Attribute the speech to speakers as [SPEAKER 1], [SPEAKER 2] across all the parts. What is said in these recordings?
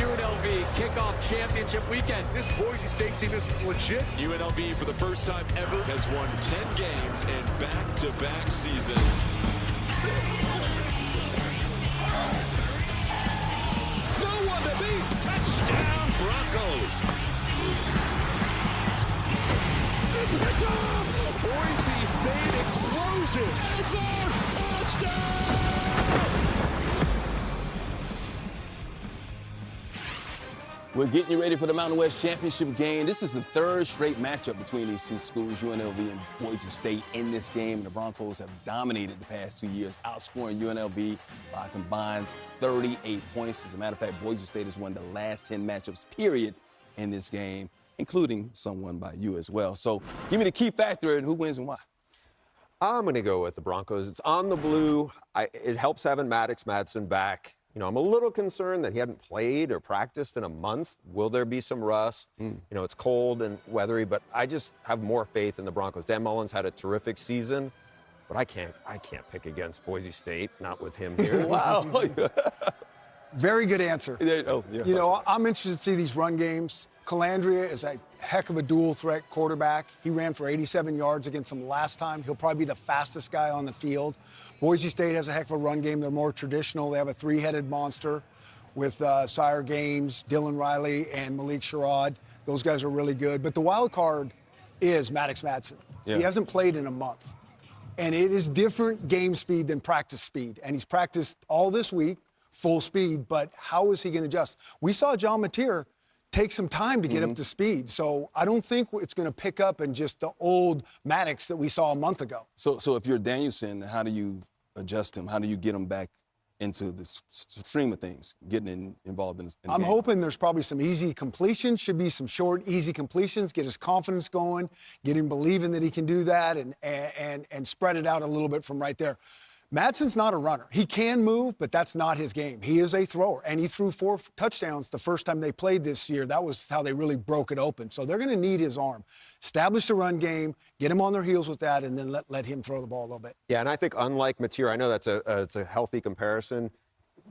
[SPEAKER 1] UNLV kickoff championship weekend.
[SPEAKER 2] This Boise State team is legit.
[SPEAKER 3] UNLV, for the first time ever, has won 10 games in back-to-back seasons.
[SPEAKER 4] No one to beat. Touchdown, Broncos.
[SPEAKER 2] It's picked off. Boise State explosion. It's on. Touchdown.
[SPEAKER 5] We're getting you ready for the Mountain West Championship game. This is the third straight matchup between these two schools, UNLV and Boise State, in this game. The Broncos have dominated the past 2 years, outscoring UNLV by a combined 38 points. As a matter of fact, Boise State has won the last 10 matchups, period, in this game, including some won by you as well. So give me the key factor and who wins and why.
[SPEAKER 6] I'm going to go with the Broncos. It's on the blue. It helps having Maddox Madsen back. You know, I'm a little concerned that he hadn't played or practiced in a month. Will there be some rust? You know, it's cold and weathery, but I just have more faith in the Broncos. Dan Mullen's had a terrific season, but I can't pick against Boise State, not with him here.
[SPEAKER 5] Wow.
[SPEAKER 7] Very good answer.
[SPEAKER 5] Oh, yeah.
[SPEAKER 7] You know, I'm interested to see these run games. Calandria is a heck of a dual-threat quarterback. He ran for 87 yards against them last time. He'll probably be the fastest guy on the field. Boise State has a heck of a run game. They're more traditional. They have a three-headed monster with Sire Games, Dylan Riley, and Malik Sherrod. Those guys are really good. But the wild card is Maddox Madsen.
[SPEAKER 5] Yeah.
[SPEAKER 7] He hasn't played in a month. And it is different game speed than practice speed. And he's practiced all this week, full speed, but how is he going to adjust? We saw John Mateer take some time to get up to speed. So I don't think it's going to pick up in just the old Maddox that we saw a month ago.
[SPEAKER 5] So if you're Danielson, how do you adjust him? How do you get him back into the stream of things, getting involved in the
[SPEAKER 7] I'm
[SPEAKER 5] game?
[SPEAKER 7] hoping there's probably some easy completions, should be some short, easy completions, get his confidence going, get him believing that he can do that, and spread it out a little bit from right there. Madsen's not a runner. He can move, but that's not his game. He is a thrower, and he threw 4 touchdowns the first time they played this year. That was how they really broke it open. So they're going to need his arm. Establish the run game, get him on their heels with that, and then let him throw the ball a little bit.
[SPEAKER 6] Yeah, and I think unlike Mateer, I know that's it's a healthy comparison.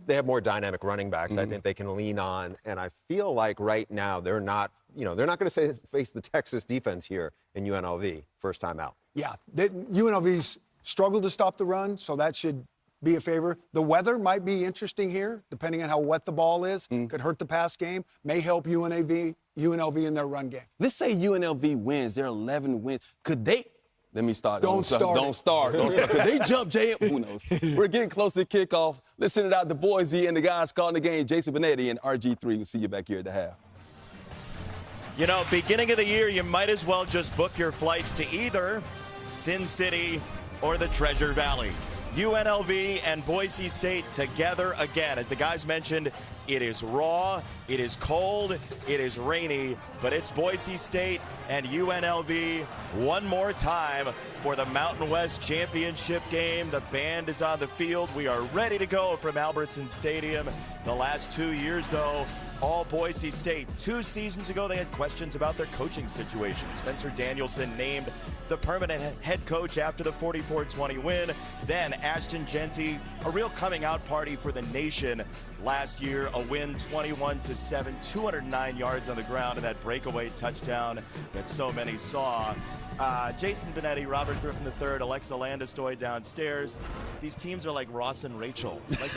[SPEAKER 6] They have more dynamic running backs. I think they can lean on, and I feel like right now they're not going to face the Texas defense here in UNLV first time out.
[SPEAKER 7] Yeah, UNLV's struggled to stop the run, so that should be a favor. The weather might be interesting here, depending on how wet the ball is. Could hurt the pass game. May help UNLV in their run game.
[SPEAKER 5] Let's say UNLV wins. They're 11 wins. Could they? Let me start.
[SPEAKER 7] Don't start.
[SPEAKER 5] Could they jump Jay? Who knows? We're getting close to kickoff. Let's send it out to Boise and the guys calling the game, Jason Benetti and RG3. We'll see you back here at the half.
[SPEAKER 8] You know, beginning of the year, you might as well just book your flights to either Sin City or the Treasure Valley. UNLV and Boise State together again. As the guys mentioned, it is raw, it is cold, it is rainy, but it's Boise State and UNLV one more time for the Mountain West Championship game. The band is on the field. We are ready to go from Albertson Stadium. The last 2 years, though, all Boise State. 2 seasons ago, they had questions about their coaching situation. Spencer Danielson named the permanent head coach after the 44-20 win. Then Ashton Genty, a real coming out party for the nation last year. A win 21-7, 209 yards on the ground, and that breakaway touchdown that so many saw. Jason Benetti, Robert Griffin III, Alexa Landestoy downstairs. These teams are like Ross and Rachel. Like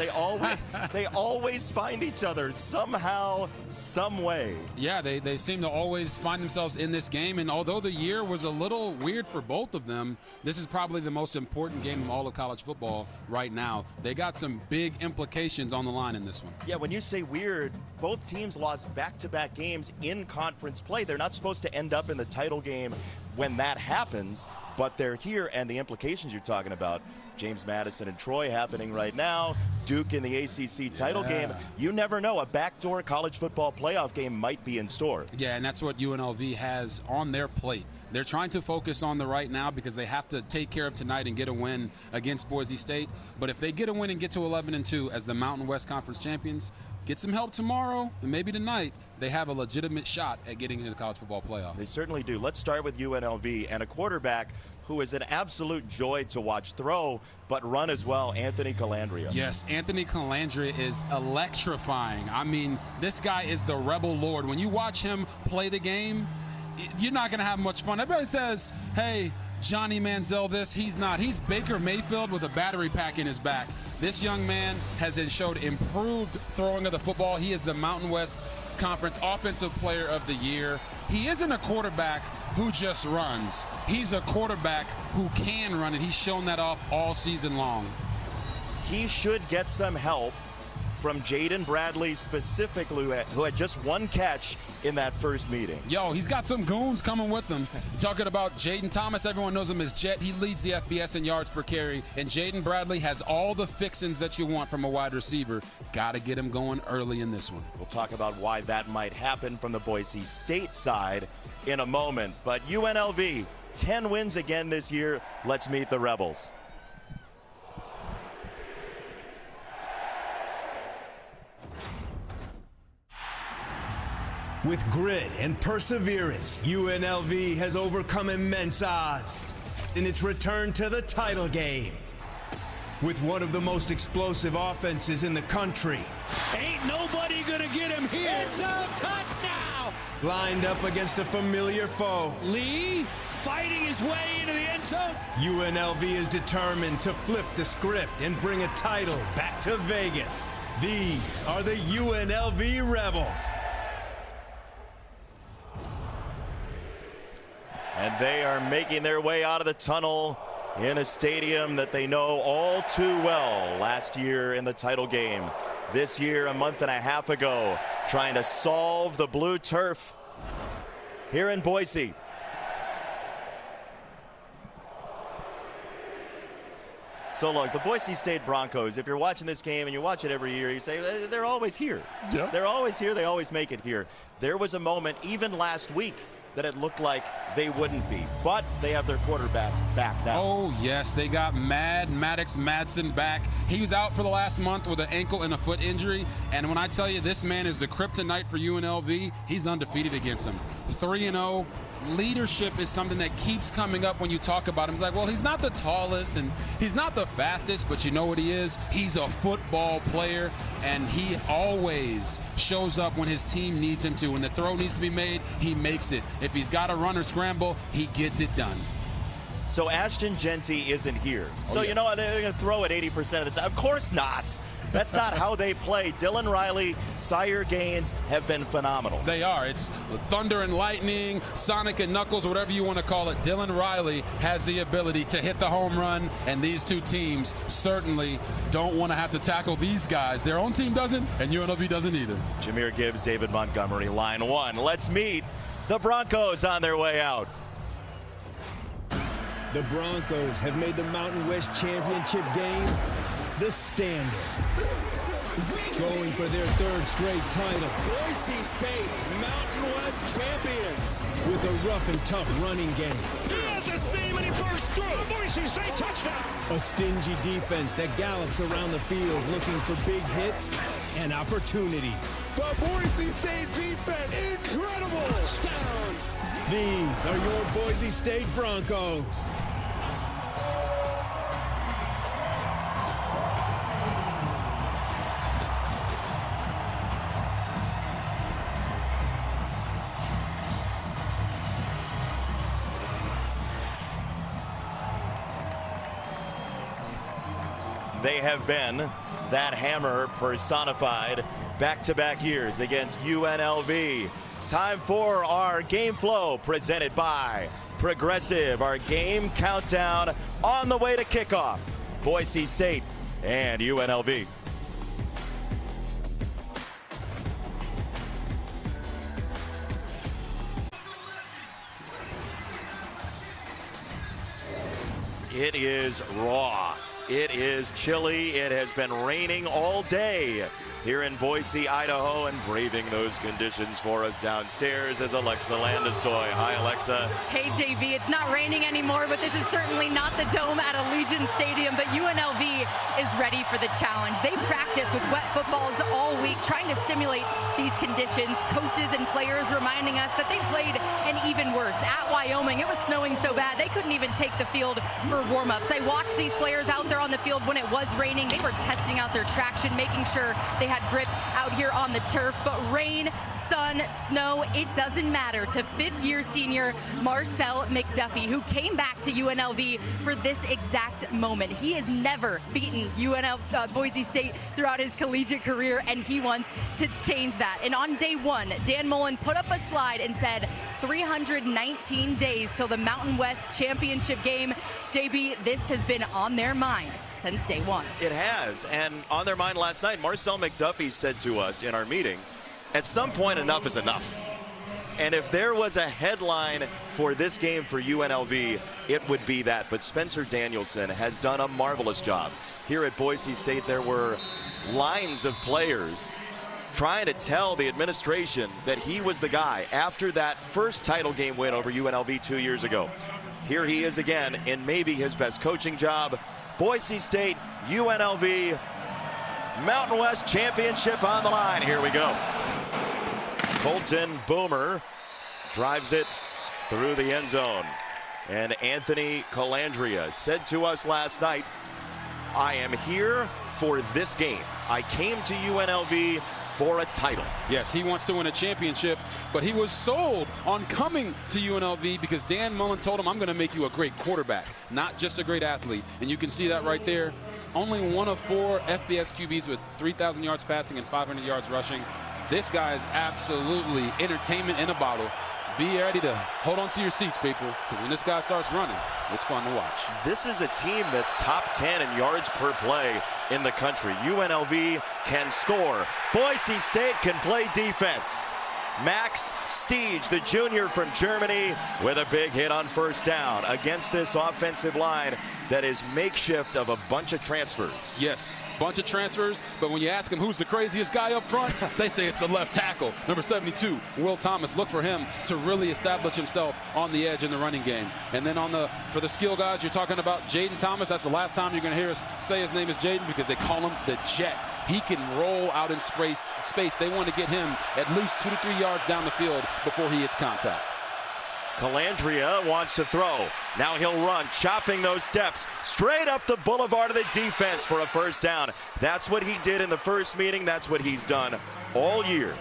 [SPEAKER 8] they always find each other somehow, some way.
[SPEAKER 9] Yeah, they seem to always find themselves in this game. And although the year was a little weird for both of them, this is probably the most important game of all of college football right now. They got some big implications on the line in this one.
[SPEAKER 8] Yeah, when you say weird, both teams lost back-to-back games in conference play. They're not supposed to end up in the title game when that happens, but they're here, and the implications you're talking about, James Madison and Troy happening right now, Duke in the ACC title game, you never know. A backdoor college football playoff game might be in store.
[SPEAKER 9] Yeah, and that's what UNLV has on their plate. They're trying to focus on the right now because they have to take care of tonight and get a win against Boise State. But if they get a win and get to 11-2 as the Mountain West Conference champions, get some help tomorrow and maybe tonight, they have a legitimate shot at getting into the college football playoff.
[SPEAKER 8] They certainly do. Let's start with UNLV and a quarterback who is an absolute joy to watch throw, but run as well, Anthony Calandria.
[SPEAKER 9] Yes, Anthony Calandria is electrifying. I mean, this guy is the rebel lord. When you watch him play the game, you're not going to have much fun. Everybody says, hey, Johnny Manziel this. He's not. He's Baker Mayfield with a battery pack in his back. This young man has showed improved throwing of the football. He is the Mountain West Conference Offensive Player of the Year. He isn't a quarterback who just runs. He's a quarterback who can run, and he's shown that off all season long.
[SPEAKER 8] He should get some help from Jaden Bradley specifically, who had just one catch in that first meeting.
[SPEAKER 9] Yo, he's got some goons coming with him. Talking about Jaden Thomas, everyone knows him as Jet. He leads the FBS in yards per carry, and Jaden Bradley has all the fixings that you want from a wide receiver. Got to get him going early in this one.
[SPEAKER 8] We'll talk about why that might happen from the Boise State side in a moment. But UNLV, 10 wins again this year. Let's meet the Rebels.
[SPEAKER 10] With grit and perseverance, UNLV has overcome immense odds in its return to the title game. With one of the most explosive offenses in the country,
[SPEAKER 1] Ain't nobody gonna get him here.
[SPEAKER 4] It's a touchdown.
[SPEAKER 10] lined up against a familiar foe,
[SPEAKER 1] Lee fighting his way into the end zone.
[SPEAKER 10] UNLV is determined to flip the script and bring a title back to Vegas. These are the UNLV Rebels.
[SPEAKER 8] And they are making their way out of the tunnel in a stadium that they know all too well. Last year in the title game, this year a month and a half ago, trying to solve the blue turf here in Boise. So look, the Boise State Broncos, if you're watching this game and you watch it every year, you say, they're always here.
[SPEAKER 2] Yeah.
[SPEAKER 8] They're always here, they always make it here. There was a moment, even last week, that it looked like they wouldn't be. But they have their quarterback back now.
[SPEAKER 9] Oh, yes, they got Maddox Madsen back. He was out for the last month with an ankle and a foot injury. And when I tell you this man is the kryptonite for UNLV, he's undefeated against him. 3-0. Leadership is something that keeps coming up when you talk about him. It's like, well, he's not the tallest and he's not the fastest, but you know what he is? He's a football player, and he always shows up when his team needs him to. When the throw needs to be made, he makes it. If he's got to run or scramble, he gets it done.
[SPEAKER 8] So Ashton Genty isn't here. So you know what? They're going to throw it 80% of the time. Of course not. That's not how they play. Dylan Riley, Sire Gaines have been phenomenal.
[SPEAKER 9] They are. It's thunder and lightning, Sonic and Knuckles, whatever you want to call it. Dylan Riley has the ability to hit the home run, and these two teams certainly don't want to have to tackle these guys. Their own team doesn't, and UNLV doesn't either.
[SPEAKER 8] Jahmyr Gibbs, David Montgomery, line one. Let's meet the Broncos on their way out.
[SPEAKER 10] The Broncos have made the Mountain West Championship game the standard, going for their third straight title.
[SPEAKER 4] Boise State, Mountain West champions.
[SPEAKER 10] With a rough and tough running game.
[SPEAKER 2] He has a seam and he bursts through. Boise State touchdown.
[SPEAKER 10] A stingy defense that gallops around the field looking for big hits and opportunities.
[SPEAKER 2] The Boise State defense, incredible. Touchdown.
[SPEAKER 10] These are your Boise State Broncos.
[SPEAKER 8] They have been that hammer personified back-to-back years against UNLV. Time for our game flow presented by Progressive. Our game countdown on the way to kickoff. Boise State and UNLV. It is raw. It is chilly. It has been raining all day here in Boise, Idaho, and braving those conditions for us downstairs is Alexa Landestoy. Hi, Alexa.
[SPEAKER 11] Hey, JV. It's not raining anymore, but this is certainly not the dome at Allegiant Stadium. But UNLV is ready for the challenge. They practice with wet footballs all week, trying to simulate these conditions. Coaches and players reminding us that they played an even worse. At Wyoming, it was snowing so bad they couldn't even take the field for warm-ups. I watched these players out there on the field when it was raining. They were testing out their traction, making sure they had grip out here on the turf. But rain, sun, snow, it doesn't matter to fifth-year senior Marcel McDuffie, who came back to UNLV for this exact moment. He has never beaten Boise State throughout his collegiate career, and he wants to change that. And on day one, Dan Mullen put up a slide and said 319 days till the Mountain West Championship game. JB, this has been on their mind since day one.
[SPEAKER 8] It has, and on their mind last night, Marcel McDuffie said to us in our meeting, at some point enough is enough. And if there was a headline for this game for UNLV, it would be that. But Spencer Danielson has done a marvelous job. Here at Boise State, there were lines of players trying to tell the administration that he was the guy after that first title game win over UNLV 2 years ago. Here he is again in maybe his best coaching job. Boise State, UNLV, Mountain West Championship on the line. Here we go. Colton Boomer drives it through the end zone. And Anthony Calandria said to us last night, I am here for this game. I came to UNLV for a title.
[SPEAKER 9] Yes, he wants to win a championship, but he was sold on coming to UNLV because Dan Mullen told him, I'm going to make you a great quarterback, not just a great athlete. And you can see that right there. Only one of 4 FBS QBs with 3,000 yards passing and 500 yards rushing. This guy is absolutely entertainment in a bottle. Be ready to hold on to your seats, people, because when this guy starts running, it's fun to watch.
[SPEAKER 8] This is a team that's top 10 in yards per play in the country. UNLV can score. Boise State can play defense. Max Stiege, the junior from Germany, with a big hit on first down against this offensive line that is makeshift of a bunch of transfers.
[SPEAKER 9] Yes, bunch of transfers, but when you ask them who's the craziest guy up front, they say it's the left tackle, number 72, Will Thomas. Look for him to really establish himself on the edge in the running game. And then for the skill guys, you're talking about Jaden Thomas. That's the last time you're going to hear us say his name is Jaden because they call him the Jet. He can roll out in space. They want to get him at least 2 to 3 yards down the field before he hits contact.
[SPEAKER 8] Calandria wants to throw. Now he'll run, chopping those steps straight up the boulevard of the defense for a first down. That's what he did in the first meeting. That's what he's done all year.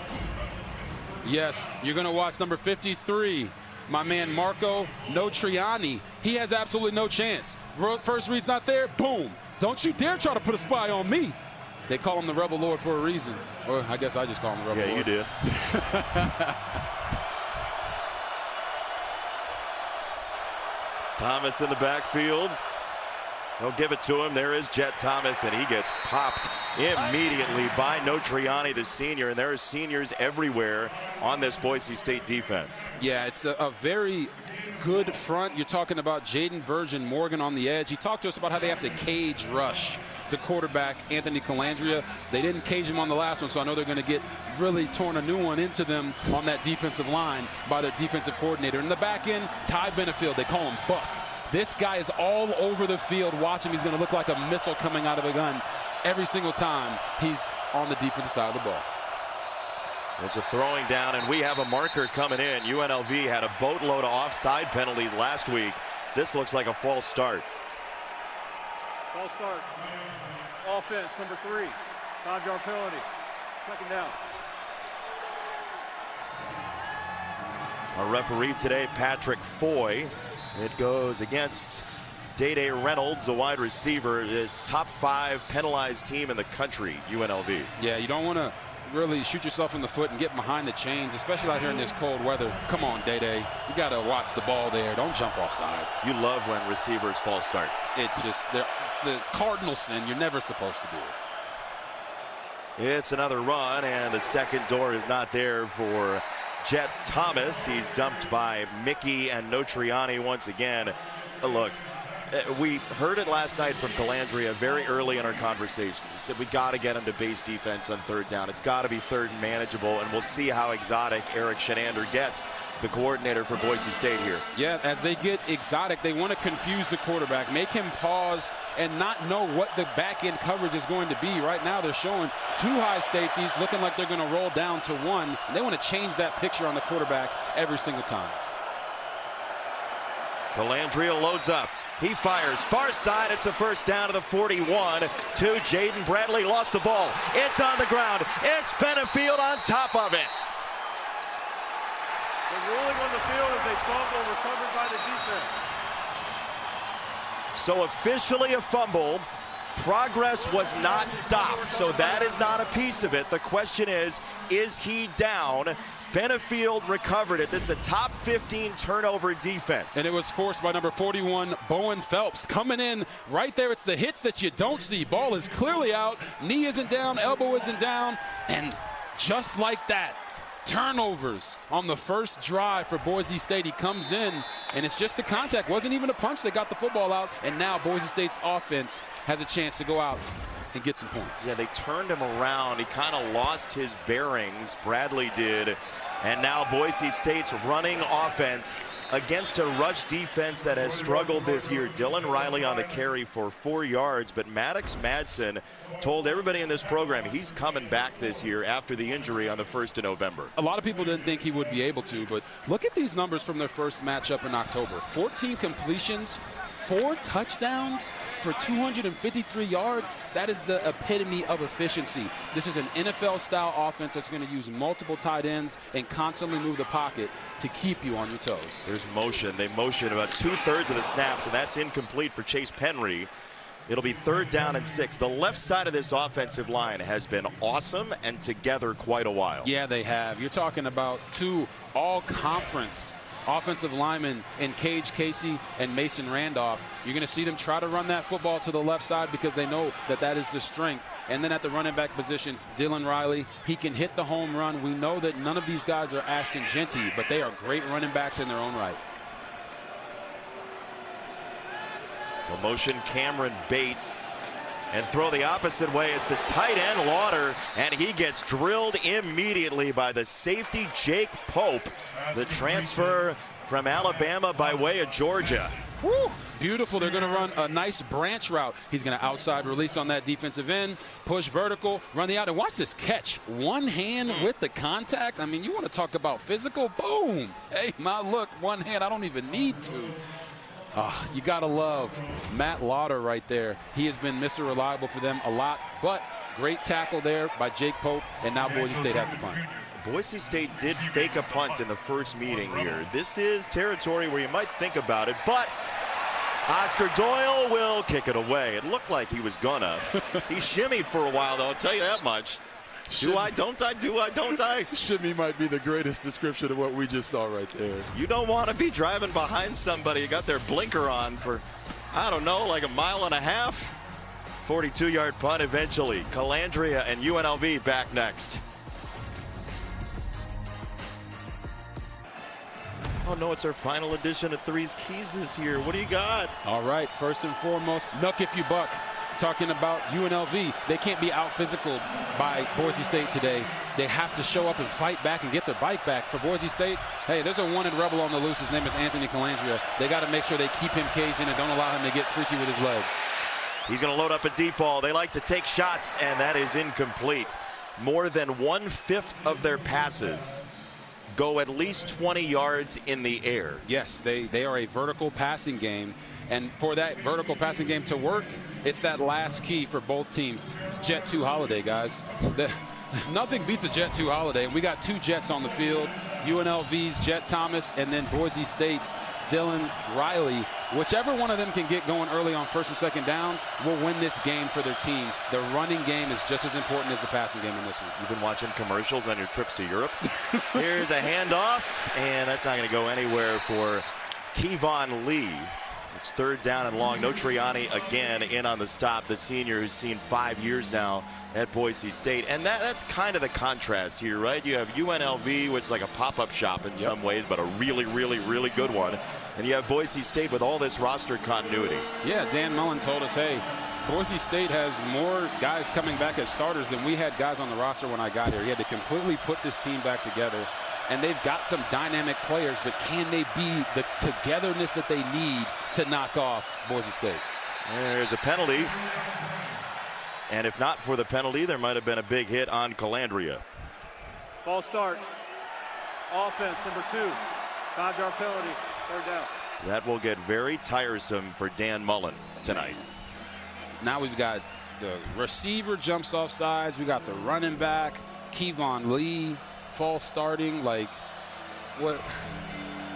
[SPEAKER 9] Yes, you're going to watch number 53, my man Marco Notriani. He has absolutely no chance. First read's not there, boom. Don't you dare try to put a spy on me. They call him the Rebel Lord for a reason. Or I guess I just call him the Rebel Lord.
[SPEAKER 8] Yeah, you did. Thomas in the backfield. They'll give it to him. There is Jet Thomas, and he gets popped immediately by Notriani, the senior. And there are seniors everywhere on this Boise State defense.
[SPEAKER 9] Yeah, it's a very good front. You're talking about Jaden Virgin Morgan on the edge. He talked to us about how they have to cage rush the quarterback, Anthony Calandria. They didn't cage him on the last one, so I know they're going to get really torn a new one into them on that defensive line by their defensive coordinator. In the back end, Ty Benefield, they call him Buck. This guy is all over the field. Watch him. He's going to look like a missile coming out of a gun every single time he's on the defensive side of the ball.
[SPEAKER 8] It's a throwing down, and we have a marker coming in. UNLV had a boatload of offside penalties last week. This looks like a false start.
[SPEAKER 12] False start. Offense, number 3. 5-yard penalty. Second down.
[SPEAKER 8] Our referee today, Patrick Foy. It goes against Day-Day Reynolds, a wide receiver, the top 5 penalized team in the country, UNLV.
[SPEAKER 9] Yeah, you don't want to really shoot yourself in the foot and get behind the chains, especially out here in this cold weather. Come on, Day-Day. You got to watch the ball there. Don't jump off sides.
[SPEAKER 8] You love when receivers false start.
[SPEAKER 9] It's just it's the cardinal sin. You're never supposed to do it.
[SPEAKER 8] It's another run, and the second door is not there for Jet Thomas. He's dumped by Mickey and Notriani once again. Look, We heard it last night from Calandria very early in our conversation. He said we got to get him to base defense on third down. It's got to be third and manageable, and we'll see how exotic Eric Shenander gets, the coordinator for Boise State here.
[SPEAKER 9] Yeah, as they get exotic, they want to confuse the quarterback, make him pause and not know what the back end coverage is going to be. Right now they're showing 2 high safeties looking like they're going to roll down to 1, and they want to change that picture on the quarterback every single time.
[SPEAKER 8] Calandria loads up. He fires far side. It's a first down to the 41 to Jaden Bradley. Lost the ball. It's on the ground. It's Benefield on top of it.
[SPEAKER 12] The ruling on the field is a fumble recovered by the defense.
[SPEAKER 8] So officially a fumble. Progress was not stopped. So that is not a piece of it. The question is he down? Benefield recovered it. This is a top 15 turnover defense.
[SPEAKER 9] And it was forced by number 41, Bowen Phelps, coming in right there. It's the hits that you don't see. Ball is clearly out. Knee isn't down. Elbow isn't down. And just like that, turnovers on the first drive for Boise State. He comes in, and it's just the contact. Wasn't even a punch. They got the football out, and now Boise State's offense has a chance to go out and get some points.
[SPEAKER 8] Yeah, they turned him around. He kind of lost his bearings. Bradley did. And now Boise State's running offense against a rush defense that has struggled this year. Dylan Riley on the carry for 4 yards, but Maddox Madsen told everybody in this program he's coming back this year after the injury on the 1st of November.
[SPEAKER 9] A lot of people didn't think he would be able to, but look at these numbers from their first matchup in October. 14 completions, 4 touchdowns for 253 yards. That is the epitome of efficiency. This is an NFL-style offense that's going to use multiple tight ends and constantly move the pocket to keep you on your toes.
[SPEAKER 8] There's motion. They motion about 2/3 of the snaps, and that's incomplete for Chase Penry. It'll be 3rd down and 6. The left side of this offensive line has been awesome and together quite a while.
[SPEAKER 9] Yeah, they have. You're talking about 2 all-conference offensive linemen in Cage Casey and Mason Randolph. You're going to see them try to run that football to the left side because they know that that is the strength. And then at the running back position, Dylan Riley, he can hit the home run. We know that none of these guys are Ashton Genty, but they are great running backs in their own right.
[SPEAKER 8] The motion, Cameron Bates. And throw the opposite way. It's the tight end, Lauder, and he gets drilled immediately by the safety, Jake Pope, the transfer from Alabama by way of Georgia.
[SPEAKER 9] Woo! Beautiful. They're going to run a nice branch route. He's going to outside release on that defensive end, push vertical, run the out, and watch this catch. One hand with the contact. I mean, you want to talk about physical? Boom! Hey, my look, one hand. I don't even need to. You got to love Matt Lauder right there. He has been Mr. Reliable for them a lot, but great tackle there by Jake Pope, and now Boise State has to punt.
[SPEAKER 8] Boise State did fake a punt in the first meeting here. This is territory where you might think about it, but Oscar Doyle will kick it away. It looked like he was gonna. He shimmied for a while, though, I'll tell you that much. Do I, don't I, do I, don't I?
[SPEAKER 9] Shimmy might be the greatest description of what we just saw right there.
[SPEAKER 8] You don't want to be driving behind somebody. You got their blinker on for, I don't know, like a mile and a half. 42-yard punt eventually. Calandria and UNLV back next. Oh, no, it's our final edition of Three's Keys this year. What do you got?
[SPEAKER 9] All right, first and foremost, Nuck if you buck. Talking about UNLV, they can't be out physical by Boise State today. They have to show up and fight back and get their bike back. For Boise State, hey, there's a wanted rebel on the loose. His name is Anthony Calandria. They got to make sure they keep him caged in and don't allow him to get freaky with his legs.
[SPEAKER 8] He's going to load up a deep ball. They like to take shots, and that is incomplete. More than 1/5 of their passes go at least 20 yards in the air.
[SPEAKER 9] Yes, they are a vertical passing game. And for that vertical passing game to work, it's that last key for both teams. It's Jet 2 holiday, guys. Nothing beats a Jet 2 holiday. And we got 2 Jets on the field. UNLV's Jet Thomas and then Boise State's Dylan Riley. Whichever one of them can get going early on 1st and 2nd downs will win this game for their team. The running game is just as important as the passing game in this one.
[SPEAKER 8] You've been watching commercials on your trips to Europe. Here's a handoff, and that's not going to go anywhere for Kevon Lee. It's 3rd down and long. No Triani again in on the stop. The senior who's seen 5 years now at Boise State. And that's kind of the contrast here, right? You have UNLV, which is like a pop-up shop in some ways, but a really, really, really good one. And you have Boise State with all this roster continuity.
[SPEAKER 9] Yeah, Dan Mullen told us, hey, Boise State has more guys coming back as starters than we had guys on the roster when I got here. He had to completely put this team back together. And they've got some dynamic players, but can they be the togetherness that they need to knock off Boise State?
[SPEAKER 8] There's a penalty. And if not for the penalty, there might have been a big hit on Calandria.
[SPEAKER 12] False start. Offense, number 2. 5-yard penalty. 3rd down.
[SPEAKER 8] That will get very tiresome for Dan Mullen tonight.
[SPEAKER 9] Now we've got the receiver jumps off sides. We got the running back, Kevon Lee, false starting. Like, what?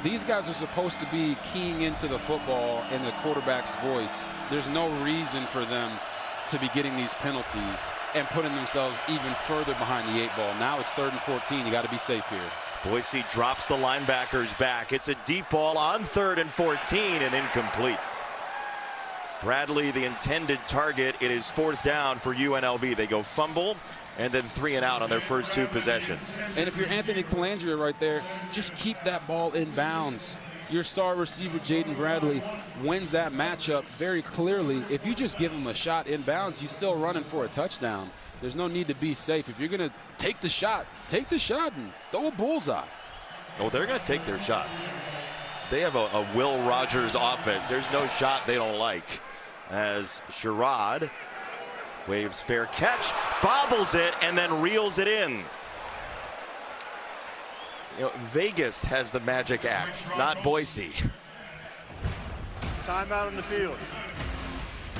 [SPEAKER 9] These guys are supposed to be keying into the football in the quarterback's voice. There's no reason for them to be getting these penalties and putting themselves even further behind the 8 ball. Now it's 3rd and 14. You got to be safe here.
[SPEAKER 8] Boise drops the linebackers back. It's a deep ball on 3rd and 14 and incomplete. Bradley, the intended target. It is 4th down for UNLV. They go fumble and then 3 and out on their first 2 possessions.
[SPEAKER 9] And if you're Anthony Calandria right there, just keep that ball in bounds. Your star receiver, Jaden Bradley, wins that matchup very clearly. If you just give him a shot in bounds, he's still running for a touchdown. There's no need to be safe. If you're going to take the shot and throw a bullseye.
[SPEAKER 8] Oh, they're going to take their shots. They have a Will Rogers offense. There's no shot they don't like. As Sherrod waves fair catch, bobbles it, and then reels it in. You know, Vegas has the magic axe, not Boise.
[SPEAKER 12] Timeout on the field.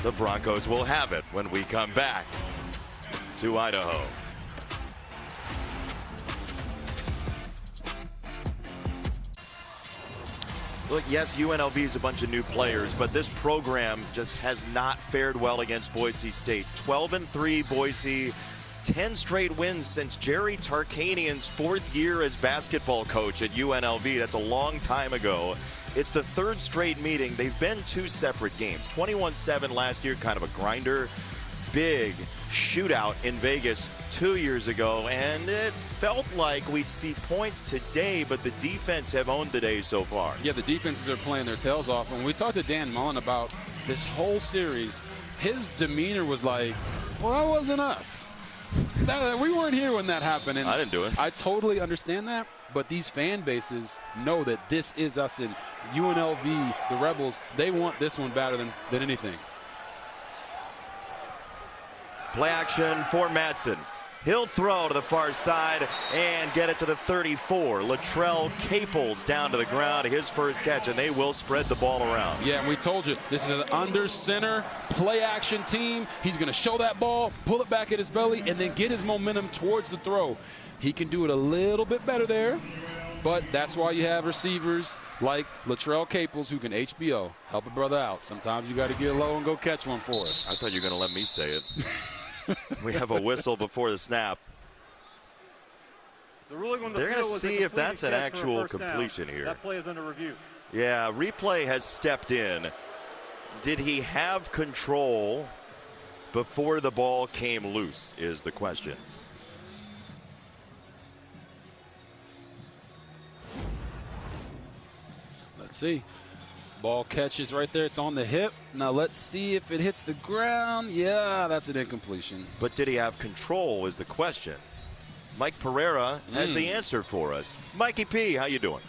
[SPEAKER 8] The Broncos will have it when we come back to Idaho. Look, yes, UNLV is a bunch of new players, but this program just has not fared well against Boise State. 12-3 Boise, 10 straight wins since Jerry Tarkanian's 4th year as basketball coach at UNLV. That's a long time ago. It's the 3rd straight meeting. They've been 2 separate games. 21-7 last year, kind of a grinder. Big shootout in Vegas 2 years ago, and it felt like we'd see points today, but the defense have owned the day so far.
[SPEAKER 9] Yeah, the defenses are playing their tails off. When we talked to Dan Mullen about this whole series, his demeanor was like, well, that wasn't us. We weren't here when that happened. And
[SPEAKER 8] I didn't do it.
[SPEAKER 9] I totally understand that, but these fan bases know that this is us, and UNLV, the Rebels, they want this one better than anything.
[SPEAKER 8] Play action for Madsen. He'll throw to the far side and get it to the 34. Latrell Caples down to the ground, his first catch, and they will spread the ball around.
[SPEAKER 9] Yeah, and we told you, this is an under center play action team. He's going to show that ball, pull it back at his belly, and then get his momentum towards the throw. He can do it a little bit better there, but that's why you have receivers like Latrell Caples who can HBO, help a brother out. Sometimes you got to get low and go catch one for us.
[SPEAKER 8] I thought you were going to let me say it. We have a whistle before the snap.
[SPEAKER 12] The ruling on the
[SPEAKER 8] They're going to
[SPEAKER 12] field was
[SPEAKER 8] see
[SPEAKER 12] a
[SPEAKER 8] if that's an
[SPEAKER 12] completed catch
[SPEAKER 8] actual
[SPEAKER 12] for a first
[SPEAKER 8] completion
[SPEAKER 12] down.
[SPEAKER 8] here.
[SPEAKER 12] That play is under review.
[SPEAKER 8] Yeah, replay has stepped in. Did he have control before the ball came loose is the question.
[SPEAKER 9] Let's see. Ball catches right there. It's on the hip. Now let's see if it hits the ground. Yeah, that's an incompletion.
[SPEAKER 8] But did he have control is the question. Mike Pereira has the answer for us. Mikey P, how you doing?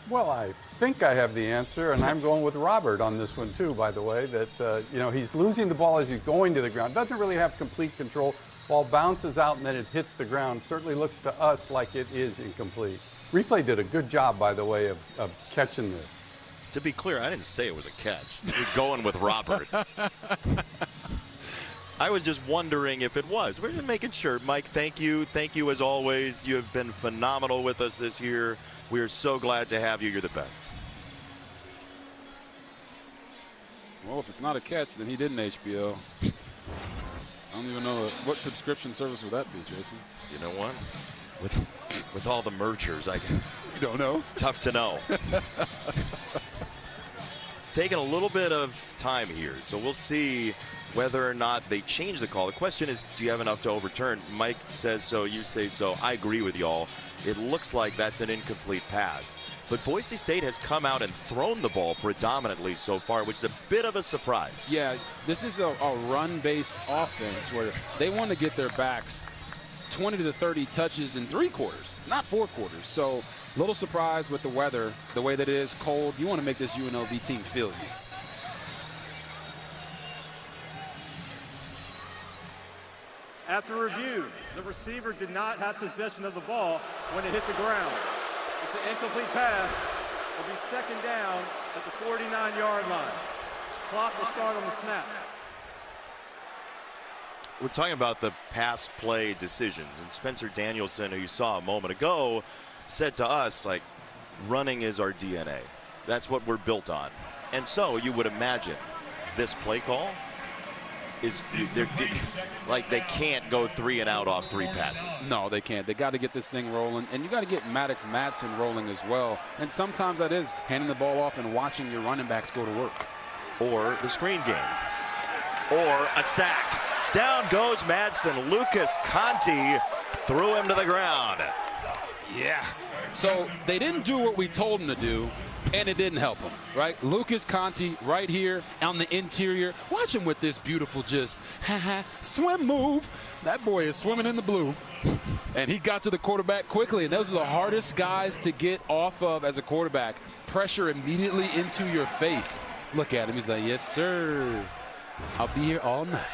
[SPEAKER 13] Well, I think I have the answer, and I'm going with Robert on this one too, by the way, that, he's losing the ball as he's going to the ground. Doesn't really have complete control. Ball bounces out and then it hits the ground. Certainly looks to us like it is incomplete. Replay did a good job, by the way, of catching this.
[SPEAKER 8] To be clear, I didn't say it was a catch. You're going with Robert. I was just wondering if it was. We're just making sure. Mike, thank you. Thank you as always. You have been phenomenal with us this year. We are so glad to have you. You're the best.
[SPEAKER 9] Well, if it's not a catch, then he did an HBO. I don't even know what subscription service would that be, Jason.
[SPEAKER 8] You know what? With all the mergers,
[SPEAKER 9] you don't know.
[SPEAKER 8] It's tough to know. It's taken a little bit of time here, so we'll see whether or not they change the call. The question is, do you have enough to overturn? Mike says so, you say so. I agree with y'all. It looks like that's an incomplete pass. But Boise State has come out and thrown the ball predominantly so far, which is a bit of a surprise.
[SPEAKER 9] Yeah, this is a run-based offense where they want to get their backs 20 to 30 touches in 3 quarters, not 4 quarters. So a little surprised with the weather, the way that it is cold. You want to make this UNLV team feel you.
[SPEAKER 12] After review, the receiver did not have possession of the ball when it hit the ground. It's an incomplete pass. It'll be second down at the 49-yard line. Clock will start on the snap.
[SPEAKER 8] We're talking about the pass play decisions, and Spencer Danielson, who you saw a moment ago, said to us, like, running is our DNA. That's what we're built on. And so you would imagine this play call is like they can't go 3 and out off 3 passes.
[SPEAKER 9] No, they can't. They got to get this thing rolling, and you got to get Maddox Madsen rolling as well. And sometimes that is handing the ball off and watching your running backs go to work.
[SPEAKER 8] Or the screen game. Or a sack. Down goes Madsen. Lucas Conti threw him to the ground.
[SPEAKER 9] Yeah. So they didn't do what we told them to do, and it didn't help him, right? Lucas Conti right here on the interior. Watch him with this beautiful just swim move. That boy is swimming in the blue. And he got to the quarterback quickly, and those are the hardest guys to get off of as a quarterback. Pressure immediately into your face. Look at him. He's like, yes, sir. I'll be here all night.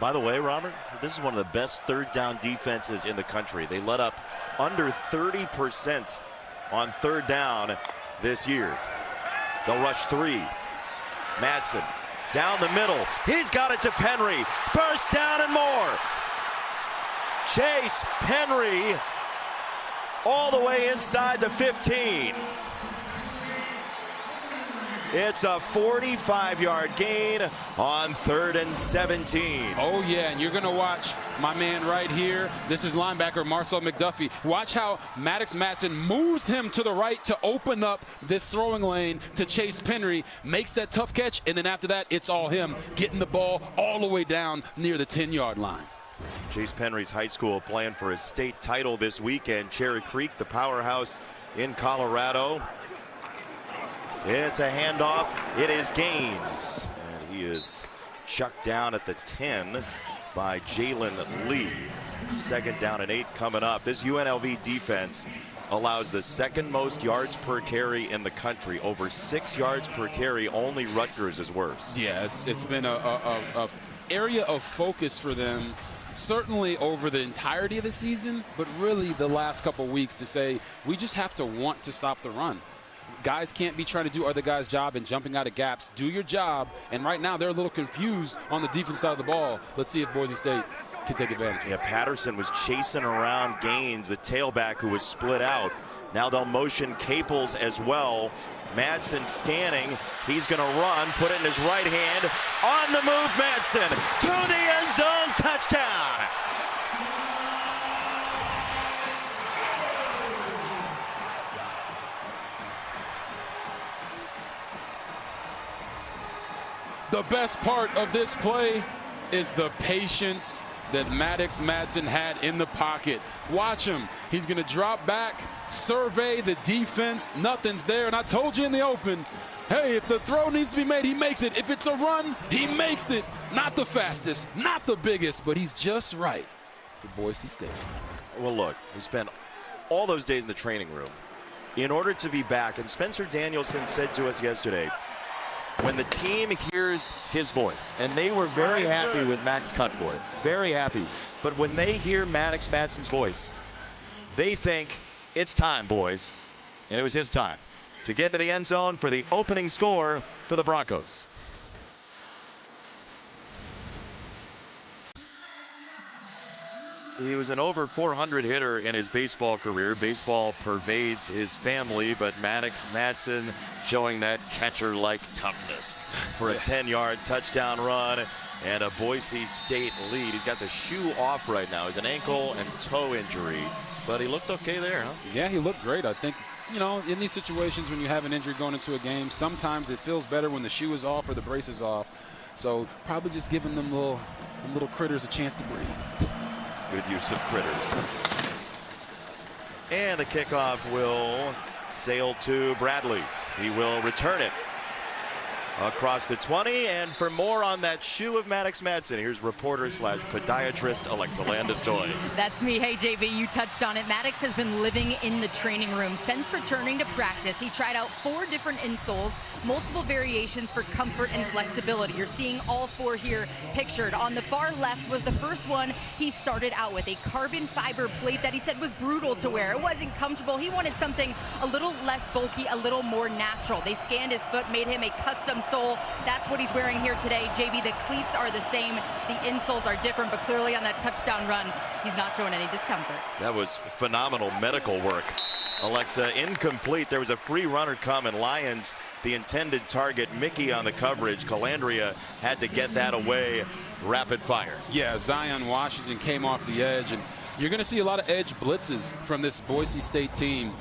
[SPEAKER 8] By the way, Robert, this is one of the best third down defenses in the country. They let up under 30% on third down this year. They'll rush 3. Madsen down the middle. He's got it to Penry. First down and more. Chase Penry all the way inside the 15. It's a 45-yard gain on 3rd and 17.
[SPEAKER 9] Oh, yeah, and you're going to watch my man right here. This is linebacker Marcel McDuffie. Watch how Maddox Madsen moves him to the right to open up this throwing lane to Chase Penry, makes that tough catch, and then after that, it's all him getting the ball all the way down near the 10-yard line.
[SPEAKER 8] Chase Penry's high school playing for his state title this weekend. Cherry Creek, the powerhouse in Colorado. It's a handoff. It is Gaines. And he is chucked down at the 10 by Jalen Lee. 2nd down and 8 coming up. This UNLV defense allows the 2nd most yards per carry in the country. Over 6 yards per carry. Only Rutgers is worse.
[SPEAKER 9] Yeah, it's been a area of focus for them, certainly over the entirety of the season, but really the last couple weeks to say we just have to want to stop the run. Guys can't be trying to do other guys' job and jumping out of gaps. Do your job. And right now they're a little confused on the defense side of the ball. Let's see if Boise State can take advantage.
[SPEAKER 8] Yeah, Patterson was chasing around Gaines, the tailback who was split out. Now they'll motion Caples as well. Madsen scanning. He's going to run, put it in his right hand. On the move, Madsen to the end zone. Touchdown.
[SPEAKER 9] The best part of this play is the patience that Maddox Madsen had in the pocket. Watch him. He's going to drop back, survey the defense. Nothing's there. And I told you in the open, hey, if the throw needs to be made, he makes it. If it's a run, he makes it. Not the fastest, not the biggest, but he's just right for Boise State.
[SPEAKER 8] Well, look, he spent all those days in the training room in order to be back. And Spencer Danielson said to us yesterday, when the team hears his voice, and they were very happy with Max Cutboy, very happy, but when they hear Maddox Madsen's voice, they think it's time, boys. And it was his time to get to the end zone for the opening score for the Broncos. He was an over 400 hitter in his baseball career. Baseball pervades his family, but Maddox Madsen showing that catcher-like toughness for a 10-yard touchdown run and a Boise State lead. He's got the shoe off right now. He's an ankle and toe injury, but he looked okay there, huh?
[SPEAKER 9] Yeah, he looked great. I think, you know, in these situations when you have an injury going into a game, sometimes it feels better when the shoe is off or the brace is off. So probably just giving them little critters a chance to breathe.
[SPEAKER 8] Good use of critters. And the kickoff will Sail to Bradley. He will return it across the 20, and for more on that shoe of Maddox Madsen, here's reporter/podiatrist Alexa Landestoy.
[SPEAKER 11] That's me. Hey, JV, you touched on it. Maddox has been living in the training room since returning to practice. He tried out 4 different insoles, multiple variations for comfort and flexibility. You're seeing all 4 here pictured. On the far left was the first one he started out with, a carbon fiber plate that he said was brutal to wear. It wasn't comfortable. He wanted something a little less bulky, a little more natural. They scanned his foot, made him a custom sole. That's what he's wearing here today. JB, the cleats are the same. The insoles are different, but clearly on that touchdown run, he's not showing any discomfort.
[SPEAKER 8] That was phenomenal medical work. Alexa, incomplete. There was a free runner coming. Lions, the intended target. Mickey on the coverage. Calandria had to get that away. Rapid fire.
[SPEAKER 9] Yeah, Zion Washington came off the edge, and you're going to see a lot of edge blitzes from this Boise State team.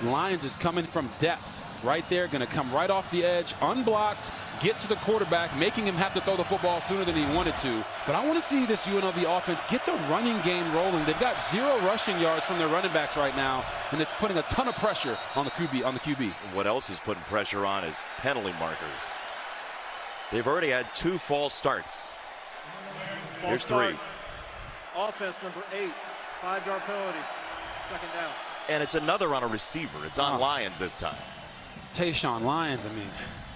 [SPEAKER 9] Lions is coming from depth. Right there, going to come right off the edge, unblocked, get to the quarterback, making him have to throw the football sooner than he wanted to. But I want to see this UNLV offense get the running game rolling. They've got 0 rushing yards from their running backs right now, and it's putting a ton of pressure on the QB.
[SPEAKER 8] What else is putting pressure on is penalty markers. They've already had 2 false starts. Here's 3.
[SPEAKER 12] Offense number 8, 5-yard penalty, 2nd down.
[SPEAKER 8] And it's another on a receiver. It's on Lions this time.
[SPEAKER 9] Tayshawn Lyons, I mean,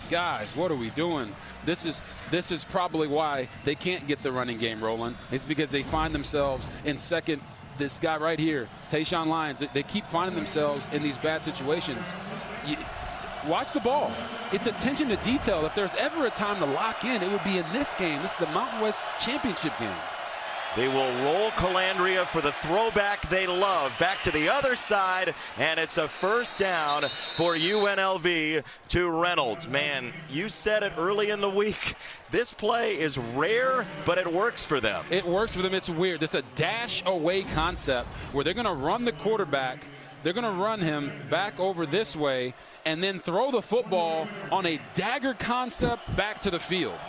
[SPEAKER 9] guys, what are we doing? This is probably why they can't get the running game rolling. It's because they find themselves in second. This guy right here, Tayshawn Lyons, they keep finding themselves in these bad situations. Watch the ball. It's attention to detail. If there's ever a time to lock in, it would be in this game. This is the Mountain West Championship game.
[SPEAKER 8] They will roll Calandria for the throwback they love. Back to the other side, and it's a first down for UNLV to Reynolds. Man, you said it early in the week. This play is rare, but it works for them.
[SPEAKER 9] It works for them. It's weird. It's a dash away concept where they're going to run the quarterback. They're going to run him back over this way and then throw the football on a dagger concept back to the field.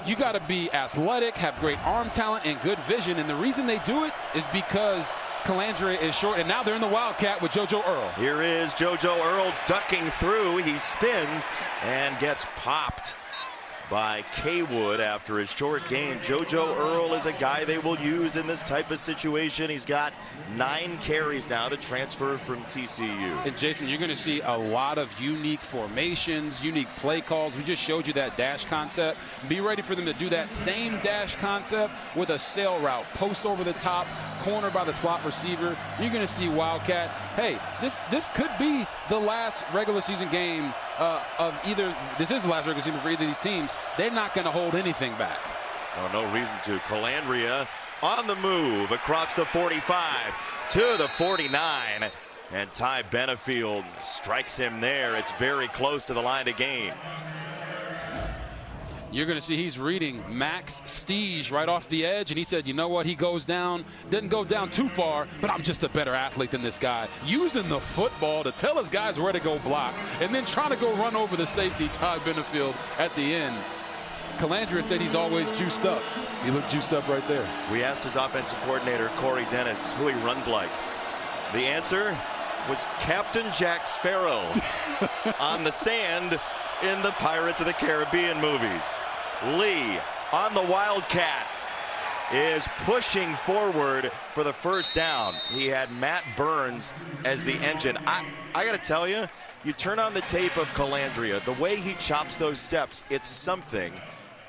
[SPEAKER 9] You got to be athletic, have great arm talent, and good vision. And the reason they do it is because Calandria is short. And now they're in the Wildcat with JoJo Earl.
[SPEAKER 8] Here is JoJo Earl ducking through. He spins and gets popped by Kaywood after his short gain. JoJo Earl is a guy they will use in this type of situation. He's got 9 carries now to transfer from TCU.
[SPEAKER 9] And Jason, you're going to see a lot of unique formations, unique play calls. We just showed you that dash concept. Be ready for them to do that same dash concept with a sail route. Post over the top, corner by the slot receiver. You're going to see Wildcat. Hey, this could be the last regular season game of either. This is the last regular season for either of these teams. They're not going to hold anything back.
[SPEAKER 8] Oh, no reason to. Calandria on the move across the 45 to the 49. And Ty Benefield strikes him there. It's very close to the line to gain.
[SPEAKER 9] You're going to see he's reading Max Steege right off the edge, and he said, you know what, he goes down, didn't go down too far, but I'm just a better athlete than this guy. Using the football to tell his guys where to go block, and then trying to go run over the safety, Ty Benefield, at the end. Calandria said he's always juiced up. He looked juiced up right there.
[SPEAKER 8] We asked his offensive coordinator, Corey Dennis, who he runs like. The answer was Captain Jack Sparrow on the sand in the Pirates of the Caribbean movies. Lee on the Wildcat is pushing forward for the first down. He had Matt Burns as the engine. I got to tell you, you turn on the tape of Calandria, the way he chops those steps, it's something.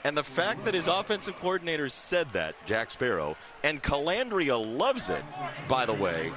[SPEAKER 8] And the fact that his offensive coordinator said that, Jack Sparrow, and Calandria loves it, by the way,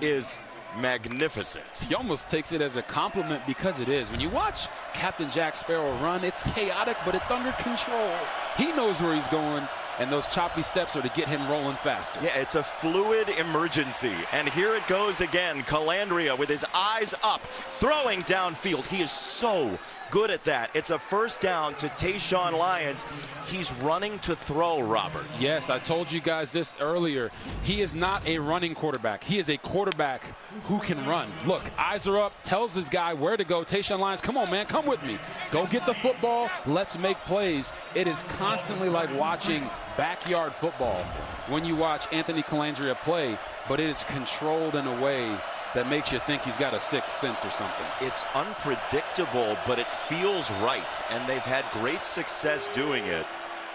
[SPEAKER 8] is magnificent.
[SPEAKER 9] He almost takes it as a compliment because it is. When you watch Captain Jack Sparrow run, it's chaotic, but it's under control. He knows where he's going, and those choppy steps are to get him rolling faster.
[SPEAKER 8] Yeah, it's a fluid emergency. And here it goes again. Calandria with his eyes up, throwing downfield. He is so good at that. It's a first down to Tayshawn Lyons. He's running to throw, Robert.
[SPEAKER 9] Yes, I told you guys this earlier. He is not a running quarterback. He is a quarterback who can run. Look, eyes are up, tells this guy where to go. Tayshawn Lyons, come on, man, come with me. Go get the football. Let's make plays. It is constantly like watching backyard football when you watch Anthony Calandria play, but it is controlled in a way that makes you think he's got a sixth sense or something.
[SPEAKER 8] It's unpredictable, but it feels right, and they've had great success doing it.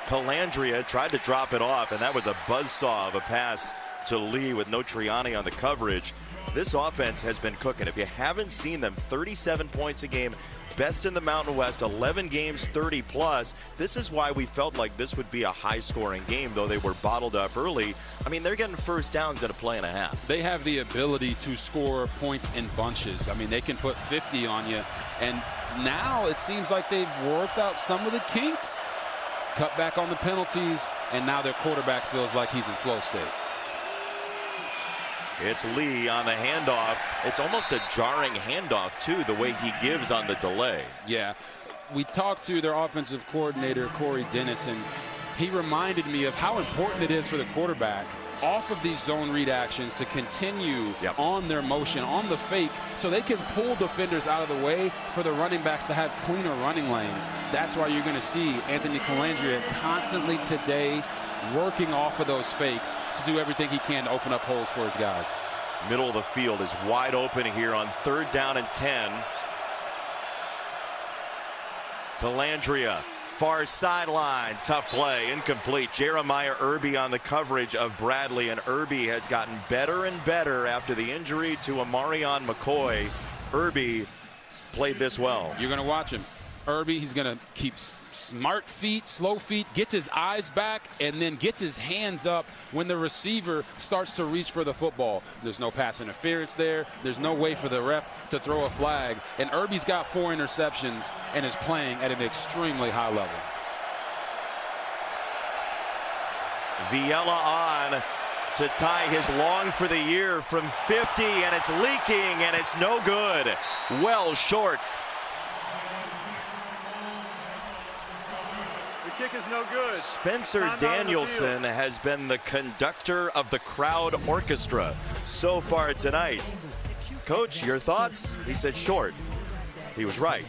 [SPEAKER 8] Calandria tried to drop it off, and that was a buzzsaw of a pass to Lee with no Triani on the coverage. This offense has been cooking. If you haven't seen them, 37 points a game, best in the Mountain West, 11 games, 30 plus. This is why we felt like this would be a high-scoring game, though they were bottled up early. I mean, they're getting first downs in a play and a half.
[SPEAKER 9] They have the ability to score points in bunches. I mean, they can put 50 on you, and now it seems like they've worked out some of the kinks, cut back on the penalties, and now their quarterback feels like he's in flow state.
[SPEAKER 8] It's Lee on the handoff. It's almost a jarring handoff, too, the way he gives on the delay.
[SPEAKER 9] Yeah. We talked to their offensive coordinator, Corey Dennis, and he reminded me of how important it is for the quarterback off of these zone read actions to continue on their motion, on the fake, so they can pull defenders out of the way for the running backs to have cleaner running lanes. That's why you're going to see Anthony Calandria constantly today working off of those fakes to do everything he can to open up holes for his guys.
[SPEAKER 8] Middle of the field is wide open here on 3rd down and 10. Calandria, far sideline, tough play, incomplete. Jeremiah Irby on the coverage of Bradley, and Irby has gotten better and better after the injury to Amarion McCoy. Irby played this well.
[SPEAKER 9] You're going to watch him. Irby, he's going to keep smart feet, slow feet, gets his eyes back, and then gets his hands up when the receiver starts to reach for the football. There's no pass interference there. There's no way for the ref to throw a flag. And Irby's got 4 interceptions and is playing at an extremely high level.
[SPEAKER 8] Viella on to tie his long for the year from 50, and it's leaking, and it's no good. Well short.
[SPEAKER 12] Kick is no good.
[SPEAKER 8] Spencer Danielson has been the conductor of the crowd orchestra so far tonight. Coach, your thoughts? He said short. He was right.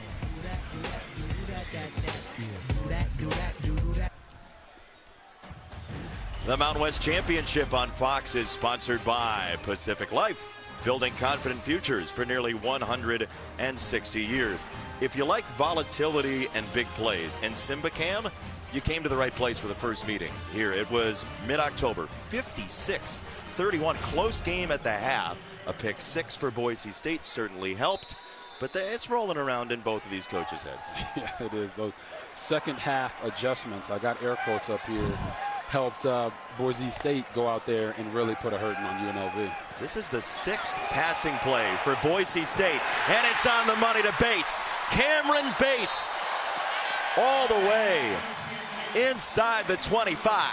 [SPEAKER 8] The Mountain West Championship on Fox is sponsored by Pacific Life, building confident futures for nearly 160 years. If you like volatility and big plays and SimbaCam, you came to the right place for the first meeting. Here it was mid-October, 56-31, close game at the half. A pick 6 for Boise State certainly helped, but it's rolling around in both of these coaches' heads.
[SPEAKER 9] Yeah, it is. Those second half adjustments, I got air quotes up here, helped Boise State go out there and really put a hurting on UNLV.
[SPEAKER 8] This is the 6th passing play for Boise State, and it's on the money to Bates. Cameron Bates all the way inside the 25.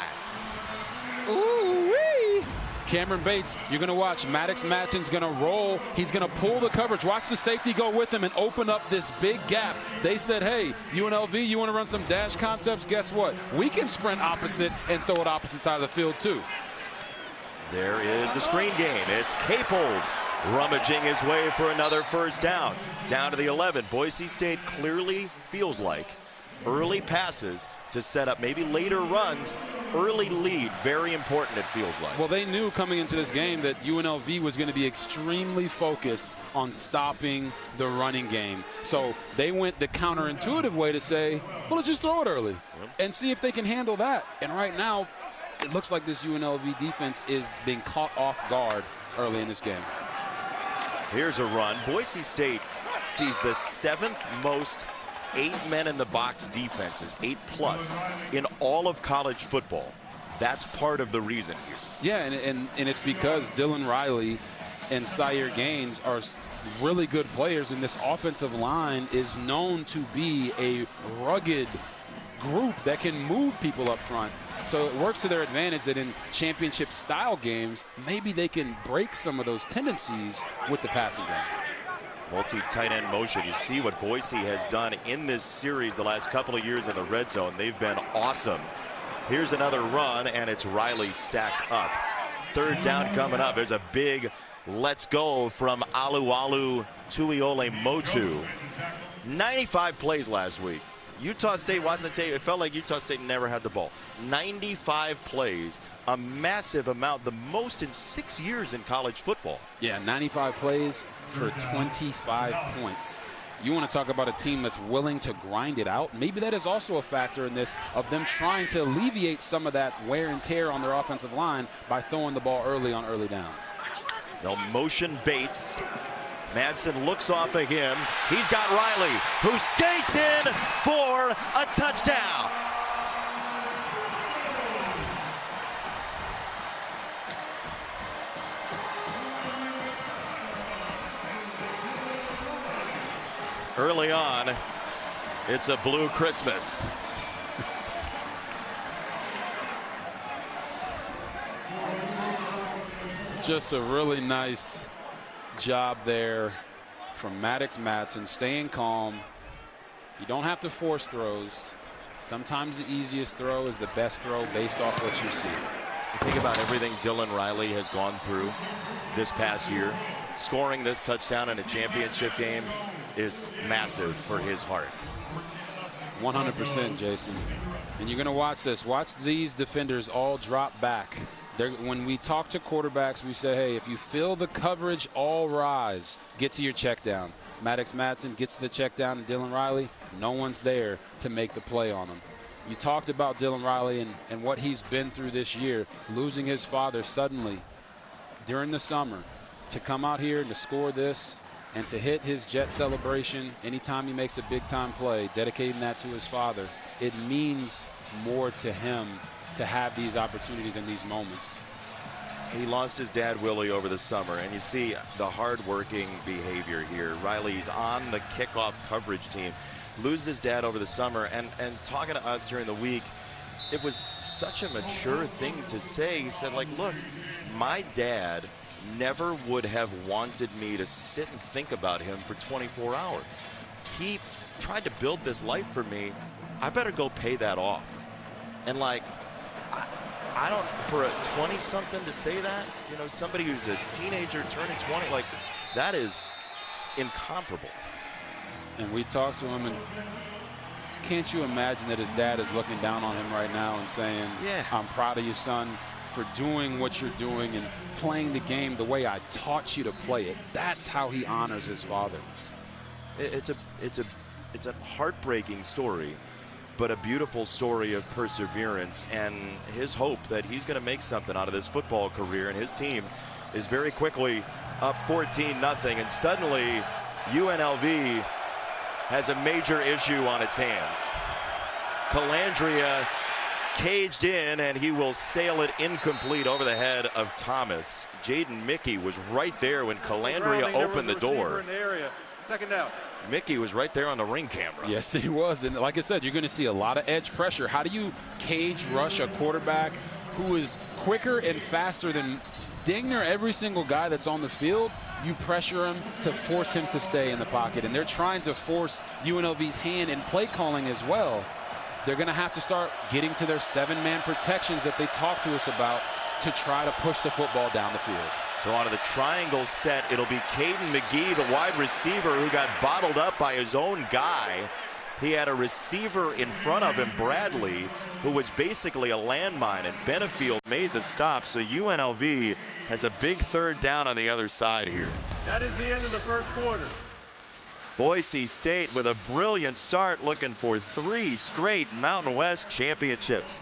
[SPEAKER 9] Ooh-wee. Cameron Bates, you're going to watch. Maddox Madsen's going to roll. He's going to pull the coverage. Watch the safety go with him and open up this big gap. They said, hey, UNLV, you want to run some dash concepts? Guess what? We can sprint opposite and throw it opposite side of the field, too.
[SPEAKER 8] There is the screen game. It's Caples rummaging his way for another first down. Down to the 11. Boise State clearly feels like early passes to set up maybe later runs. Early lead, very important, it feels like.
[SPEAKER 9] Well, they knew coming into this game that UNLV was going to be extremely focused on stopping the running game. So they went the counterintuitive way to say, well, let's just throw it early and see if they can handle that. And right now, it looks like this UNLV defense is being caught off guard early in this game.
[SPEAKER 8] Here's a run. Boise State sees the 7th most 8 men in the box defenses, 8+ in all of college football. That's part of the reason here.
[SPEAKER 9] Yeah, and it's because Dylan Riley and Sire Gaines are really good players, and this offensive line is known to be a rugged group that can move people up front. So it works to their advantage that in championship-style games, maybe they can break some of those tendencies with the passing game.
[SPEAKER 8] Multi-tight end motion. You see what Boise has done in this series the last couple of years in the red zone. They've been awesome. Here's another run, and it's Riley stacked up. 3rd down coming up. There's a big let's go from Alualu Tuiole Motu. 95 plays last week. Utah State, watching the tape, it felt like Utah State never had the ball. 95 plays, a massive amount, the most in 6 years in college football.
[SPEAKER 9] Yeah, 95 plays for 25 points. You want to talk about a team that's willing to grind it out? Maybe that is also a factor in this, of them trying to alleviate some of that wear and tear on their offensive line by throwing the ball early on early downs.
[SPEAKER 8] They'll motion Bates. Madsen looks off of him. He's got Riley, who skates in for a touchdown. Early on, it's a blue Christmas.
[SPEAKER 9] Just a really nice job there from Maddox Madsen, staying calm. You don't have to force throws. Sometimes the easiest throw is the best throw based off what you see.
[SPEAKER 8] You think about everything Dylan Riley has gone through this past year. Scoring this touchdown in a championship game is massive for his heart.
[SPEAKER 9] 100%, Jason. And you're going to watch this. Watch these defenders all drop back. When we talk to quarterbacks, we say, hey, if you feel the coverage, all rise. Get to your check down. Maddox Madsen gets to the check down, and Dylan Riley, no one's there to make the play on him. You talked about Dylan Riley and what he's been through this year, losing his father suddenly during the summer. To come out here and to score this and to hit his jet celebration anytime he makes a big-time play, dedicating that to his father, it means more to him to have these opportunities in these moments.
[SPEAKER 8] He lost his dad, Willie, over the summer, and you see the hard-working behavior here. Riley's on the kickoff coverage team, loses his dad over the summer, and talking to us during the week, it was such a mature thing to say. He said, like, look, my dad never would have wanted me to sit and think about him for 24 hours. He tried to build this life for me. I better go pay that off. And like, I don't, for a 20-something to say that, you know, somebody who's a teenager turning 20, like, that is incomparable.
[SPEAKER 9] And we talked to him, and can't you imagine that his dad is looking down on him right now and saying, yeah, I'm proud of you, son, for doing what you're doing and playing the game the way I taught you to play it. That's how he honors his father.
[SPEAKER 8] It's a heartbreaking story, but a beautiful story of perseverance and his hope that he's going to make something out of this football career. And his team is very quickly up 14-0, and suddenly UNLV has a major issue on its hands. Calandria caged in, and he will sail it incomplete over the head of Thomas. Jaden Mickey was right there when Calandria opened the door.
[SPEAKER 12] In the area. Second down.
[SPEAKER 8] Mickey was right there on the ring camera.
[SPEAKER 9] Yes, he was. And like I said, you're going to see a lot of edge pressure. How do you cage rush a quarterback who is quicker and faster than dang near every single guy that's on the field? You pressure him to force him to stay in the pocket. And they're trying to force UNLV's hand in play calling as well. They're going to have to start getting to their 7-man protections that they talked to us about to try to push the football down the field.
[SPEAKER 8] So onto the triangle set, it'll be Caden McGee, the wide receiver who got bottled up by his own guy. He had a receiver in front of him, Bradley, who was basically a landmine, and Benefield made the stop. So UNLV has a big third down on the other side here.
[SPEAKER 12] That is the end of the first quarter.
[SPEAKER 8] Boise State with a brilliant start, looking for 3 straight Mountain West championships.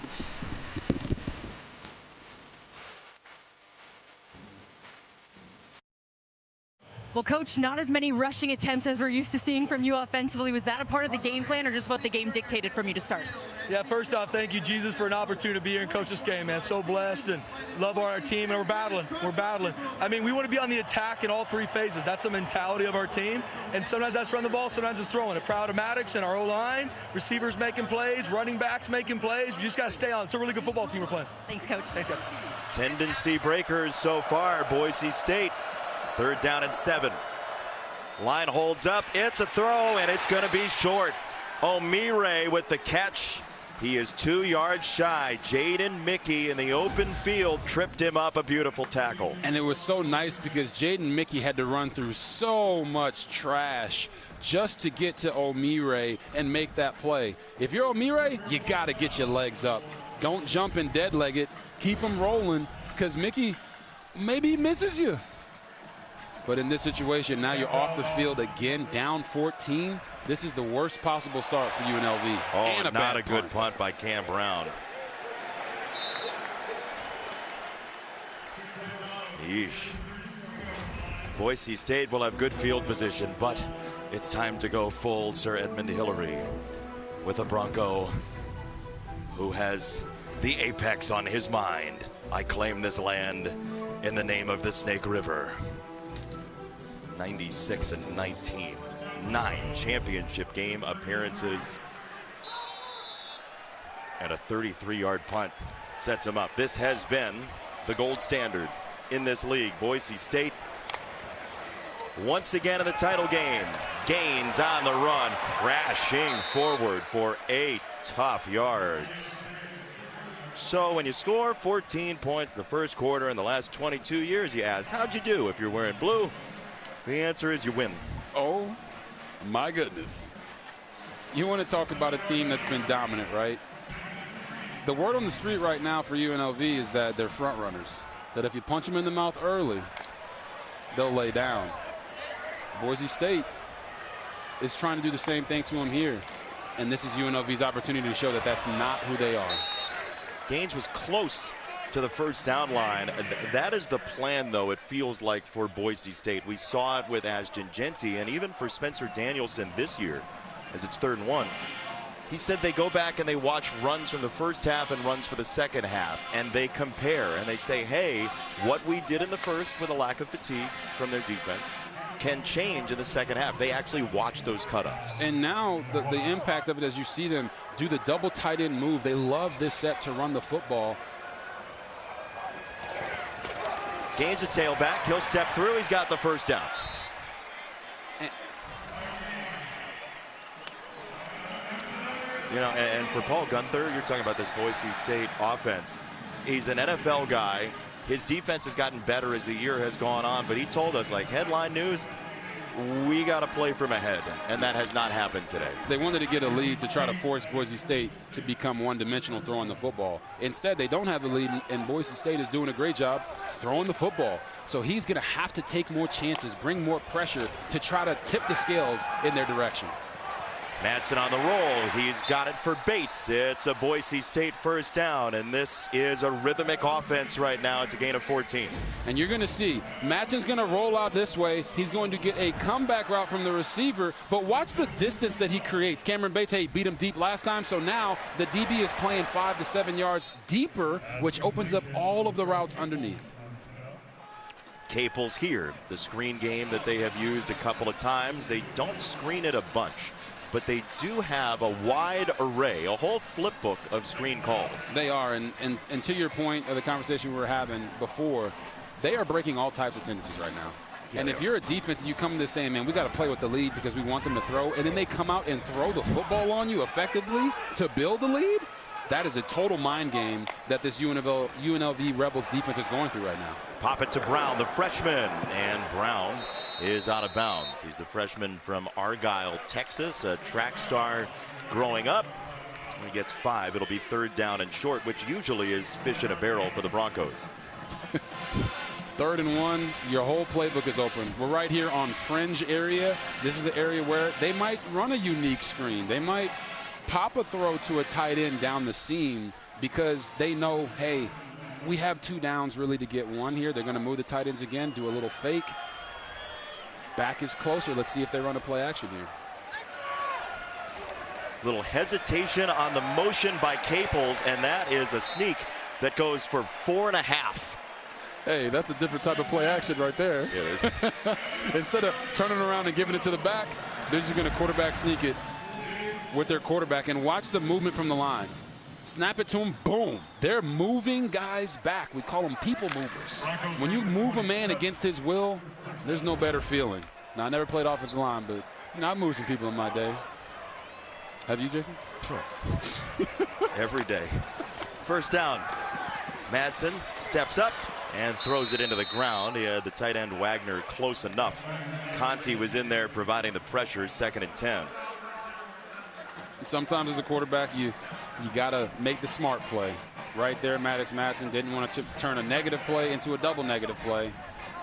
[SPEAKER 11] Well, Coach, not as many rushing attempts as we're used to seeing from you offensively. Was that a part of the game plan, or just what the game dictated from you to start?
[SPEAKER 14] Yeah, first off, thank you, Jesus, for an opportunity to be here and coach this game, man. So blessed and love our team, and we're battling. We're battling. I mean, we want to be on the attack in all 3 phases. That's the mentality of our team, and sometimes that's run the ball, sometimes it's throwing it. Proud of Maddox and our O-line, receivers making plays, running backs making plays. We just got to stay on. It's a really good football team we're playing.
[SPEAKER 11] Thanks, Coach.
[SPEAKER 14] Thanks, guys.
[SPEAKER 8] Tendency breakers so far, Boise State. 3rd down and 7. Line holds up. It's a throw, and it's going to be short. O'Meara with the catch He is 2 yards shy. Jaden Mickey in the open field tripped him up. A beautiful tackle.
[SPEAKER 9] And it was so nice because Jaden Mickey had to run through so much trash just to get to Omire and make that play. If you're Omire, you got to get your legs up. Don't jump and dead leg it. Keep him rolling because Mickey, maybe he misses you. But in this situation, now you're off the field again, down 14. This is the worst possible start for UNLV.
[SPEAKER 8] Oh,
[SPEAKER 9] and
[SPEAKER 8] not a good punt by Cam Brown. Yeesh. Boise State will have good field position, but it's time to go full Sir Edmund Hillary with a Bronco who has the apex on his mind. I claim this land in the name of the Snake River. 96-19. 9 championship game appearances. And a 33-yard punt sets him up. This has been the gold standard in this league. Boise State once again in the title game. Gaines on the run, crashing forward for 8 tough yards. So when you score 14 points in the first quarter in the last 22 years, you ask, how'd you do if you're wearing blue? The answer is you win.
[SPEAKER 9] Oh, my goodness. You want to talk about a team that's been dominant, right? The word on the street right now for UNLV is that they're front runners. That if you punch them in the mouth early, they'll lay down. Boise State is trying to do the same thing to them here. And this is UNLV's opportunity to show that that's not who they are.
[SPEAKER 8] Gaines was close to the first down line. That is the plan, though, it feels like, for Boise State. We saw it with Ashton Genty, and even for Spencer Danielson this year, as it's 3rd and 1. He said they go back and they watch runs from the first half and runs for the second half, and they compare, and they say, hey, what we did in the first with a lack of fatigue from their defense can change in the second half. They actually watch those cutups.
[SPEAKER 9] And now the impact of it as you see them do the double tight end move. They love this set to run the football.
[SPEAKER 8] Gains a tailback. He'll step through. He's got the first down. You know, and for Paul Gunther, you're talking about this Boise State offense. He's an NFL guy. His defense has gotten better as the year has gone on, but he told us, like, headline news, we got to play from ahead, and that has not happened today.
[SPEAKER 9] They wanted to get a lead to try to force Boise State to become one-dimensional throwing the football. Instead, they don't have the lead, and Boise State is doing a great job throwing the football. So he's going to have to take more chances, bring more pressure to try to tip the scales in their direction.
[SPEAKER 8] Madsen on the roll. He's got it for Bates. It's a Boise State first down, and this is a rhythmic offense right now. It's a gain of 14.
[SPEAKER 9] And you're going to see Madsen's going to roll out this way. He's going to get a comeback route from the receiver, but watch the distance that he creates. Cameron Bates, hey, beat him deep last time, so now the DB is playing 5 to 7 yards deeper, which opens up all of the routes underneath.
[SPEAKER 8] Caples here, the screen game that they have used a couple of times. They don't screen it a bunch, but they do have a wide array, a whole flip book of screen calls.
[SPEAKER 9] They are, and to your point of the conversation we were having before, they are breaking all types of tendencies right now. Yeah, and if you're a defense and you come in this saying, man, we got to play with the lead because we want them to throw, and then they come out and throw the football on you effectively to build the lead, that is a total mind game that this UNLV Rebels defense is going through right now.
[SPEAKER 8] Pop it to Brown, the freshman, and Brown is out of bounds. He's the freshman from Argyle, Texas, a track star growing up. When he gets 5, it'll be 3rd down and short, which usually is fish in a barrel for the Broncos.
[SPEAKER 9] 3rd and 1, your whole playbook is open. We're right here on fringe area. This is the area where they might run a unique screen. They might pop a throw to a tight end down the seam because they know, hey, we have 2 downs really to get 1 here. They're going to move the tight ends again, do a little fake. Back is closer. Let's see if they run a play action here.
[SPEAKER 8] Little hesitation on the motion by Caples, and that is a sneak that goes for 4.5.
[SPEAKER 9] Hey, that's a different type of play action right there.
[SPEAKER 8] It is.
[SPEAKER 9] Instead of turning around and giving it to the back, they're just going to quarterback sneak it with their quarterback, and watch the movement from the line. Snap it to them, boom. They're moving guys back. We call them people movers. When you move a man against his will, there's no better feeling. Now, I never played offensive line, but you know, I moved some people in my day. Have you, Jason?
[SPEAKER 8] Every day. First down. Madsen steps up and throws it into the ground. He had the tight end Wagner close enough. Conti was in there providing the pressure. 2nd and 10.
[SPEAKER 9] Sometimes as a quarterback, you got to make the smart play. Right there, Madsen didn't want to turn a negative play into a double negative play.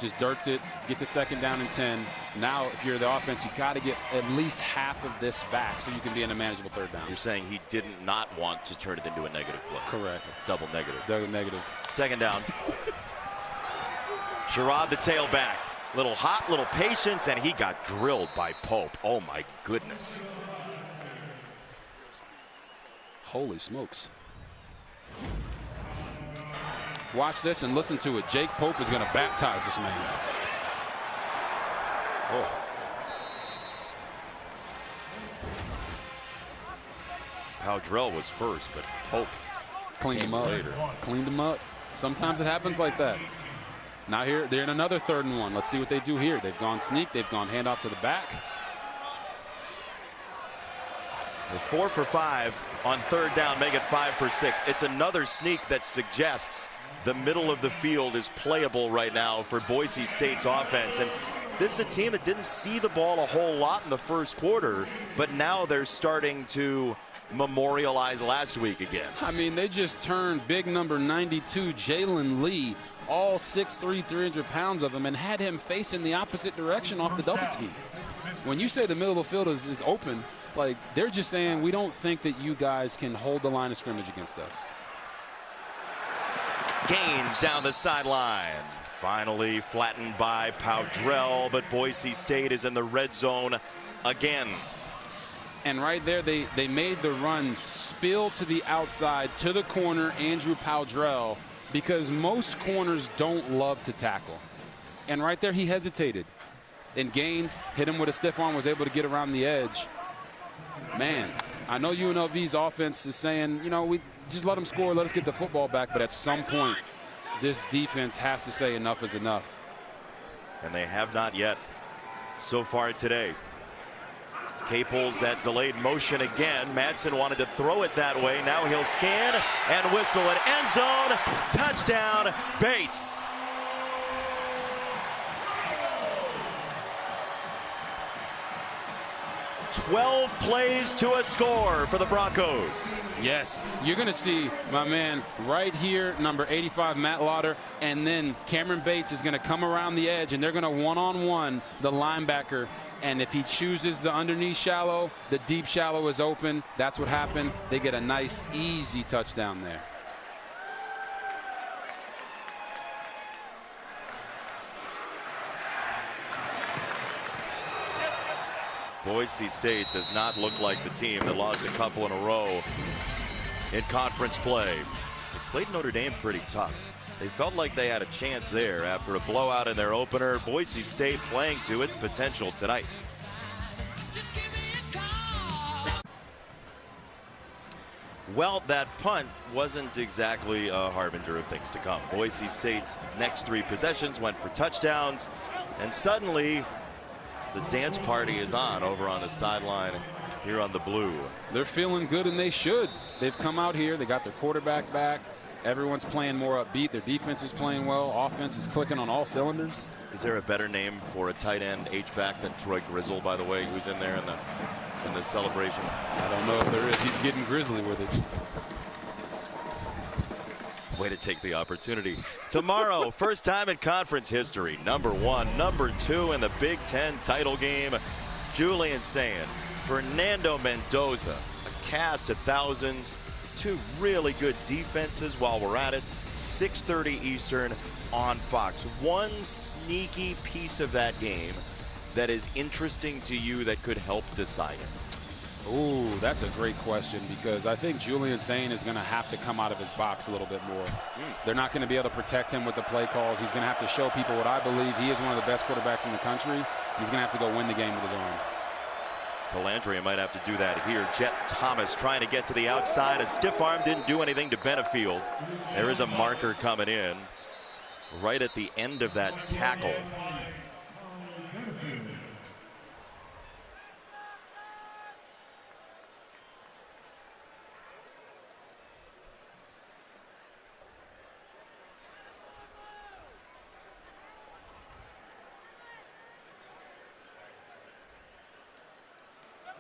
[SPEAKER 9] Just dirts it, gets a 2nd down and 10. Now, if you're the offense, you got to get at least half of this back so you can be in a manageable 3rd down.
[SPEAKER 8] You're saying he did not want to turn it into a negative play.
[SPEAKER 9] Correct.
[SPEAKER 8] Double negative.
[SPEAKER 9] Double negative.
[SPEAKER 8] 2nd down. Sherrod, the tailback. Little hot, little patience, and he got drilled by Pope. Oh, my goodness.
[SPEAKER 9] Holy smokes. Watch this and listen to it. Jake Pope is going to baptize this man. Oh.
[SPEAKER 8] Powdrell was first, but Pope
[SPEAKER 9] cleaned him up later. Cleaned him up. Sometimes it happens like that. Now here, they're in another 3rd and 1. Let's see what they do here. They've gone sneak. They've gone handoff to the back.
[SPEAKER 8] They're 4 for 5 on 3rd down, make it 5 for 6. It's another sneak that suggests the middle of the field is playable right now for Boise State's offense. And this is a team that didn't see the ball a whole lot in the 1st quarter, but now they're starting to memorialize last week again.
[SPEAKER 9] I mean, they just turned big number 92, Jalen Lee, all 6'3", 300 pounds of him, and had him facing the opposite direction off the double team. When you say the middle of the field is open, like, they're just saying, we don't think that you guys can hold the line of scrimmage against us.
[SPEAKER 8] Gaines down the sideline. Finally flattened by Powdrell, but Boise State is in the red zone again.
[SPEAKER 9] And right there, they made the run spill to the outside to the corner, Andrew Powdrell, because most corners don't love to tackle. And right there, he hesitated. And Gaines hit him with a stiff arm, was able to get around the edge. Man, I know UNLV's offense is saying, you know, we just let them score, let us get the football back. But at some point, this defense has to say enough is enough.
[SPEAKER 8] And they have not yet so far today. Capel's at delayed motion again. Madsen wanted to throw it that way. Now he'll scan and whistle an end zone. Touchdown, Bates. "12 plays to a score for the Broncos."
[SPEAKER 9] Yes, you're going to see my man right here, number 85, Matt Lauder, and then Cameron Bates is going to come around the edge, and they're going to one-on-one the linebacker. And if he chooses the underneath shallow, the deep shallow is open. That's what happened. They get a nice, easy touchdown there.
[SPEAKER 8] Boise State does not look like the team that lost a couple in a row in conference play. They played Notre Dame pretty tough. They felt like they had a chance there after a blowout in their opener. Boise State playing to its potential tonight. Well, that punt wasn't exactly a harbinger of things to come. Boise State's next 3 possessions went for touchdowns, and suddenly the dance party is on over on the sideline here on the blue.
[SPEAKER 9] They're feeling good, and they should. They've come out here. They got their quarterback back. Everyone's playing more upbeat. Their defense is playing well. Offense is clicking on all cylinders.
[SPEAKER 8] Is there a better name for a tight end H-back than Troy Grizzle, by the way, who's in there in the celebration?
[SPEAKER 9] I don't know if there is. He's getting grizzly with it.
[SPEAKER 8] Way to take the opportunity. Tomorrow, first time in conference history, number 1, number 2 in the Big Ten title game. Julian Sayin, Fernando Mendoza, a cast of thousands, 2 really good defenses while we're at it. 6:30 Eastern on Fox. One sneaky piece of that game that is interesting to you that could help decide it.
[SPEAKER 9] Ooh, that's a great question, because I think Julian Sayin is going to have to come out of his box a little bit more. They're not going to be able to protect him with the play calls. He's going to have to show people what I believe. He is one of the best quarterbacks in the country. He's going to have to go win the game with his arm.
[SPEAKER 8] Calandria might have to do that here. Jet Thomas trying to get to the outside. A stiff arm didn't do anything to Benefield. There is a marker coming in right at the end of that tackle.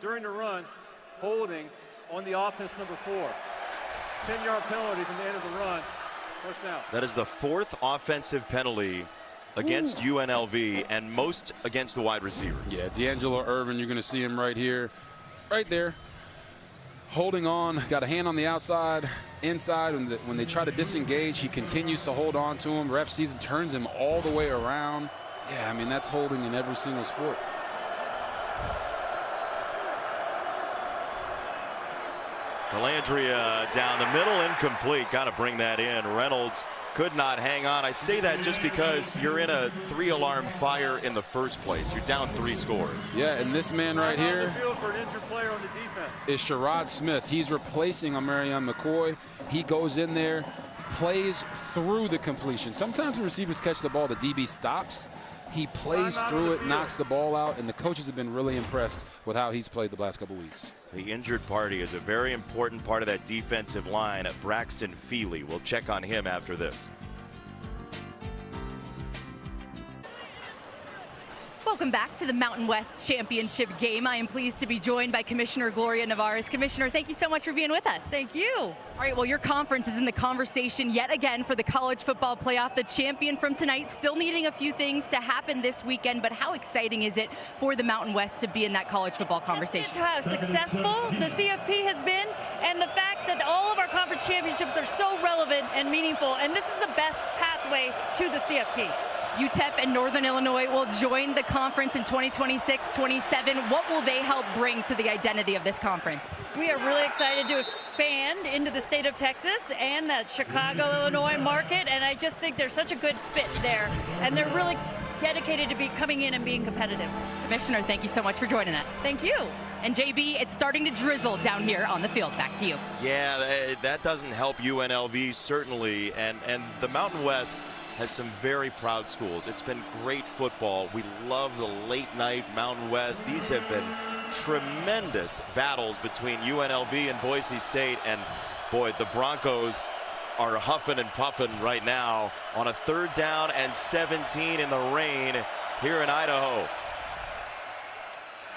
[SPEAKER 12] during the run, holding on the offense number 4. 10-yard penalty from the end of the run. First down.
[SPEAKER 8] That is the 4th offensive penalty against UNLV and most against the wide receivers.
[SPEAKER 9] Yeah, D'Angelo Irvin, you're going to see him right here, right there. Holding on, got a hand on the outside, inside. When they try to disengage, he continues to hold on to him. Ref sees and turns him all the way around. Yeah, I mean, that's holding in every single sport.
[SPEAKER 8] Calandria down the middle, incomplete. Got to bring that in. Reynolds could not hang on. I say that just because you're in a 3-alarm fire in the first place. You're down 3 scores.
[SPEAKER 9] Yeah, and this man right here
[SPEAKER 12] For an injured player on the defense.
[SPEAKER 9] is Sherrod Smith. He's replacing Amarion McCoy. He goes in there, plays through the completion. Sometimes when receivers catch the ball, the DB stops. He plays through it, knocks the ball out, and the coaches have been really impressed with how he's played the last couple weeks.
[SPEAKER 8] The injured party is a very important part of that defensive line. Braxton Feely. We'll check on him after this.
[SPEAKER 11] Welcome back to the Mountain West Championship game. I am pleased to be joined by Commissioner Gloria Nevarez. Commissioner, thank you so much for being with us.
[SPEAKER 15] Thank you.
[SPEAKER 11] All right, well, your conference is in the conversation yet again for the college football playoff. The champion from tonight still needing a few things to happen this weekend, but how exciting is it for the Mountain West to be in that college football conversation?
[SPEAKER 15] To how successful the CFP has been, and the fact that all of our conference championships are so relevant and meaningful, and this is the best pathway to the CFP.
[SPEAKER 11] UTEP and Northern Illinois will join the conference in 2026-27. What will they help bring to the identity of this conference?
[SPEAKER 15] We are really excited to expand into the state of Texas and that Chicago, Illinois market, and I just think there's such a good fit there, and they're really dedicated to be coming in and being competitive.
[SPEAKER 11] Commissioner, thank you so much for joining us.
[SPEAKER 15] Thank you.
[SPEAKER 11] And JB, it's starting to drizzle down here on the field. Back to you.
[SPEAKER 8] Yeah, that doesn't help UNLV, certainly, and the Mountain West has some very proud schools. It's been great football. We love the late night Mountain West. These have been tremendous battles between UNLV and Boise State, and boy, the Broncos are huffing and puffing right now on a 3rd down and 17 in the rain here in Idaho.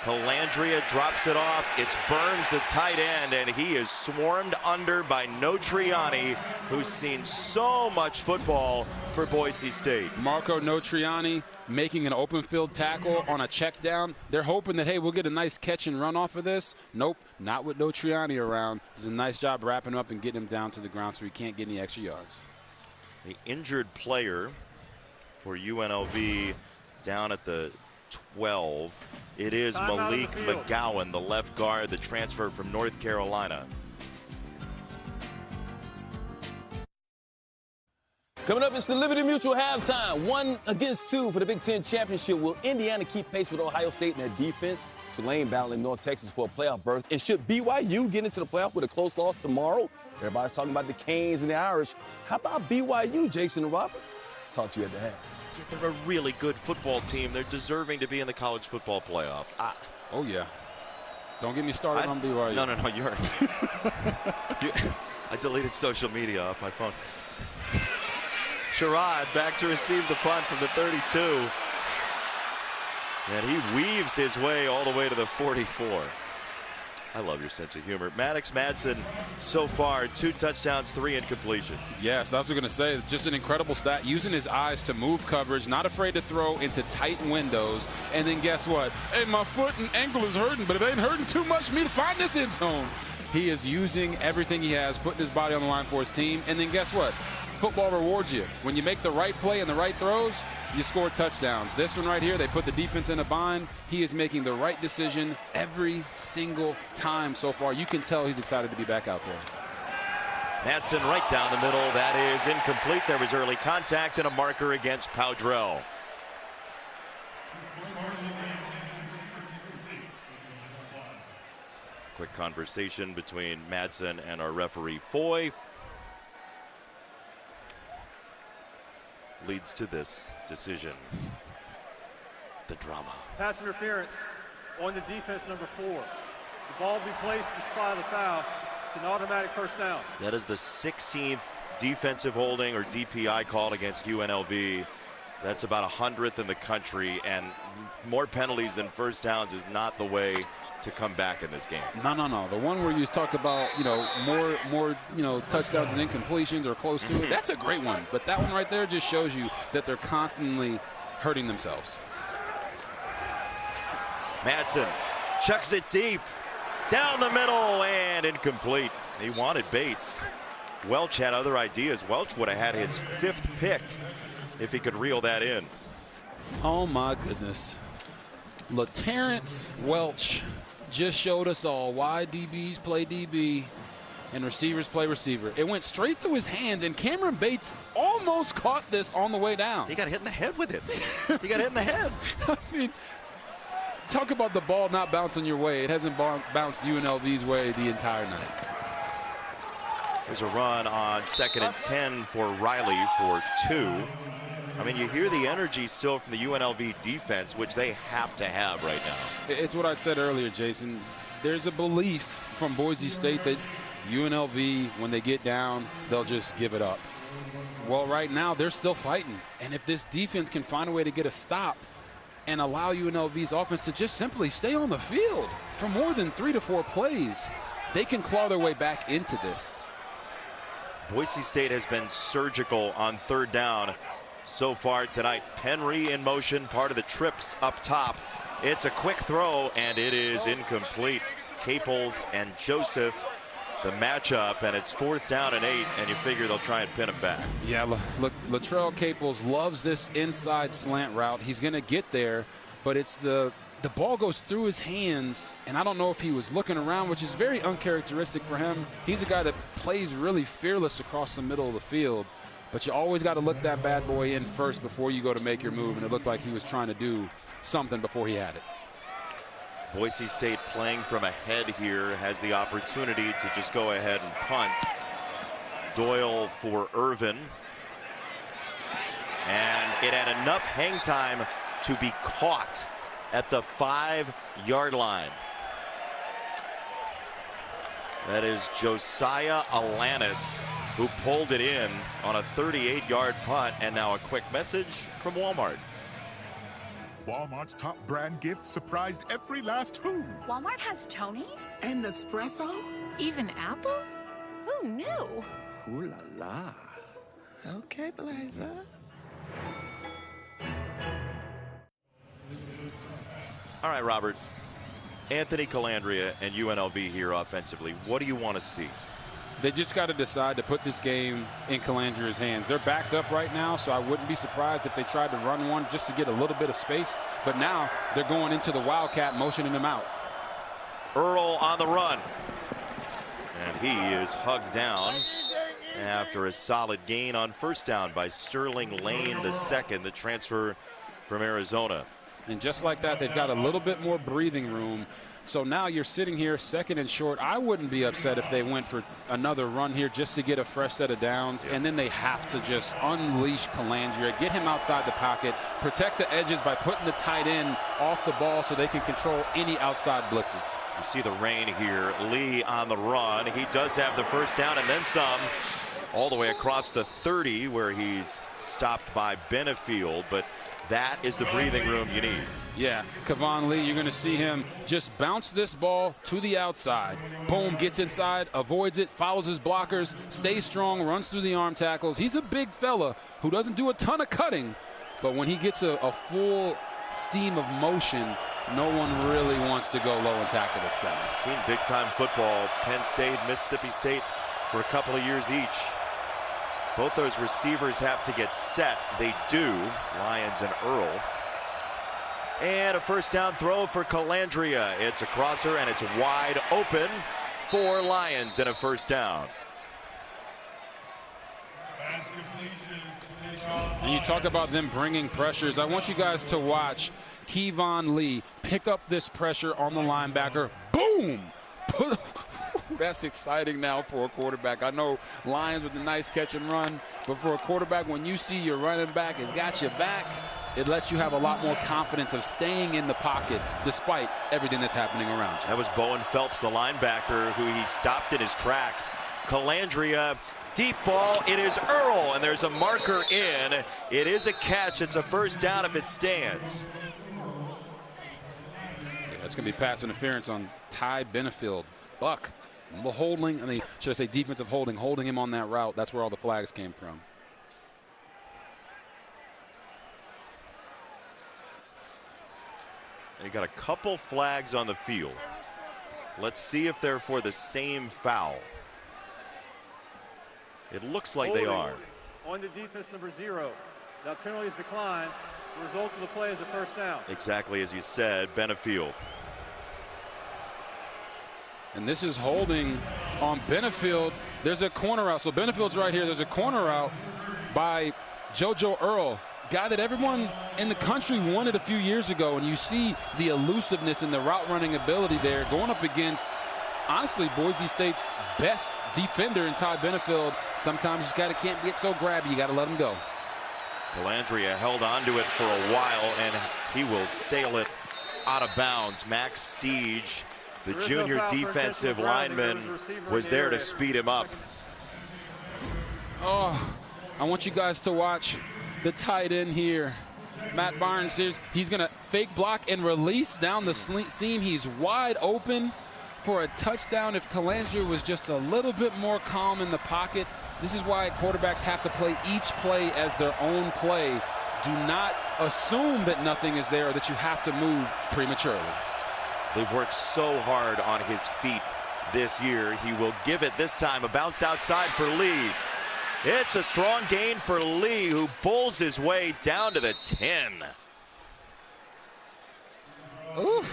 [SPEAKER 8] Calandria drops it off. It's Burns, the tight end, and he is swarmed under by Notriani, who's seen so much football for Boise State.
[SPEAKER 9] Marco Notriani making an open field tackle on a check down. They're hoping that, hey, we'll get a nice catch and run off of this. Nope, not with Notriani around. Does a nice job wrapping up and getting him down to the ground so he can't get any extra yards.
[SPEAKER 8] The injured player for UNLV down at the 12. It is Malik McGowan, the left guard, the transfer from North Carolina.
[SPEAKER 5] Coming up, it's the Liberty Mutual halftime. 1 against 2 for the Big Ten Championship. Will Indiana keep pace with Ohio State in their defense? Tulane battling North Texas for a playoff berth. And should BYU get into the playoff with a close loss tomorrow? Everybody's talking about the Canes and the Irish. How about BYU, Jason and Robert? Talk to you at the half.
[SPEAKER 8] They're a really good football team. They're deserving to be in the college football playoff.
[SPEAKER 9] Oh, yeah. Don't get me started on BYU.
[SPEAKER 8] No, you're I deleted social media off my phone. Sherrod back to receive the punt from the 32. And he weaves his way all the way to the 44. I love your sense of humor. Maddox Madsen, so far, 2 touchdowns, 3 incompletions.
[SPEAKER 9] Yes, I was going to say, it's just an incredible stat. Using his eyes to move coverage, not afraid to throw into tight windows. And then guess what? Hey, my foot and ankle is hurting, but it ain't hurting too much for me to find this end zone. He is using everything he has, putting his body on the line for his team. And then guess what? Football rewards you. When you make the right play and the right throws, you score touchdowns. This one right here, they put the defense in a bind. He is making the right decision every single time so far. You can tell he's excited to be back out there.
[SPEAKER 8] Madsen right down the middle. That is incomplete. There was early contact and a marker against Powdrell. Quick conversation between Madsen and our referee Foy leads to this decision. The drama.
[SPEAKER 12] Pass interference on the defense number 4. The ball will be placed in the spot of the foul. It's an automatic first down.
[SPEAKER 8] That is the 16th defensive holding or DPI called against UNLV. That's about 100th in the country, and more penalties than first downs is not the way to come back in this game.
[SPEAKER 9] No. The one where you talk about, more touchdowns and incompletions or close to it, that's a great one. But that one right there just shows you that they're constantly hurting themselves.
[SPEAKER 8] Madsen chucks it deep, down the middle, and incomplete. He wanted Bates. Welch had other ideas. Welch would have had his 5th pick if he could reel that in.
[SPEAKER 9] Oh my goodness. LaTerrence Welch just showed us all why DBs play DB and receivers play receiver. It went straight through his hands, and Cameron Bates almost caught this on the way down.
[SPEAKER 8] He got hit in the head with it. He got hit in the head.
[SPEAKER 9] I mean, talk about the ball not bouncing your way. It hasn't bounced UNLV's way the entire night.
[SPEAKER 8] There's a run on 2nd and 10 for Riley for 2. I mean, you hear the energy still from the UNLV defense, which they have to have right now.
[SPEAKER 9] It's what I said earlier, Jason. There's a belief from Boise State that UNLV, when they get down, they'll just give it up. Well, right now, they're still fighting. And if this defense can find a way to get a stop and allow UNLV's offense to just simply stay on the field for more than 3 to 4 plays, they can claw their way back into this.
[SPEAKER 8] Boise State has been surgical on 3rd down so far tonight. Penry in motion, part of the trips up top. It's a quick throw, and it is incomplete. Caples and Joseph, the matchup, and it's 4th down and 8, and you figure they'll try and pin him back.
[SPEAKER 9] Yeah, look, Latrell Caples loves this inside slant route. He's going to get there, but it's the ball goes through his hands, and I don't know if he was looking around, which is very uncharacteristic for him. He's a guy that plays really fearless across the middle of the field, but you always got to look that bad boy in first before you go to make your move, and it looked like he was trying to do something before he had it.
[SPEAKER 8] Boise State playing from ahead here has the opportunity to just go ahead and punt. Doyle for Irvin, and it had enough hang time to be caught at the 5-yard line. That is Josiah Alanis, who pulled it in on a 38-yard punt. And now a quick message from Walmart.
[SPEAKER 16] Walmart's top brand gift surprised every last who.
[SPEAKER 17] Walmart has Tony's?
[SPEAKER 16] And Nespresso?
[SPEAKER 17] Even Apple? Who knew?
[SPEAKER 16] Ooh la la. Okay, Blazer.
[SPEAKER 8] All right, Robert. Anthony Calandria and UNLV here offensively. What do you want to see?
[SPEAKER 9] They just got to decide to put this game in Calandria's hands. They're backed up right now, so I wouldn't be surprised if they tried to run one just to get a little bit of space. But now they're going into the Wildcat, motioning them out.
[SPEAKER 8] Earl on the run. And he is hugged down after a solid gain on 1st down by Sterling Lane II, the transfer from Arizona.
[SPEAKER 9] And just like that, they've got a little bit more breathing room. So now you're sitting here 2nd and short. I wouldn't be upset if they went for another run here just to get a fresh set of downs. And then they have to just unleash Calandria, get him outside the pocket, protect the edges by putting the tight end off the ball so they can control any outside blitzes.
[SPEAKER 8] You see the rain here. Lee on the run. He does have the 1st down and then some, all the way across the 30 where he's stopped by Benefield. But that is the breathing room you need.
[SPEAKER 9] Yeah, Kevon Lee, you're going to see him just bounce this ball to the outside. Boom, gets inside, avoids it, follows his blockers, stays strong, runs through the arm tackles. He's a big fella who doesn't do a ton of cutting, but when he gets a full steam of motion, no one really wants to go low and tackle this guy.
[SPEAKER 8] Seen big-time football, Penn State, Mississippi State for a couple of years each. Both those receivers have to get set. They do, Lyons and Earl. And a 1st down throw for Calandria. It's a crosser, and it's wide open for Lyons and a 1st down.
[SPEAKER 9] And you talk about them bringing pressures. I want you guys to watch Kevon Lee pick up this pressure on the linebacker. Boom! That's exciting now for a quarterback. I know Lyons with a nice catch and run, but for a quarterback, when you see your running back has got your back, it lets you have a lot more confidence of staying in the pocket despite everything that's happening around you.
[SPEAKER 8] That was Bowen Phelps, the linebacker, who he stopped in his tracks Calandria, deep ball, it is Earl, and there's a marker in. It is a catch, it's a first down if it stands.
[SPEAKER 9] Yeah, that's going to be pass interference on Ty Benefield. Buck, holding, should I say defensive holding him on that route. That's where all the flags came from.
[SPEAKER 8] You got a couple flags on the field. Let's see if they're for the same foul. It looks like they are.
[SPEAKER 12] On the defense number 0. That penalty is declined. The result of the play is a first down.
[SPEAKER 8] Exactly as you said, Benefield.
[SPEAKER 9] And this is holding on Benefield. There's a corner route. So Benefield's right here. There's a corner route by JoJo Earl, guy that everyone in the country wanted a few years ago. And you see the elusiveness and the route running ability there going up against, honestly, Boise State's best defender in Ty Benefield. Sometimes you can't get so grabby. You got to let him go.
[SPEAKER 8] Calandria held onto it for a while, and he will sail it out of bounds. Max Steege, the junior defensive lineman, was there to speed him up.
[SPEAKER 9] Oh, I want you guys to watch the tight end here. Matt Barnes, he's going to fake block and release down the seam. He's wide open for a touchdown. If Calandria was just a little bit more calm in the pocket. This is why quarterbacks have to play each play as their own play. Do not assume that nothing is there or that you have to move prematurely.
[SPEAKER 8] They've worked so hard on his feet this year. He will give it this time. A bounce outside for Lee. It's a strong gain for Lee, who pulls his way down to the 10.
[SPEAKER 9] Ooh.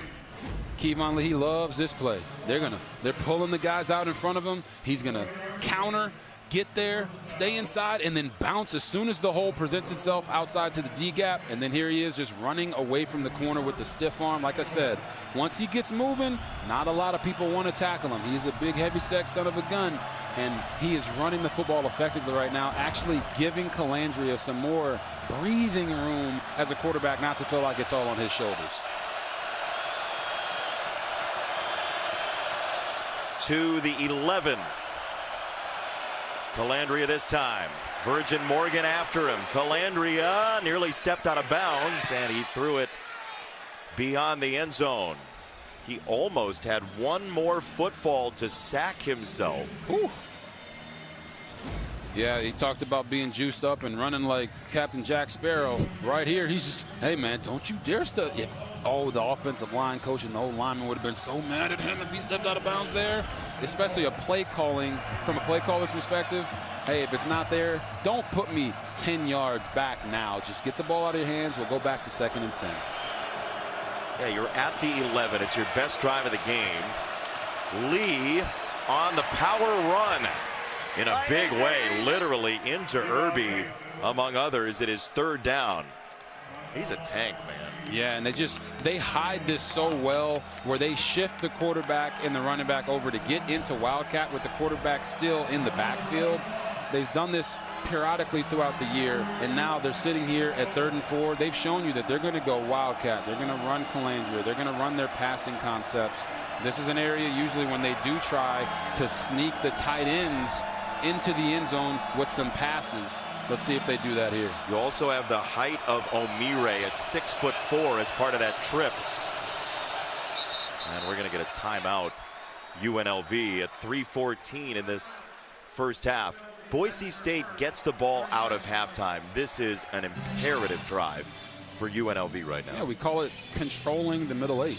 [SPEAKER 9] Kevon Lee, he loves this play. They're pulling the guys out in front of him. He's gonna counter, get there, stay inside, and then bounce as soon as the hole presents itself outside to the D gap. And then here he is just running away from the corner with the stiff arm. Like I said, once he gets moving, not a lot of people want to tackle him. He's a big, heavy-set son of a gun, and he is running the football effectively right now, actually giving Calandria some more breathing room as a quarterback, not to feel like it's all on his shoulders.
[SPEAKER 8] To the 11. Calandria this time. Virgin Morgan after him. Calandria nearly stepped out of bounds, and he threw it beyond the end zone. He almost had one more footfall to sack himself.
[SPEAKER 9] Whew. Yeah, he talked about being juiced up and running like Captain Jack Sparrow. Right here, he's just, hey, man, don't you dare step. Yeah. Oh, the offensive line coach and the old lineman would have been so mad at him if he stepped out of bounds there, especially a play calling from a play caller's perspective. Hey, if it's not there, don't put me 10 yards back now. Just get the ball out of your hands. We'll go back to 2nd and 10.
[SPEAKER 8] Yeah, you're at the 11. It's your best drive of the game. Lee on the power run in a big way, literally into Irby, among others. It is 3rd down. He's a tank, man.
[SPEAKER 9] Yeah, and they hide this so well, where they shift the quarterback and the running back over to get into Wildcat with the quarterback still in the backfield. They've done this periodically throughout the year, and now they're sitting here at 3rd and 4. They've shown you that they're going to go Wildcat. They're going to run Calandria. They're going to run their passing concepts. This is an area usually when they do try to sneak the tight ends into the end zone with some passes. Let's see if they do that here.
[SPEAKER 8] You also have the height of Omire at 6'4" as part of that trips. And we're going to get a timeout. UNLV at 3:14 in this first half. Boise State gets the ball out of halftime. This is an imperative drive for UNLV right now.
[SPEAKER 9] Yeah, we call it controlling the middle 8.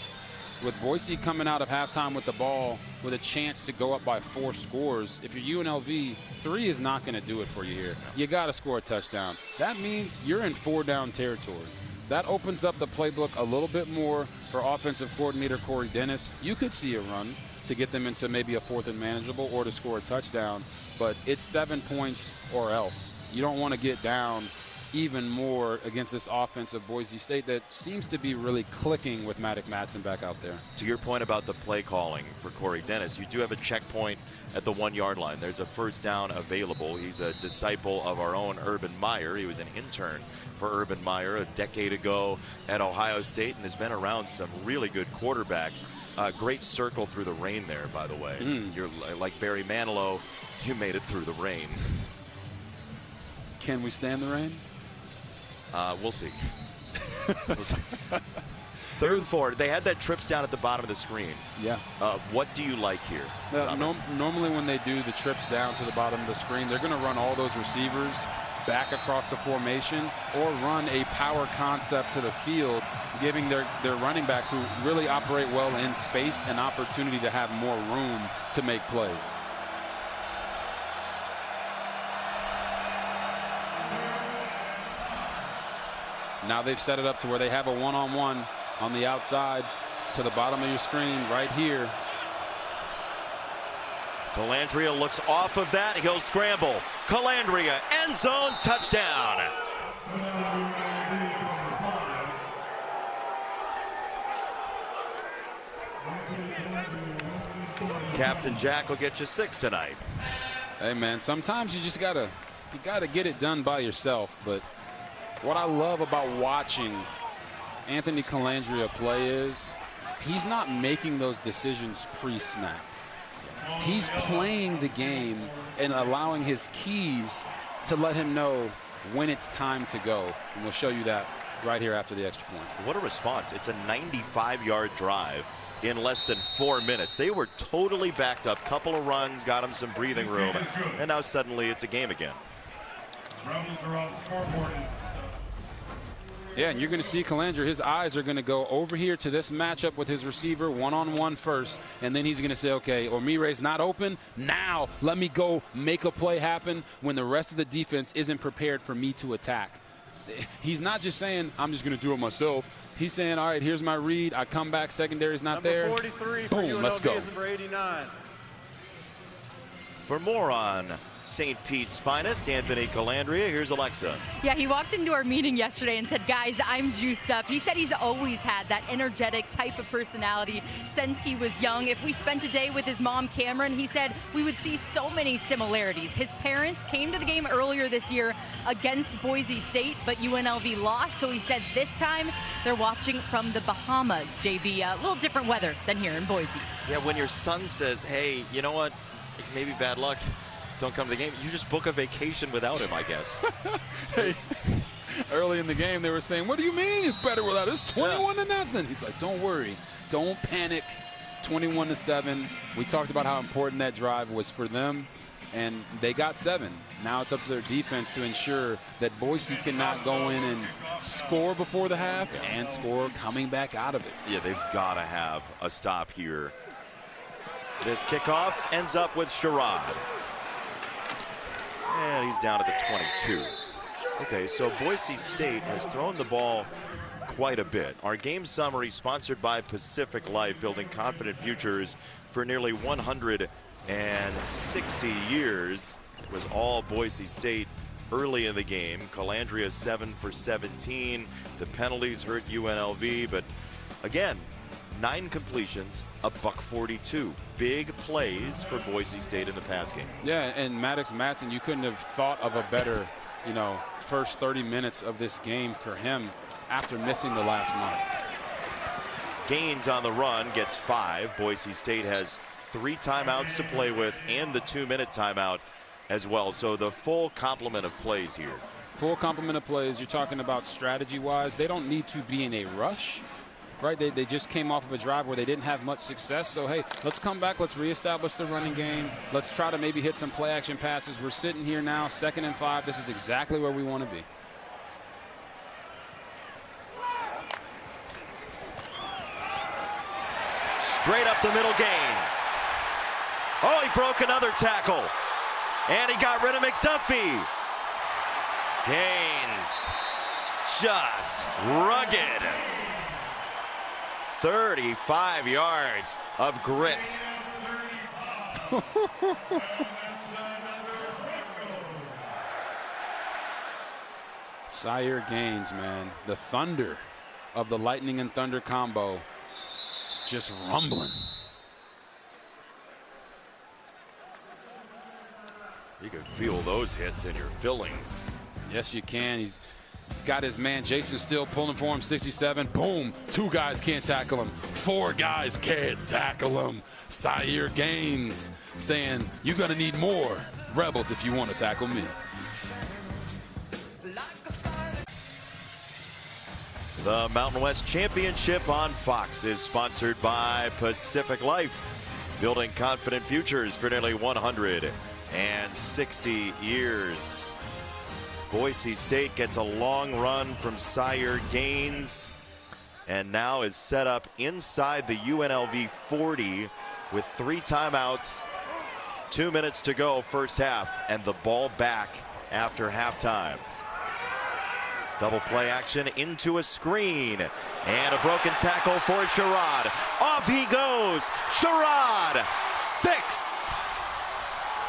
[SPEAKER 9] With Boise coming out of halftime with the ball with a chance to go up by 4 scores, if you're UNLV, 3 is not going to do it for you here. You got to score a touchdown. That means you're in 4-down territory. That opens up the playbook a little bit more for offensive coordinator Corey Dennis. You could see a run to get them into maybe a 4th and manageable or to score a touchdown, but it's 7 points or else. You don't want to get down even more against this offense of Boise State that seems to be really clicking with Maddox Madsen back out there.
[SPEAKER 8] To your point about the play calling for Corey Dennis, you do have a checkpoint at the 1-yard line. There's a first down available. He's a disciple of our own Urban Meyer. He was an intern for Urban Meyer a decade ago at Ohio State and has been around some really good quarterbacks. Great circle through the rain there, by the way. You're like Barry Manilow. You made it through the rain.
[SPEAKER 9] Can we stand the rain?
[SPEAKER 8] We'll see. Third and four. They had that trips down at the bottom of the screen.
[SPEAKER 9] Yeah.
[SPEAKER 8] What do you like here?
[SPEAKER 9] Normally when they do the trips down to the bottom of the screen, they're going to run all those receivers back across the formation or run a power concept to the field, giving their running backs who really operate well in space an opportunity to have more room to make plays. Now they've set it up to where they have a one-on-one on the outside to the bottom of your screen right here.
[SPEAKER 8] Calandria looks off of that. He'll scramble. Calandria, end zone, touchdown. Captain Jack will get you 6 tonight.
[SPEAKER 9] Hey man, sometimes you just gotta get it done by yourself. But what I love about watching Anthony Calandria play is he's not making those decisions pre-snap. He's playing the game and allowing his keys to let him know when it's time to go. And we'll show you that right here after the extra point.
[SPEAKER 8] What a response. It's a 95-yard drive in less than 4 minutes. They were totally backed up. Couple of runs, got him some breathing room, and now suddenly it's a game again.
[SPEAKER 18] Rebels are on scoreboard.
[SPEAKER 9] Yeah, and you're going to see Calandria, his eyes are going to go over here to this matchup with his receiver one-on-one first, and then he's going to say, okay, Omire's not open. Now let me go make a play happen when the rest of the defense isn't prepared for me to attack. He's not just saying, I'm just going to do it myself. He's saying, all right, here's my read. I come back, secondary's not there.
[SPEAKER 12] Number 43
[SPEAKER 9] Boom,
[SPEAKER 12] for UNLV
[SPEAKER 9] let's go.
[SPEAKER 12] is number 89.
[SPEAKER 8] For more on St. Pete's finest, Anthony Calandria, here's Alexa.
[SPEAKER 11] Yeah, he walked into our meeting yesterday and said, guys, I'm juiced up. He said he's always had that energetic type of personality since he was young. If we spent a day with his mom, Cameron, he said we would see so many similarities. His parents came to the game earlier this year against Boise State, but UNLV lost. So he said this time they're watching from the Bahamas, JB. A little different weather than here in Boise.
[SPEAKER 8] Yeah, when your son says, hey, you know what? Maybe bad luck. Don't come to the game. You just book a vacation without him, I guess.
[SPEAKER 9] Hey, early in the game, they were saying, what do you mean it's better without us? 21-0. He's like, don't worry. Don't panic. 21-7. We talked about how important that drive was for them, and they got 7. Now it's up to their defense to ensure that Boise cannot go in and score before the half and score coming back out of it.
[SPEAKER 8] Yeah, they've got to have a stop here. This kickoff ends up with Sherrod. And he's down at the 22. Okay, so Boise State has thrown the ball quite a bit. Our game summary sponsored by Pacific Life, building confident futures for nearly 160 years. It was all Boise State early in the game. Calandria 7 for 17. The penalties hurt UNLV, but again, 9 completions, a $142. Big plays for Boise State in the pass game.
[SPEAKER 9] Yeah, and Maddox Matson, you couldn't have thought of a better, first 30 minutes of this game for him after missing the last month.
[SPEAKER 8] Gaines on the run gets 5. Boise State has 3 timeouts to play with and the 2-minute timeout as well. So the full complement of plays here.
[SPEAKER 9] Full complement of plays. You're talking about strategy-wise. They don't need to be in a rush. Right, they just came off of a drive where they didn't have much success. So, hey, let's come back. Let's reestablish the running game. Let's try to maybe hit some play-action passes. We're sitting here now, 2nd and 5. This is exactly where we want to be.
[SPEAKER 8] Straight up the middle, Gaines. Oh, he broke another tackle. And he got rid of McDuffie. Gaines just rugged. 35 yards of grit.
[SPEAKER 9] Sire Gaines, man. The thunder of the lightning and thunder combo just rumbling.
[SPEAKER 8] You can feel those hits in your fillings.
[SPEAKER 9] Yes, you can. He's got his man Jason Still pulling for him, 67. Boom, 2 guys can't tackle him. 4 guys can't tackle him. Sire Gaines saying, you're going to need more Rebels if you want to tackle me.
[SPEAKER 8] The Mountain West Championship on Fox is sponsored by Pacific Life, building confident futures for nearly 160 years. Boise State gets a long run from Sire Gaines and now is set up inside the UNLV 40 with 3 timeouts, 2 minutes to go first half, and the ball back after halftime. Double play action into a screen and a broken tackle for Sherrod. Off he goes. Sherrod, 6.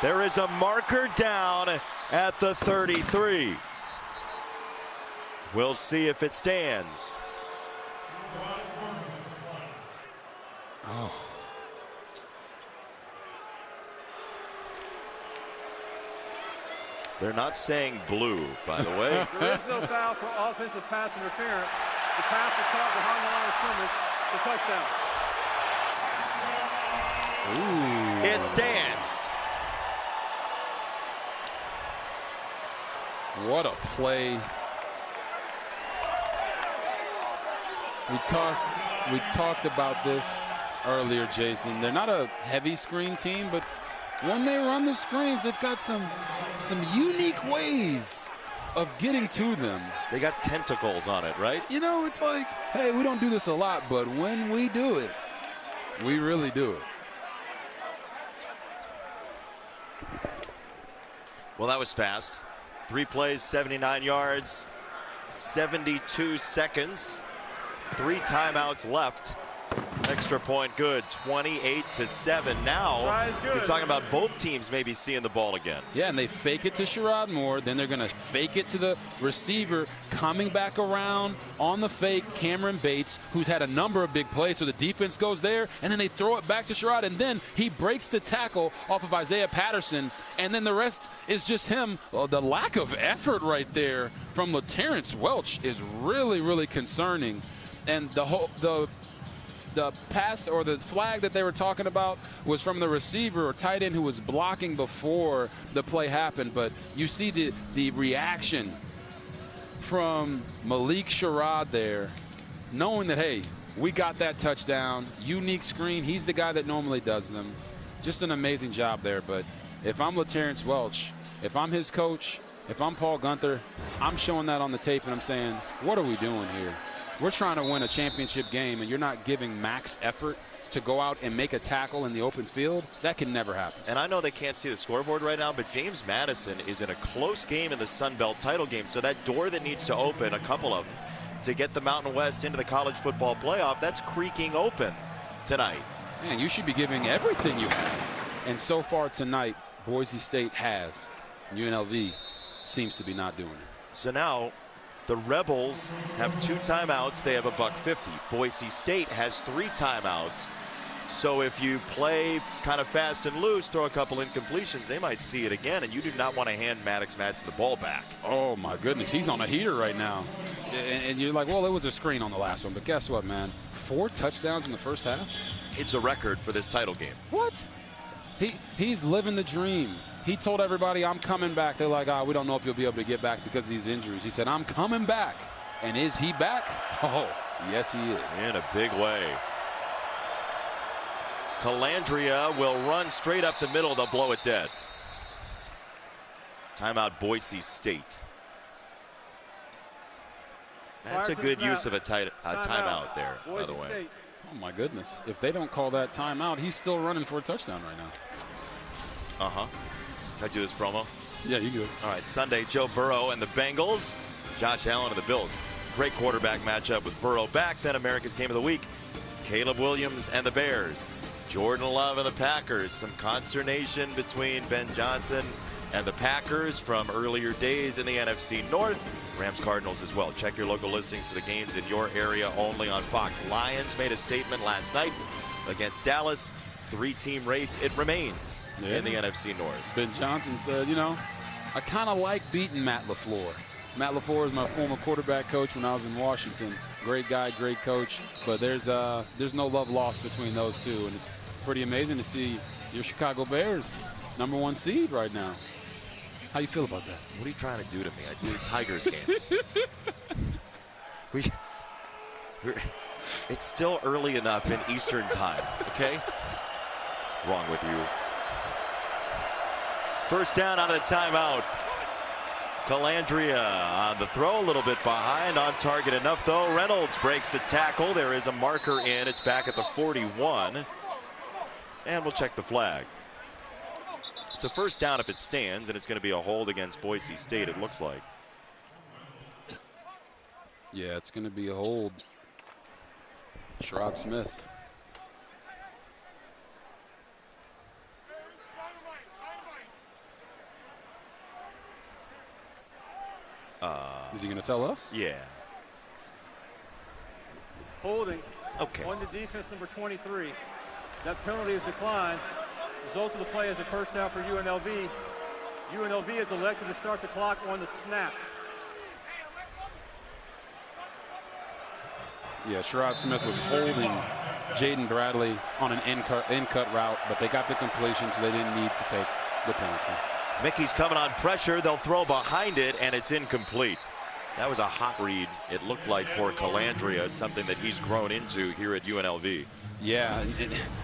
[SPEAKER 8] There is a marker down at the 33. We'll see if it stands.
[SPEAKER 9] Oh.
[SPEAKER 8] They're not saying blue, by the way.
[SPEAKER 12] There is no foul for offensive pass interference. The pass is caught behind the line of scrimmage for touchdown.
[SPEAKER 8] Ooh. It stands.
[SPEAKER 9] What a play. We talked about this earlier, Jason. They're not a heavy screen team, but when they run the screens, they've got some unique ways of getting to them.
[SPEAKER 8] They got tentacles on it, right?
[SPEAKER 9] You know, it's like, hey, we don't do this a lot, but when we do it, we really do it.
[SPEAKER 8] Well, that was fast. 3 plays, 79 yards, 72 seconds, 3 timeouts left. Extra point good, 28-7. Now you're talking about both teams maybe seeing the ball again.
[SPEAKER 9] Yeah, and they fake it to Sherrod Moore. Then they're going to fake it to the receiver, coming back around on the fake, Cameron Bates, who's had a number of big plays. So the defense goes there, and then they throw it back to Sherrod, and then he breaks the tackle off of Isaiah Patterson, and then the rest is just him. Well, the lack of effort right there from LaTerrence Welch is really, really concerning. And the pass or the flag that they were talking about was from the receiver or tight end who was blocking before the play happened. But you see the reaction from Malik Sherrod there, knowing that, hey, we got that touchdown, unique screen. He's the guy that normally does them. Just an amazing job there. But if I'm LaTerrence Welch, if I'm his coach, if I'm Paul Gunther, I'm showing that on the tape and I'm saying, what are we doing here? We're trying to win a championship game, and you're not giving max effort to go out and make a tackle in the open field. That can never happen.
[SPEAKER 8] And I know they can't see the scoreboard right now, but James Madison is in a close game in the Sun Belt title game. So that door that needs to open, a couple of them, to get the Mountain West into the college football playoff, that's creaking open tonight.
[SPEAKER 9] Man, you should be giving everything you have. And so far tonight, Boise State has. UNLV seems to be not doing it.
[SPEAKER 8] So now the Rebels have 2 timeouts. They have a $1.50. Boise State has 3 timeouts. So if you play kind of fast and loose, throw a couple incompletions, they might see it again, and you do not want to hand Maddox Madsen the ball back.
[SPEAKER 9] Oh, my goodness. He's on a heater right now. And you're like, well, it was a screen on the last one. But guess what, man? 4 touchdowns in the first half?
[SPEAKER 8] It's a record for this title game.
[SPEAKER 9] What? He's living the dream. He told everybody, I'm coming back. They're like, we don't know if he'll be able to get back because of these injuries. He said, I'm coming back. And is he back? Oh, yes, he is.
[SPEAKER 8] In a big way. Calandria will run straight up the middle. They'll blow it dead. Timeout, Boise State. That's a good use of a timeout there, by the way.
[SPEAKER 9] Oh, my goodness. If they don't call that timeout, he's still running for a touchdown right now.
[SPEAKER 8] Uh-huh. Can I do this promo?
[SPEAKER 9] Yeah, you do.
[SPEAKER 8] All right, Sunday, Joe Burrow and the Bengals. Josh Allen and the Bills. Great quarterback matchup with Burrow back. Then America's Game of the Week. Caleb Williams and the Bears. Jordan Love and the Packers. Some consternation between Ben Johnson and the Packers from earlier days in the NFC North. Rams Cardinals as well. Check your local listings for the games in your area only on Fox. Lions made a statement last night against Dallas. 3-team race, it remains in the NFC North.
[SPEAKER 9] Ben Johnson said, you know, I kind of like beating Matt LaFleur. Matt LaFleur is my former quarterback coach when I was in Washington. Great guy, great coach, but there's no love lost between those two, and it's pretty amazing to see your Chicago Bears #1 seed right now. How you feel about that?
[SPEAKER 8] What are you trying to do to me? I do Tigers games. It's still early enough in Eastern time, okay? What's wrong with you? First down on the timeout. Calandria on the throw, a little bit behind, on target enough though. Reynolds breaks a tackle. There is a marker in. It's back at the 41. And we'll check the flag. It's a first down if it stands, and it's going to be a hold against Boise State, it looks like.
[SPEAKER 9] Yeah, it's going to be a hold. Sherrod Smith. Is he going to tell us?
[SPEAKER 8] Yeah.
[SPEAKER 12] Holding.
[SPEAKER 8] Okay.
[SPEAKER 12] On the defense, number 23. That penalty is declined. Results of the play is a first down for UNLV. UNLV is elected to start the clock on the snap.
[SPEAKER 9] Yeah, Sherrod Smith was holding Jaden Bradley on an in-cut route, but they got the completion, so they didn't need to take the penalty.
[SPEAKER 8] Mickey's coming on pressure. They'll throw behind it, and it's incomplete. That was a hot read, it looked like, for Calandria, something that he's grown into here at UNLV.
[SPEAKER 9] Yeah,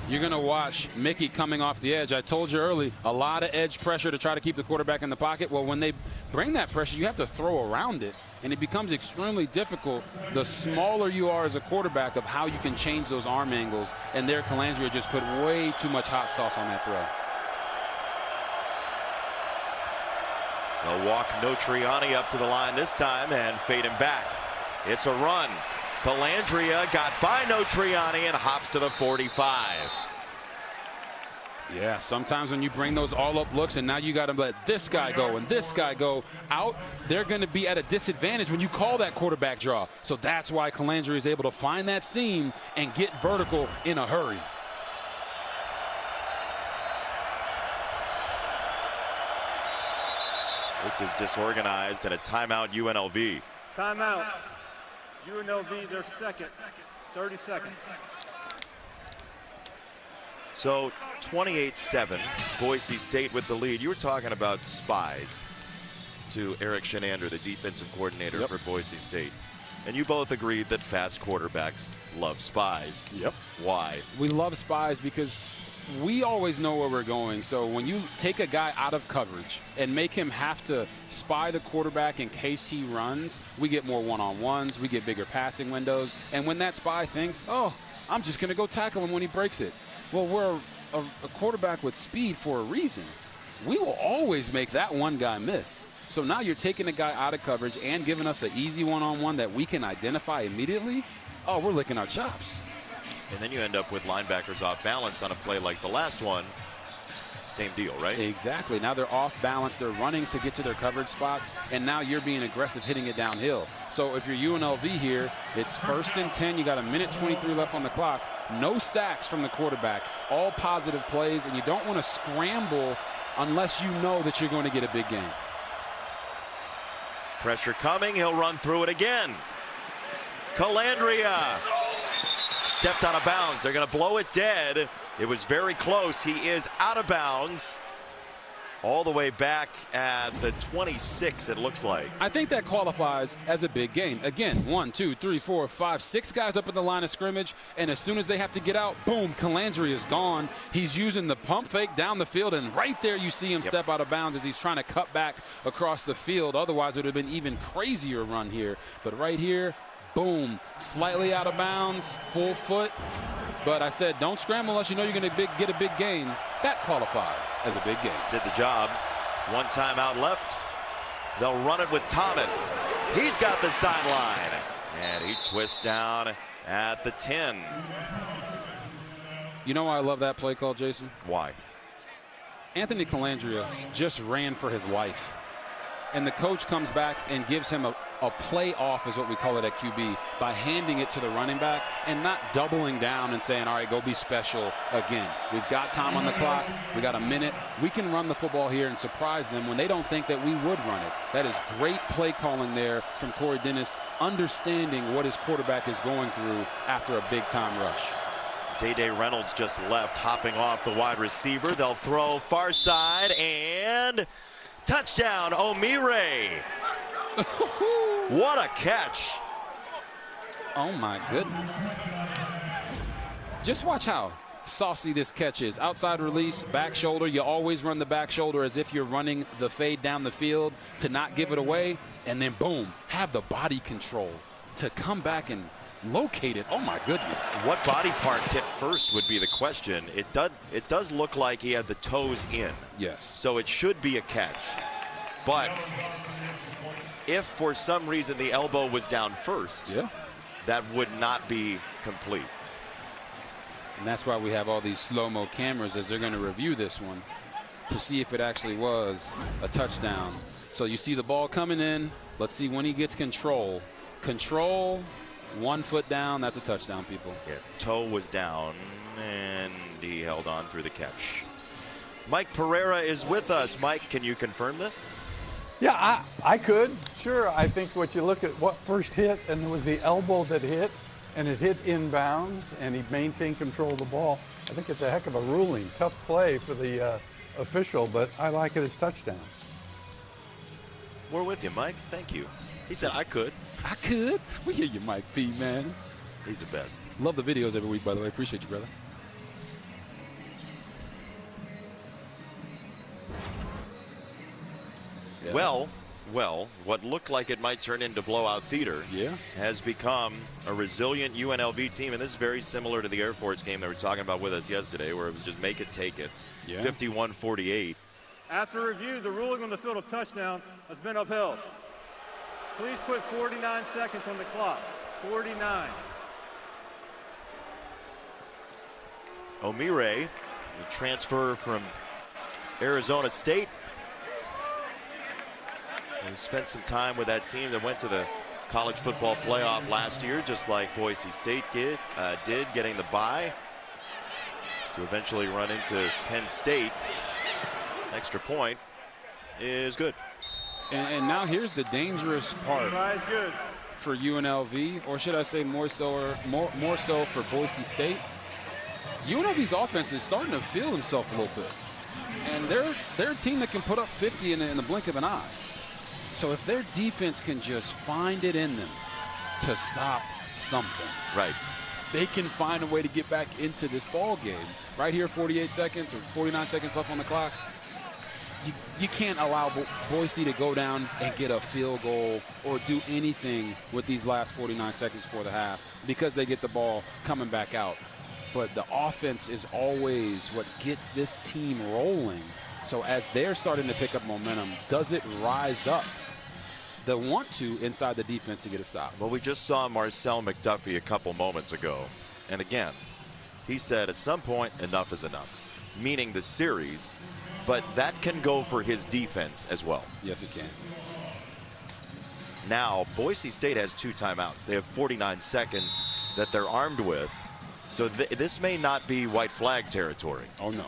[SPEAKER 9] you're going to watch Mickey coming off the edge. I told you early, a lot of edge pressure to try to keep the quarterback in the pocket. Well, when they bring that pressure, you have to throw around it, and it becomes extremely difficult the smaller you are as a quarterback of how you can change those arm angles, and there Calandria just put way too much hot sauce on that throw.
[SPEAKER 8] They'll walk Notriani up to the line this time and fade him back. It's a run. Calandria got by Notriani and hops to the 45.
[SPEAKER 9] Yeah, sometimes when you bring those all-up looks and now you got to let this guy go and this guy go out, they're going to be at a disadvantage when you call that quarterback draw. So that's why Calandria is able to find that seam and get vertical in a hurry.
[SPEAKER 8] This is disorganized and a timeout UNLV.
[SPEAKER 12] Timeout. UNLV, their second. 30 seconds.
[SPEAKER 8] So 28-7, Boise State with the lead. You were talking about spies to Eric Shenander, the defensive coordinator for Boise State. And you both agreed that fast quarterbacks love spies.
[SPEAKER 9] Yep.
[SPEAKER 8] Why?
[SPEAKER 9] We love spies because we always know where we're going. So when you take a guy out of coverage and make him have to spy the quarterback in case he runs, we get more one-on-ones, we get bigger passing windows. And when that spy thinks, oh, I'm just going to go tackle him when he breaks it. Well, we're a quarterback with speed for a reason. We will always make that one guy miss. So now you're taking a guy out of coverage and giving us an easy one-on-one that we can identify immediately. Oh, we're licking our chops.
[SPEAKER 8] And then you end up with linebackers off balance on a play like the last one. Same deal, right?
[SPEAKER 9] Exactly. Now they're off balance. They're running to get to their coverage spots, and now you're being aggressive hitting it downhill. So if you're UNLV here, it's 1st and 10. You got 1:23 left on the clock. No sacks from the quarterback. All positive plays, and you don't want to scramble unless you know that you're going to get a big game.
[SPEAKER 8] Pressure coming. He'll run through it again. Calandria stepped out of bounds. They're going to blow it dead. It was very close. He is out of bounds. All the way back at the 26, it looks like.
[SPEAKER 9] I think that qualifies as a big gain. Again, 1, 2, 3, 4, 5, 6 guys up at the line of scrimmage, and as soon as they have to get out, boom, Calandria is gone. He's using the pump fake down the field, and right there you see him step out of bounds as he's trying to cut back across the field. Otherwise, it would have been even crazier run here. But right here, boom, slightly out of bounds, full foot. But I said, don't scramble unless you know you're going to get a big gain. That qualifies as a big gain.
[SPEAKER 8] Did the job. One timeout left. They'll run it with Thomas. He's got the sideline. And he twists down at the 10.
[SPEAKER 9] You know why I love that play call, Jason?
[SPEAKER 8] Why?
[SPEAKER 9] Anthony Calandria just ran for his life. And the coach comes back and gives him a a play off is what we call it at QB, by handing it to the running back and not doubling down and saying, all right, go be special again. We've got time on the clock. We got a minute. We can run the football here and surprise them when they don't think that we would run it. That is great play calling there from Corey Dennis, understanding what his quarterback is going through after a big-time rush.
[SPEAKER 8] Day Reynolds just left, hopping off the wide receiver. They'll throw far side, and touchdown, Omire. What a catch.
[SPEAKER 9] Oh, my goodness. Just watch how saucy this catch is. Outside release, back shoulder. You always run the back shoulder as if you're running the fade down the field to not give it away. And then, boom, have the body control to come back and locate it. Oh, my goodness.
[SPEAKER 8] What body part hit first would be the question. It does look like he had the toes in.
[SPEAKER 9] Yes.
[SPEAKER 8] So it should be a catch. But if for some reason the elbow was down first, that would not be complete.
[SPEAKER 9] And that's why we have all these slow-mo cameras as they're going to review this one to see if it actually was a touchdown. So you see the ball coming in. Let's see when he gets control. Control, 1 foot down, that's a touchdown, people.
[SPEAKER 8] Yeah, toe was down, and he held on through the catch. Mike Pereira is with us. Mike, can you confirm this?
[SPEAKER 13] Yeah, I could. Sure. I think what you look at what first hit, and it was the elbow that hit, and it hit inbounds, and he maintained control of the ball. I think it's a heck of a ruling. Tough play for the official, but I like it as touchdown.
[SPEAKER 8] We're with you, Mike. Thank you. He said I could.
[SPEAKER 9] I could. We hear you, Mike P, man.
[SPEAKER 8] He's the best.
[SPEAKER 9] Love the videos every week, by the way. Appreciate you, brother.
[SPEAKER 8] Yeah. Well, what looked like it might turn into blowout theater has become a resilient UNLV team, and this is very similar to the Air Force game they were talking about with us yesterday, where it was just make it, take it. 51-48.
[SPEAKER 12] After review, the ruling on the field of touchdown has been upheld. Please put 49 seconds on the clock. 49.
[SPEAKER 8] Omire, the transfer from Arizona State. He spent some time with that team that went to the college football playoff last year, just like Boise State did, getting the bye to eventually run into Penn State. Extra point is good.
[SPEAKER 9] And now here's the dangerous part for UNLV, or should I say more so for Boise State. UNLV's offense is starting to feel himself a little bit. And they're a team that can put up 50 in the blink of an eye. So if their defense can just find it in them to stop something, they can find a way to get back into this ball game. Right here, 48 seconds or 49 seconds left on the clock. You can't allow Boise to go down and get a field goal or do anything with these last 49 seconds before the half because they get the ball coming back out. But the offense is always what gets this team rolling. So as they're starting to pick up momentum, does it rise up? They want to inside the defense to get a stop.
[SPEAKER 8] Well, we just saw Marcel McDuffie a couple moments ago. And again, he said at some point, enough is enough, meaning the series. But that can go for his defense as well.
[SPEAKER 9] Yes, it can.
[SPEAKER 8] Now, Boise State has 2 timeouts. They have 49 seconds that they're armed with. So this may not be white flag territory.
[SPEAKER 9] Oh, no.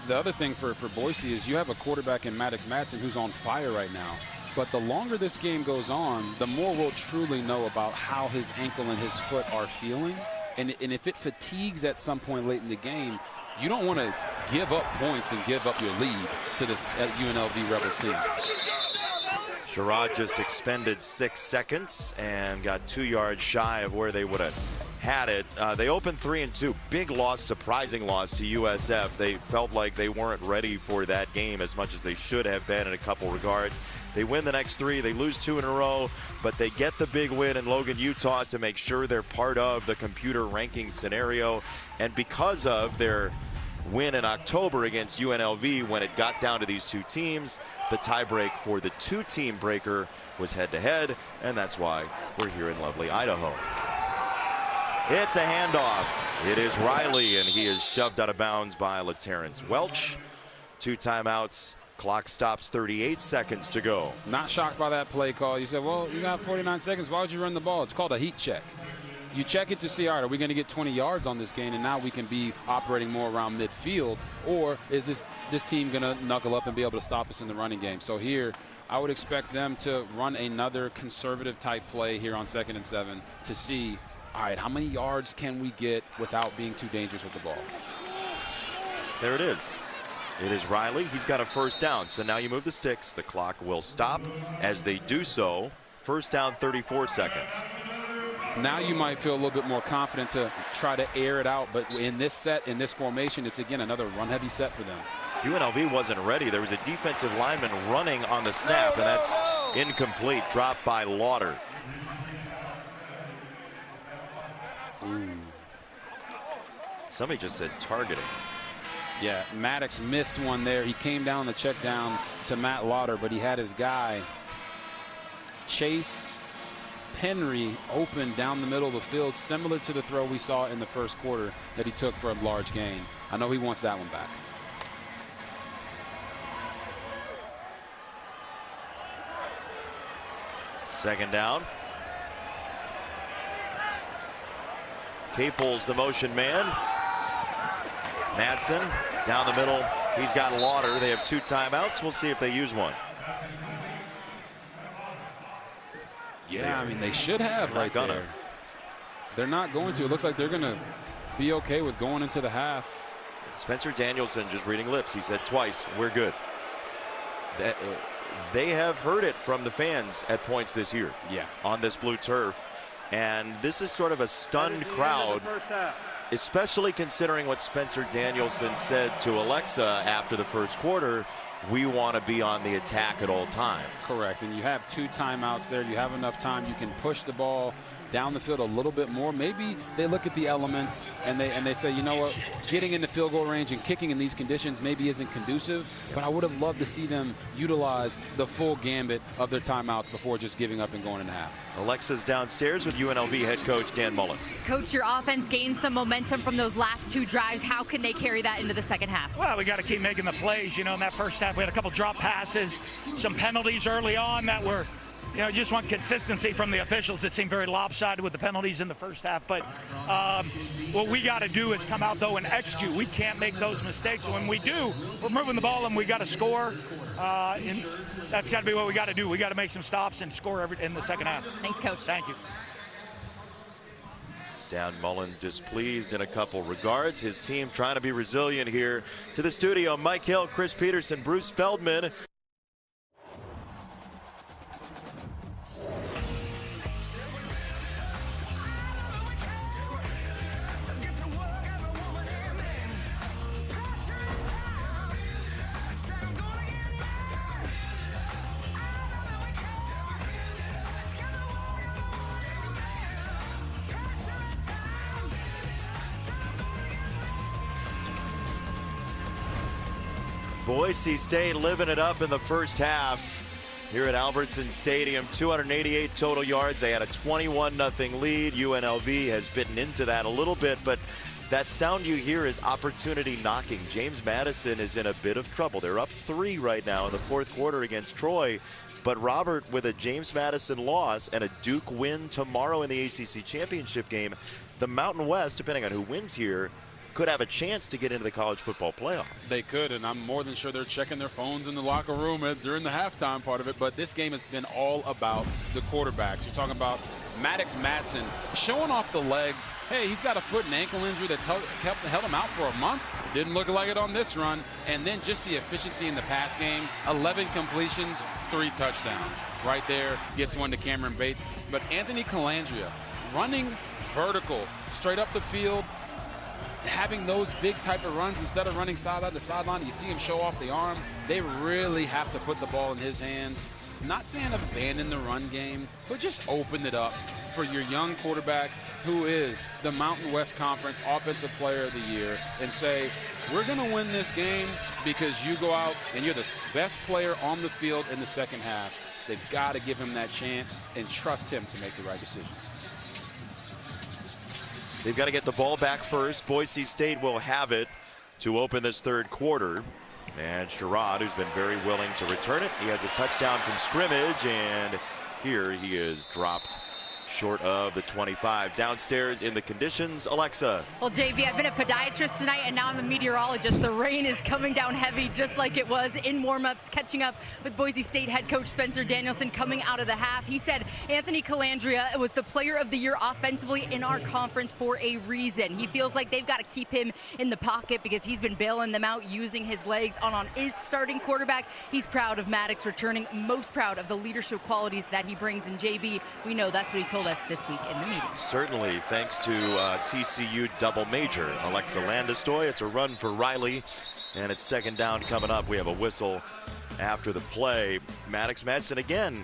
[SPEAKER 9] The other thing for Boise is you have a quarterback in Maddox Madsen who's on fire right now. But the longer this game goes on, the more we'll truly know about how his ankle and his foot are feeling. And if it fatigues at some point late in the game, you don't want to give up points and give up your lead to this UNLV Rebels team.
[SPEAKER 8] Sherrod just expended 6 seconds and got 2 yards shy of where they would have had it. They opened 3-2. Big loss, surprising loss to USF. They felt like they weren't ready for that game as much as they should have been in a couple regards. They win the next 3. They lose 2 in a row, but they get the big win in Logan, Utah to make sure they're part of the computer ranking scenario. And because of their win in October against UNLV, when it got down to these 2 teams, the tiebreak for the 2-team breaker was head-to-head, and that's why we're here in lovely Idaho. It's a handoff. It is Riley, and he is shoved out of bounds by LaTerrence Welch. 2 timeouts Clock stops, 38 seconds to go.
[SPEAKER 9] Not shocked by that play call. You said, well, you got 49 seconds. Why would you run the ball? It's called a heat check. You check it to see, all right, are we going to get 20 yards on this game, and now we can be operating more around midfield, or is this team going to knuckle up and be able to stop us in the running game? So here, I would expect them to run another conservative type play here on 2nd and 7 to see, all right, how many yards can we get without being too dangerous with the ball?
[SPEAKER 8] There it is. It is Riley. He's got a first down. So now you move the sticks. The clock will stop. As they do so, first down, 34 seconds.
[SPEAKER 9] Now you might feel a little bit more confident to try to air it out. But in this set, in this formation, it's again another run-heavy set for them.
[SPEAKER 8] UNLV wasn't ready. There was a defensive lineman running on the snap, and that's incomplete. Dropped by Lauder.
[SPEAKER 9] Ooh.
[SPEAKER 8] Somebody just said targeting.
[SPEAKER 9] Yeah, Maddox missed one there. He came down the check down to Matt Lauder, but he had his guy, Chase Penry, open down the middle of the field, similar to the throw we saw in the first quarter that he took for a large gain. I know he wants that one back.
[SPEAKER 8] Second down. Capel's the motion man. Madsen down the middle. He's got Lauder. They have 2 timeouts. We'll see if they use one.
[SPEAKER 9] Yeah, I mean, they should have right there. They're not going to. It looks like they're going to be okay with going into the half.
[SPEAKER 8] Spencer Danielson just reading lips. He said twice, we're good. They have heard it from the fans at points this year.
[SPEAKER 9] Yeah.
[SPEAKER 8] On this blue turf. And this is sort of a stunned crowd, especially considering what Spencer Danielson said to Alexa after the first quarter. We want to be on the attack at all times.
[SPEAKER 9] Correct. And you have 2 timeouts there. You have enough time. You can push the ball down the field a little bit more. Maybe they look at the elements and they say, you know what, getting into field goal range and kicking in these conditions maybe isn't conducive, but I would have loved to see them utilize the full gambit of their timeouts before just giving up and going in half.
[SPEAKER 8] Alexa's downstairs with UNLV head coach Dan Mullen.
[SPEAKER 11] Coach, your offense gained some momentum from those last 2 drives. How can they carry that into the second half?
[SPEAKER 19] Well, we got to keep making the plays. You know, in that first half, we had a couple drop passes, some penalties early on that were, you know, just want consistency from the officials. It seemed very lopsided with the penalties in the first half. But what we got to do is come out, though, and execute. We can't make those mistakes. When we do, we're moving the ball and we got to score. And that's got to be what we got to do. We got to make some stops and score in the second half.
[SPEAKER 11] Thanks, Coach.
[SPEAKER 19] Thank you.
[SPEAKER 8] Dan Mullen displeased in a couple regards. His team trying to be resilient here. To the studio, Mike Hill, Chris Peterson, Bruce Feldman. Boise State living it up in the first half here at Albertson Stadium. 288 total yards. They had a 21-0 lead. UNLV has bitten into that a little bit, but that sound you hear is opportunity knocking. James Madison is in a bit of trouble. They're up 3 right now in the fourth quarter against Troy. But Robert, with a James Madison loss and a Duke win tomorrow in the ACC championship game, the Mountain West, depending on who wins here, could have a chance to get into the college football playoff.
[SPEAKER 9] They could, and I'm more than sure they're checking their phones in the locker room during the halftime part of it. But this game has been all about the quarterbacks. You're talking about Maddox Madsen showing off the legs. Hey, he's got a foot and ankle injury that's held him out for a month. Didn't look like it on this run. And then just the efficiency in the pass game. 11 completions, 3 touchdowns. Right there, gets one to Cameron Bates. But Anthony Calandria running vertical, straight up the field, having those big type of runs instead of running sideline to sideline. You see him show off the arm. They really have to put the ball in his hands. Not saying abandon the run game, but just open it up for your young quarterback who is the Mountain West Conference Offensive Player of the Year, and say, we're going to win this game because you go out and you're the best player on the field in the second half. They've got to give him that chance and trust him to make the right decisions.
[SPEAKER 8] They've got to get the ball back first. Boise State will have it to open this third quarter. And Sherrod, who's been very willing to return it, he has a touchdown from scrimmage, and here he is dropped short of the 25. Downstairs in the conditions, Alexa.
[SPEAKER 11] Well, JV, I've been a podiatrist tonight, and now I'm a meteorologist. The rain is coming down heavy, just like it was in warm-ups, catching up with Boise State head coach Spencer Danielson coming out of the half. He said Anthony Calandria was the player of the year offensively in our conference for a reason. He feels like they've got to keep him in the pocket because he's been bailing them out using his legs on his starting quarterback. He's proud of Maddox returning, most proud of the leadership qualities that he brings. And JB, we know that's what he told us this week in the meeting.
[SPEAKER 8] Certainly, thanks to TCU double major Alexa Landestoy. It's a run for Riley, and it's second down coming up. We have a whistle after the play. Maddox Madsen again,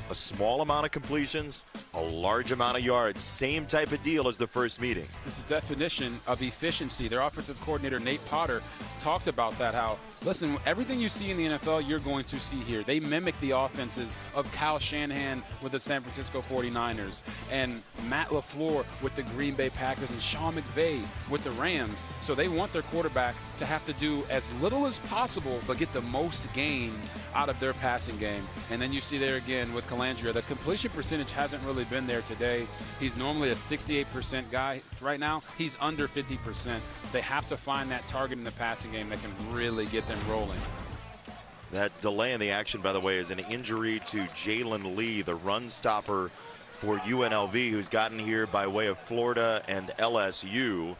[SPEAKER 8] a small amount of completions, a large amount of yards. Same type of deal as the first meeting.
[SPEAKER 9] This is the definition of efficiency. Their offensive coordinator, Nate Potter, talked about that, how, listen, everything you see in the NFL, you're going to see here. They mimic the offenses of Kyle Shanahan with the San Francisco 49ers and Matt LaFleur with the Green Bay Packers and Sean McVay with the Rams. So they want their quarterback to have to do as little as possible but get the most gain out of their passing game. And then you see there again with Calandria, the completion percentage hasn't really been there today. He's normally a 68% guy. Right now, he's under 50%. They have to find that target in the passing game that can really get them rolling.
[SPEAKER 8] That delay in the action, by the way, is an injury to Jalen Lee, the run stopper for UNLV, who's gotten here by way of Florida and LSU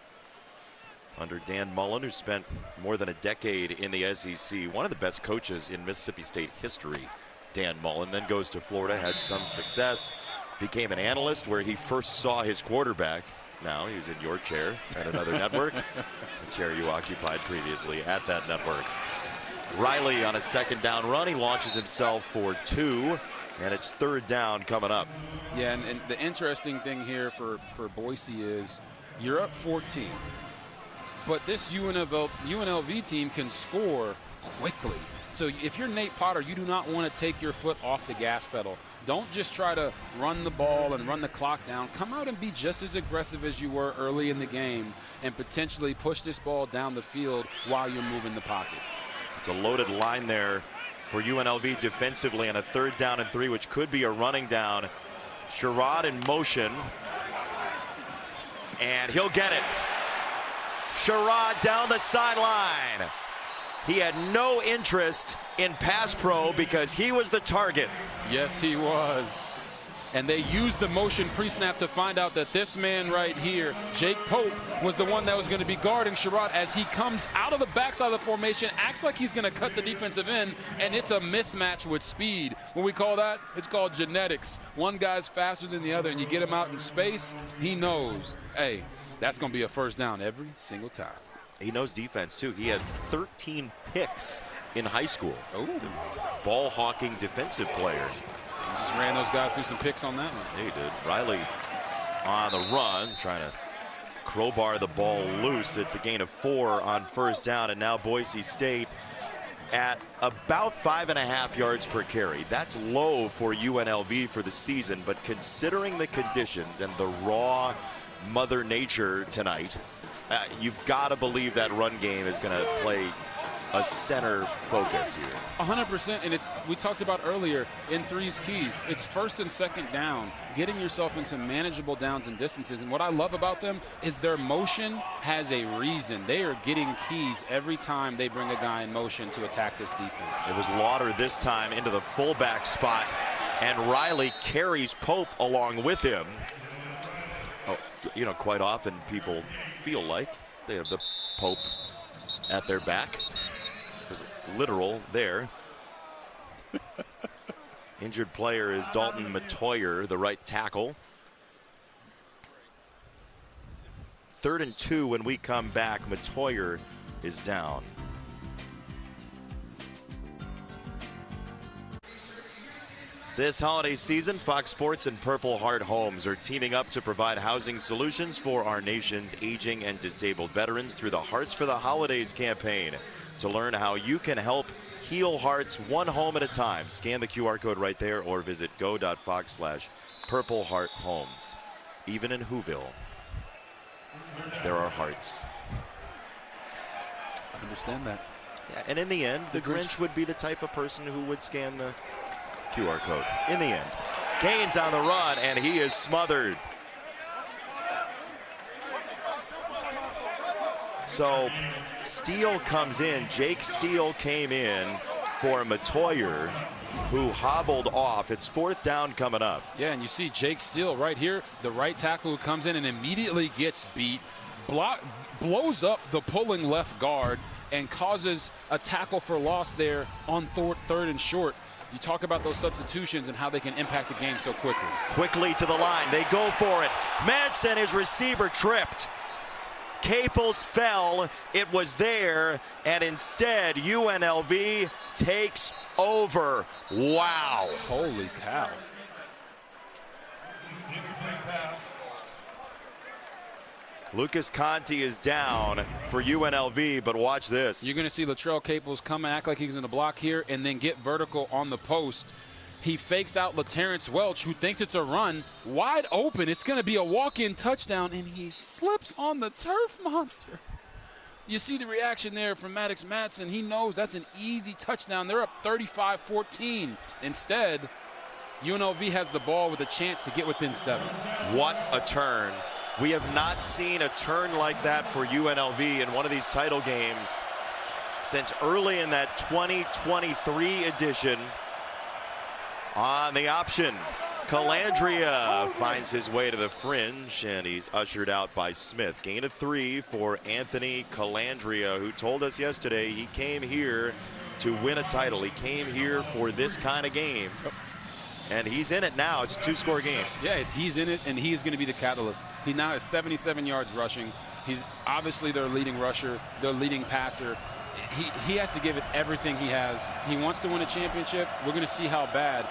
[SPEAKER 8] under Dan Mullen, who spent more than a decade in the SEC. One of the best coaches in Mississippi State history, Dan Mullen, then goes to Florida, had some success, became an analyst where he first saw his quarterback. Now he's in your chair at another network, the chair you occupied previously at that network. Riley on a second down run. He launches himself for 2, and it's third down coming up.
[SPEAKER 9] Yeah, and the interesting thing here for Boise is you're up 14, but this UNLV team can score quickly. So if you're Nate Potter, you do not want to take your foot off the gas pedal. Don't just try to run the ball and run the clock down. Come out and be just as aggressive as you were early in the game and potentially push this ball down the field while you're moving the pocket.
[SPEAKER 8] It's a loaded line there for UNLV defensively on a third down and 3, which could be a running down. Sherrod in motion, and he'll get it. Sherrod down the sideline. He had no interest in pass pro because he was the target.
[SPEAKER 9] Yes, he was. And they used the motion pre-snap to find out that this man right here, Jake Pope, was the one that was going to be guarding Sherrod as he comes out of the backside of the formation, acts like he's going to cut the defensive end, and it's a mismatch with speed. When we call that, it's called genetics. One guy's faster than the other, and you get him out in space, he knows, hey, that's going to be a first down every single time.
[SPEAKER 8] He knows defense, too. He had 13 picks in high school.
[SPEAKER 9] Oh.
[SPEAKER 8] Ball-hawking defensive player.
[SPEAKER 9] He just ran those guys through some picks on that one.
[SPEAKER 8] He did. Riley on the run, trying to crowbar the ball loose. It's a gain of 4 on first down, and now Boise State at about 5.5 yards per carry. That's low for UNLV for the season, but considering the conditions and the raw Mother Nature tonight, you've got to believe that run game is going to play a center focus here.
[SPEAKER 9] 100%, and we talked about earlier in three's keys. It's first and second down, getting yourself into manageable downs and distances. And what I love about them is their motion has a reason. They are getting keys every time they bring a guy in motion to attack this defense.
[SPEAKER 8] It was Lauder this time into the fullback spot, and Riley carries Pope along with him. Oh, you know, quite often people feel like they have the Pope at their back. It was literal there. Injured player is Dalton Matoyer, the right tackle. 3rd and 2 when we come back. Matoyer is down. This holiday season, Fox Sports and Purple Heart Homes are teaming up to provide housing solutions for our nation's aging and disabled veterans through the Hearts for the Holidays campaign. To learn how you can help heal hearts one home at a time, scan the QR code right there or visit go.fox/Purple Heart Homes. Even in Whoville, there are hearts.
[SPEAKER 9] I understand that.
[SPEAKER 8] Yeah, and in the end, the Grinch would be the type of person who would scan the QR code. In the end. Gaines on the run, and he is smothered. So Steele comes in. Jake Steele came in for Matoyer, who hobbled off. It's 4th down coming up.
[SPEAKER 9] Yeah, and you see Jake Steele right here, the right tackle who comes in and immediately gets beat, blows up the pulling left guard, and causes a tackle for loss there on 3rd and short. You talk about those substitutions and how they can impact the game so quickly.
[SPEAKER 8] Quickly to the line. They go for it. Madsen, his receiver, tripped. Caples fell. It was there, and instead UNLV takes over. Wow.
[SPEAKER 9] Holy cow.
[SPEAKER 8] Lucas Conti is down for UNLV, but watch this.
[SPEAKER 9] You're going to see Latrell Caples come and act like he's in the block here and then get vertical on the post. He fakes out LaTerrence Welch, who thinks it's a run. Wide open. It's going to be a walk-in touchdown, and he slips on the turf monster. You see the reaction there from Maddox Madsen. He knows that's an easy touchdown. They're up 35-14. Instead, UNLV has the ball with a chance to get within 7.
[SPEAKER 8] What a turn. We have not seen a turn like that for UNLV in one of these title games since early in that 2023 edition. On the option, Calandria finds his way to the fringe, and he's ushered out by Smith. Gain of 3 for Anthony Calandria, who told us yesterday he came here to win a title. He came here for this kind of game. And he's in it now. It's a 2-score game.
[SPEAKER 9] Yeah, he's in it, and he's going to be the catalyst. He now has 77 yards rushing. He's obviously their leading rusher, their leading passer. He has to give it everything he has. He wants to win a championship. We're going to see how bad,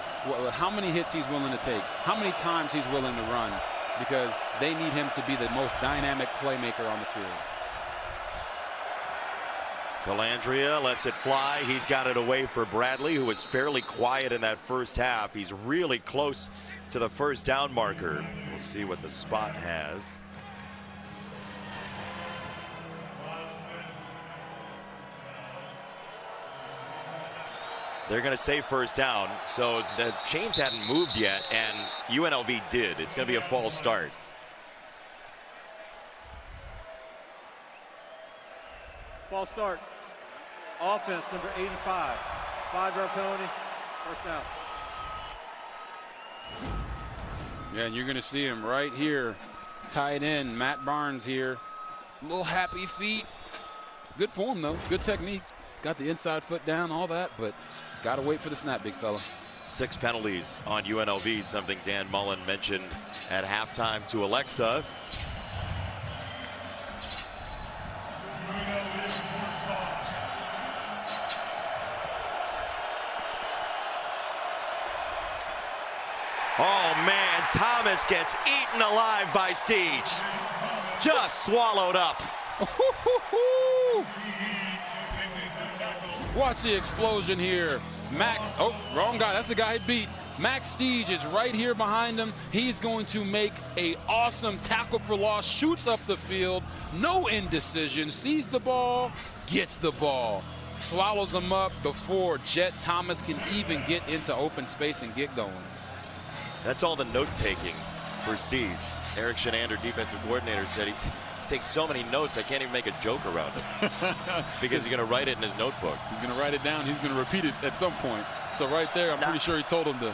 [SPEAKER 9] how many hits he's willing to take, how many times he's willing to run, because they need him to be the most dynamic playmaker on the field.
[SPEAKER 8] Calandria lets it fly. He's got it away for Bradley, who was fairly quiet in that first half. He's really close to the 1st down marker. We'll see what the spot has. They're going to say 1st down, so the chains hadn't moved yet, and UNLV did. It's going to be a false start.
[SPEAKER 12] False start. Offense, number 85. 5-yard penalty, 1st down.
[SPEAKER 9] Yeah, and you're going to see him right here. Tight end, Matt Barnes here. Little happy feet. Good form, though. Good technique. Got the inside foot down, all that, but got to wait for the snap, big fella.
[SPEAKER 8] 6 penalties on UNLV, something Dan Mullen mentioned at halftime to Alexa. Oh, man, Thomas gets eaten alive by Steege. Just swallowed up.
[SPEAKER 9] Watch the explosion here. Max, oh, wrong guy. That's the guy he beat. Max Steege is right here behind him. He's going to make an awesome tackle for loss, shoots up the field, no indecision, sees the ball, gets the ball, swallows him up before Jet Thomas can even get into open space and get going.
[SPEAKER 8] That's all the note-taking for Steege. Eric Shenander, defensive coordinator, said he takes so many notes I can't even make a joke around it because he's going to write it in his notebook.
[SPEAKER 9] He's going to write it down. He's going to repeat it at some point. So right there, I'm pretty sure he told him to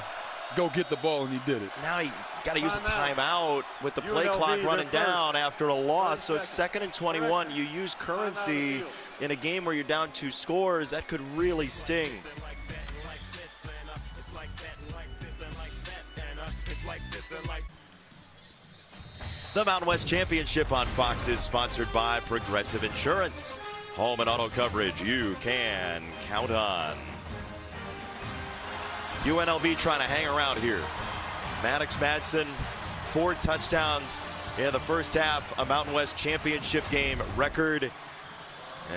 [SPEAKER 9] go get the ball, and he did it.
[SPEAKER 8] Now he got to use a timeout with the play clock running down after a loss. So it's 2nd and 21. You use currency in a game where you're down 2 scores. That could really sting. The Mountain West Championship on Fox is sponsored by Progressive Insurance. Home and auto coverage you can count on. UNLV trying to hang around here. Maddox Madsen, 4 touchdowns in the first half, a Mountain West Championship game record.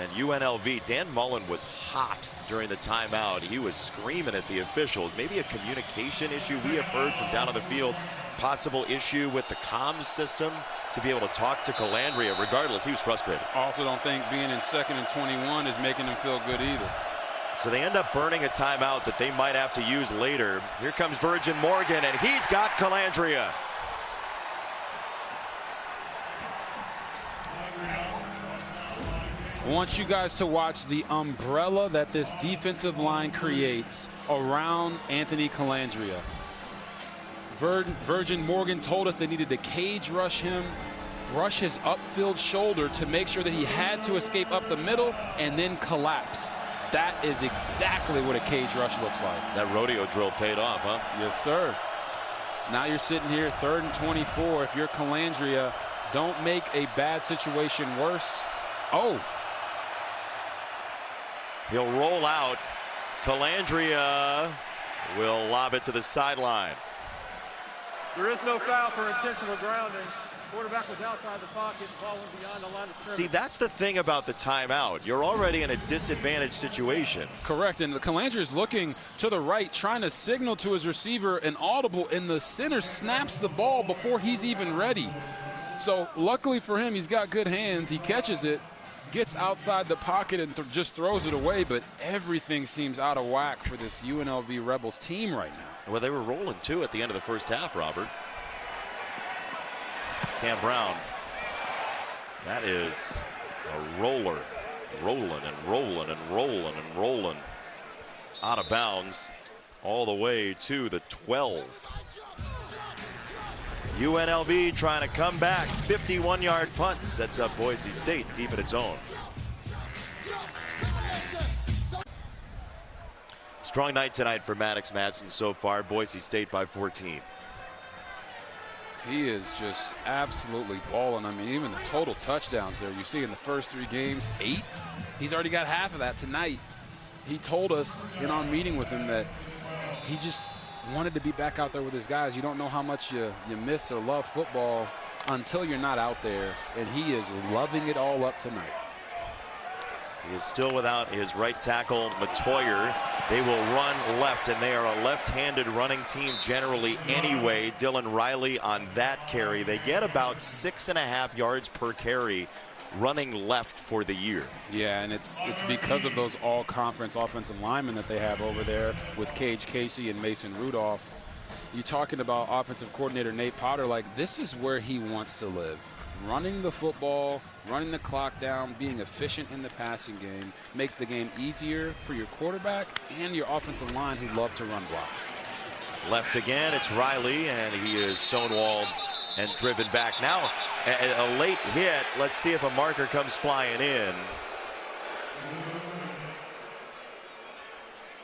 [SPEAKER 8] And UNLV, Dan Mullen was hot during the timeout. He was screaming at the officials. Maybe a communication issue we have heard from down on the field. possible issue with the comms system to be able to talk to Calandria. Regardless, he was frustrated.
[SPEAKER 9] I also don't think being in 2nd and 21 is making him feel good either.
[SPEAKER 8] So they end up burning a timeout that they might have to use later. Here comes Virgin Morgan, and he's got Calandria.
[SPEAKER 9] I want you guys to watch the umbrella that this defensive line creates around Anthony Calandria. Virgin Morgan told us they needed to cage rush him, rush his upfield shoulder to make sure that he had to escape up the middle and then collapse. That is exactly what a cage rush looks like.
[SPEAKER 8] That rodeo drill paid off, huh?
[SPEAKER 9] Yes, sir. Now you're sitting here 3rd and 24. If you're Calandria, don't make a bad situation worse. Oh.
[SPEAKER 8] He'll roll out. Calandria will lob it to the sideline.
[SPEAKER 12] There is no foul for intentional grounding. Quarterback was outside the pocket, ball went beyond the line of scrimmage.
[SPEAKER 8] See, that's the thing about the timeout. You're already in a disadvantaged situation.
[SPEAKER 9] Correct, and Calandria is looking to the right, trying to signal to his receiver an audible, and the center snaps the ball before he's even ready. So luckily for him, he's got good hands. He catches it, gets outside the pocket, and just throws it away, but everything seems out of whack for this UNLV Rebels team right now.
[SPEAKER 8] Well, they were rolling, too, at the end of the first half, Robert. Cam Brown. That is a roller. Rolling and rolling and rolling and rolling. Out of bounds all the way to the 12. UNLV trying to come back. 51-yard punt sets up Boise State deep in its own. Strong night tonight for Maddox Madsen so far. Boise State by 14.
[SPEAKER 9] He is just absolutely balling. I mean, even the total touchdowns there, you see in the first 3 games, 8. He's already got half of that tonight. He told us in our meeting with him that he just wanted to be back out there with his guys. You don't know how much you miss or love football until you're not out there, and he is loving it all up tonight.
[SPEAKER 8] He is still without his right tackle, Matoyer. They will run left, and they are a left-handed running team generally anyway. Dylan Riley on that carry. They get about 6.5 yards per carry running left for the year.
[SPEAKER 9] Yeah, and it's because of those all-conference offensive linemen that they have over there with Cage Casey and Mason Rudolph. You're talking about offensive coordinator Nate Potter, like this is where he wants to live. Running the football, running the clock down, being efficient in the passing game makes the game easier for your quarterback and your offensive line who love to run block.
[SPEAKER 8] Left again, it's Riley, and he is stonewalled and driven back. Now, a late hit. Let's see if a marker comes flying in.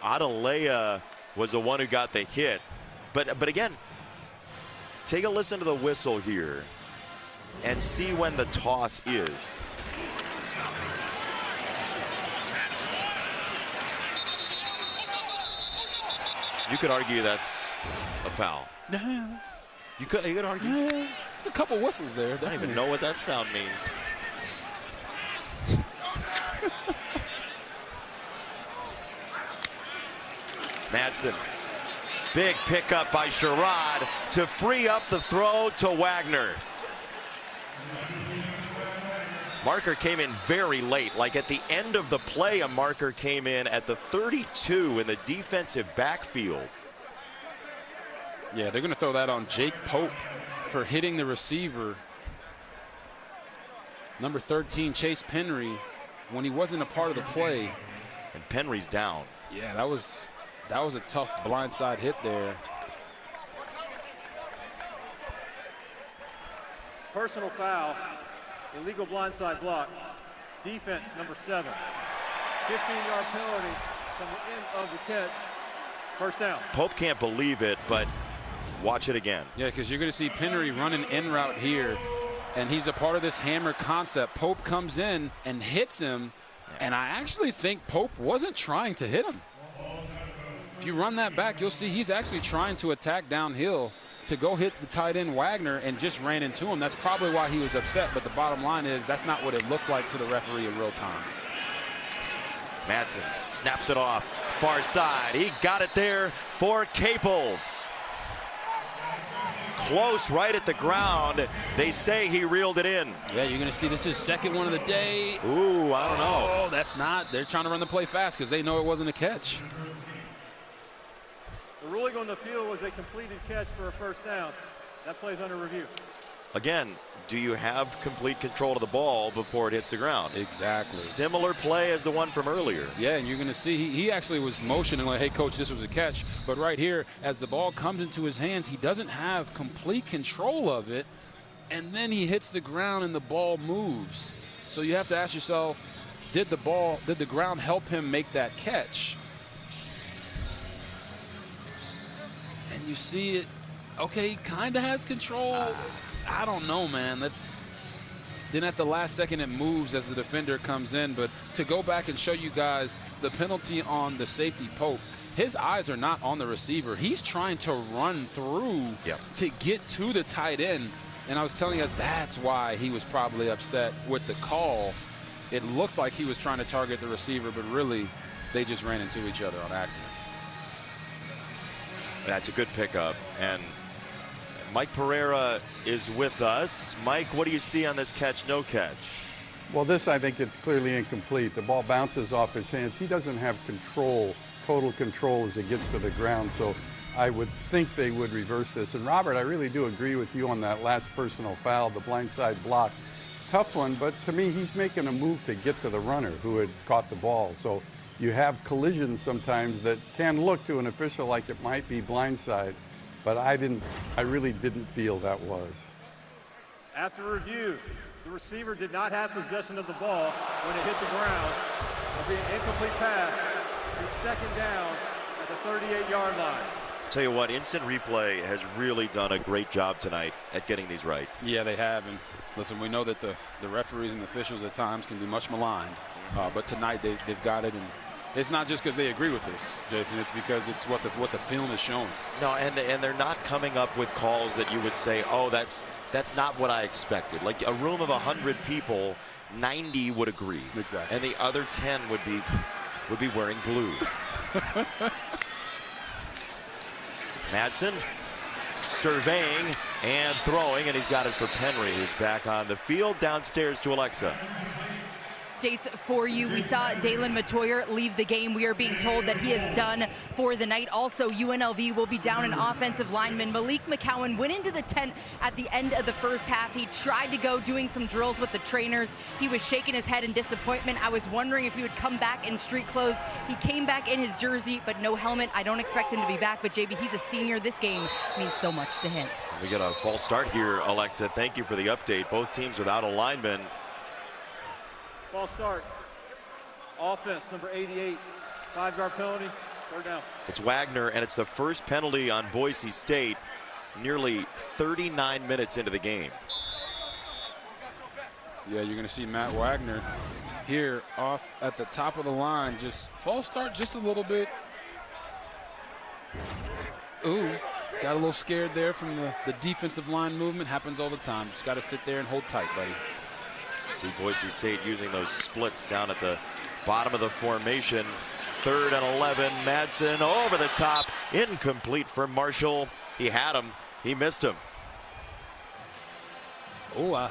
[SPEAKER 8] Adalea was the one who got the hit. But again, take a listen to the whistle here and see when the toss is. You could argue that's a foul. You could argue.
[SPEAKER 9] There's a couple whistles there.
[SPEAKER 8] I don't even know what that sound means. Madsen. Big pickup by Sherrod to free up the throw to Wagner. Marker came in very late, like at the end of the play, a marker came in at the 32 in the defensive backfield.
[SPEAKER 9] Yeah, they're going to throw that on Jake Pope for hitting the receiver. Number 13, Chase Penry, when he wasn't a part of the play.
[SPEAKER 8] And Penry's down.
[SPEAKER 9] Yeah, that was a tough blindside hit there.
[SPEAKER 12] Personal foul, illegal blindside block, defense number 7. 15-yard penalty from the end of the catch. First down.
[SPEAKER 8] Pope can't believe it, but watch it again.
[SPEAKER 9] Yeah, because you're going to see Penry run an in route here, and he's a part of this hammer concept. Pope comes in and hits him, and I actually think Pope wasn't trying to hit him. If you run that back, you'll see he's actually trying to attack downhill to go hit the tight end Wagner and just ran into him. That's probably why he was upset, but the bottom line is that's not what it looked like to the referee in real time.
[SPEAKER 8] Madsen snaps it off, far side. He got it there for Caples. close right at the ground. They say he reeled it in.
[SPEAKER 9] Yeah, you're going to see this is second one of the day.
[SPEAKER 8] Ooh, I don't know.
[SPEAKER 9] Oh, that's not. They're trying to run the play fast because they know it wasn't a catch.
[SPEAKER 12] The ruling on the field was a completed catch for a first down. That play's under review.
[SPEAKER 8] Again, do you have complete control of the ball before it hits the ground?
[SPEAKER 9] Exactly.
[SPEAKER 8] Similar play as the one from earlier.
[SPEAKER 9] Yeah, and you're going to see he actually was motioning like, hey, coach, this was a catch. But right here, as the ball comes into his hands, he doesn't have complete control of it. And then he hits the ground and the ball moves. So you have to ask yourself, did the ground help him make that catch? And you see it, okay, he kind of has control. I don't know, man. Then at the last second it moves as the defender comes in. But to go back and show you guys the penalty on the safety Pope, his eyes are not on the receiver. He's trying to run through to get to the tight end. And I was telling us that's why he was probably upset with the call. It looked like he was trying to target the receiver, but really they just ran into each other on accident.
[SPEAKER 8] That's a good pickup. And Mike Pereira is with us. Mike, what do you see on this catch, no catch?
[SPEAKER 13] Well, this, I think it's clearly incomplete. The ball bounces off his hands. He doesn't have control, total control as it gets to the ground. So I would think they would reverse this. And Robert, I really do agree with you on that last personal foul, the blindside block. Tough one, but to me, he's making a move to get to the runner who had caught the ball. So you have collisions sometimes that can look to an official like it might be blindside. But I really didn't feel that was.
[SPEAKER 12] After review, the receiver did not have possession of the ball when it hit the ground. It'll be an incomplete pass. It'll be second down at the 38-yard line.
[SPEAKER 8] Tell you what, instant replay has really done a great job tonight at getting these right.
[SPEAKER 9] Yeah, they have. And listen, we know that the referees and officials at times can be much maligned. But tonight they've got it. And it's not just because they agree with this, Jason. It's because it's what the film is showing.
[SPEAKER 8] No, and they're not coming up with calls that you would say, oh, that's not what I expected. Like a room of 100 people, 90 would agree.
[SPEAKER 9] Exactly.
[SPEAKER 8] And the other 10 would be wearing blue. Madsen surveying and throwing, and he's got it for Penry, who's back on the field. Downstairs to Alexa.
[SPEAKER 11] Dates for you. We saw Dalen Matoyer leave the game. We are being told that he is done for the night. Also, UNLV will be down an offensive lineman. Malik McCowan went into the tent at the end of the first half. He tried to go doing some drills with the trainers. He was shaking his head in disappointment. I was wondering if he would come back in street clothes. He came back in his jersey, but no helmet. I don't expect him to be back, but JB, he's a senior. This game means so much to him.
[SPEAKER 8] We get a false start here, Alexa. Thank you for the update. Both teams without a lineman.
[SPEAKER 12] False start. Offense, number 88. 5-yard penalty. Third down.
[SPEAKER 8] It's Wagner, and it's the first penalty on Boise State nearly 39 minutes into the game.
[SPEAKER 9] Yeah, you're going to see Matt Wagner here off at the top of the line. Just false start just a little bit. Ooh, got a little scared there from the defensive line movement. Happens all the time. Just got to sit there and hold tight, buddy.
[SPEAKER 8] See Boise State using those splits down at the bottom of the formation. 3rd and 11. Madsen over the top. Incomplete for Marshall. He had him. He missed him.
[SPEAKER 9] Oh,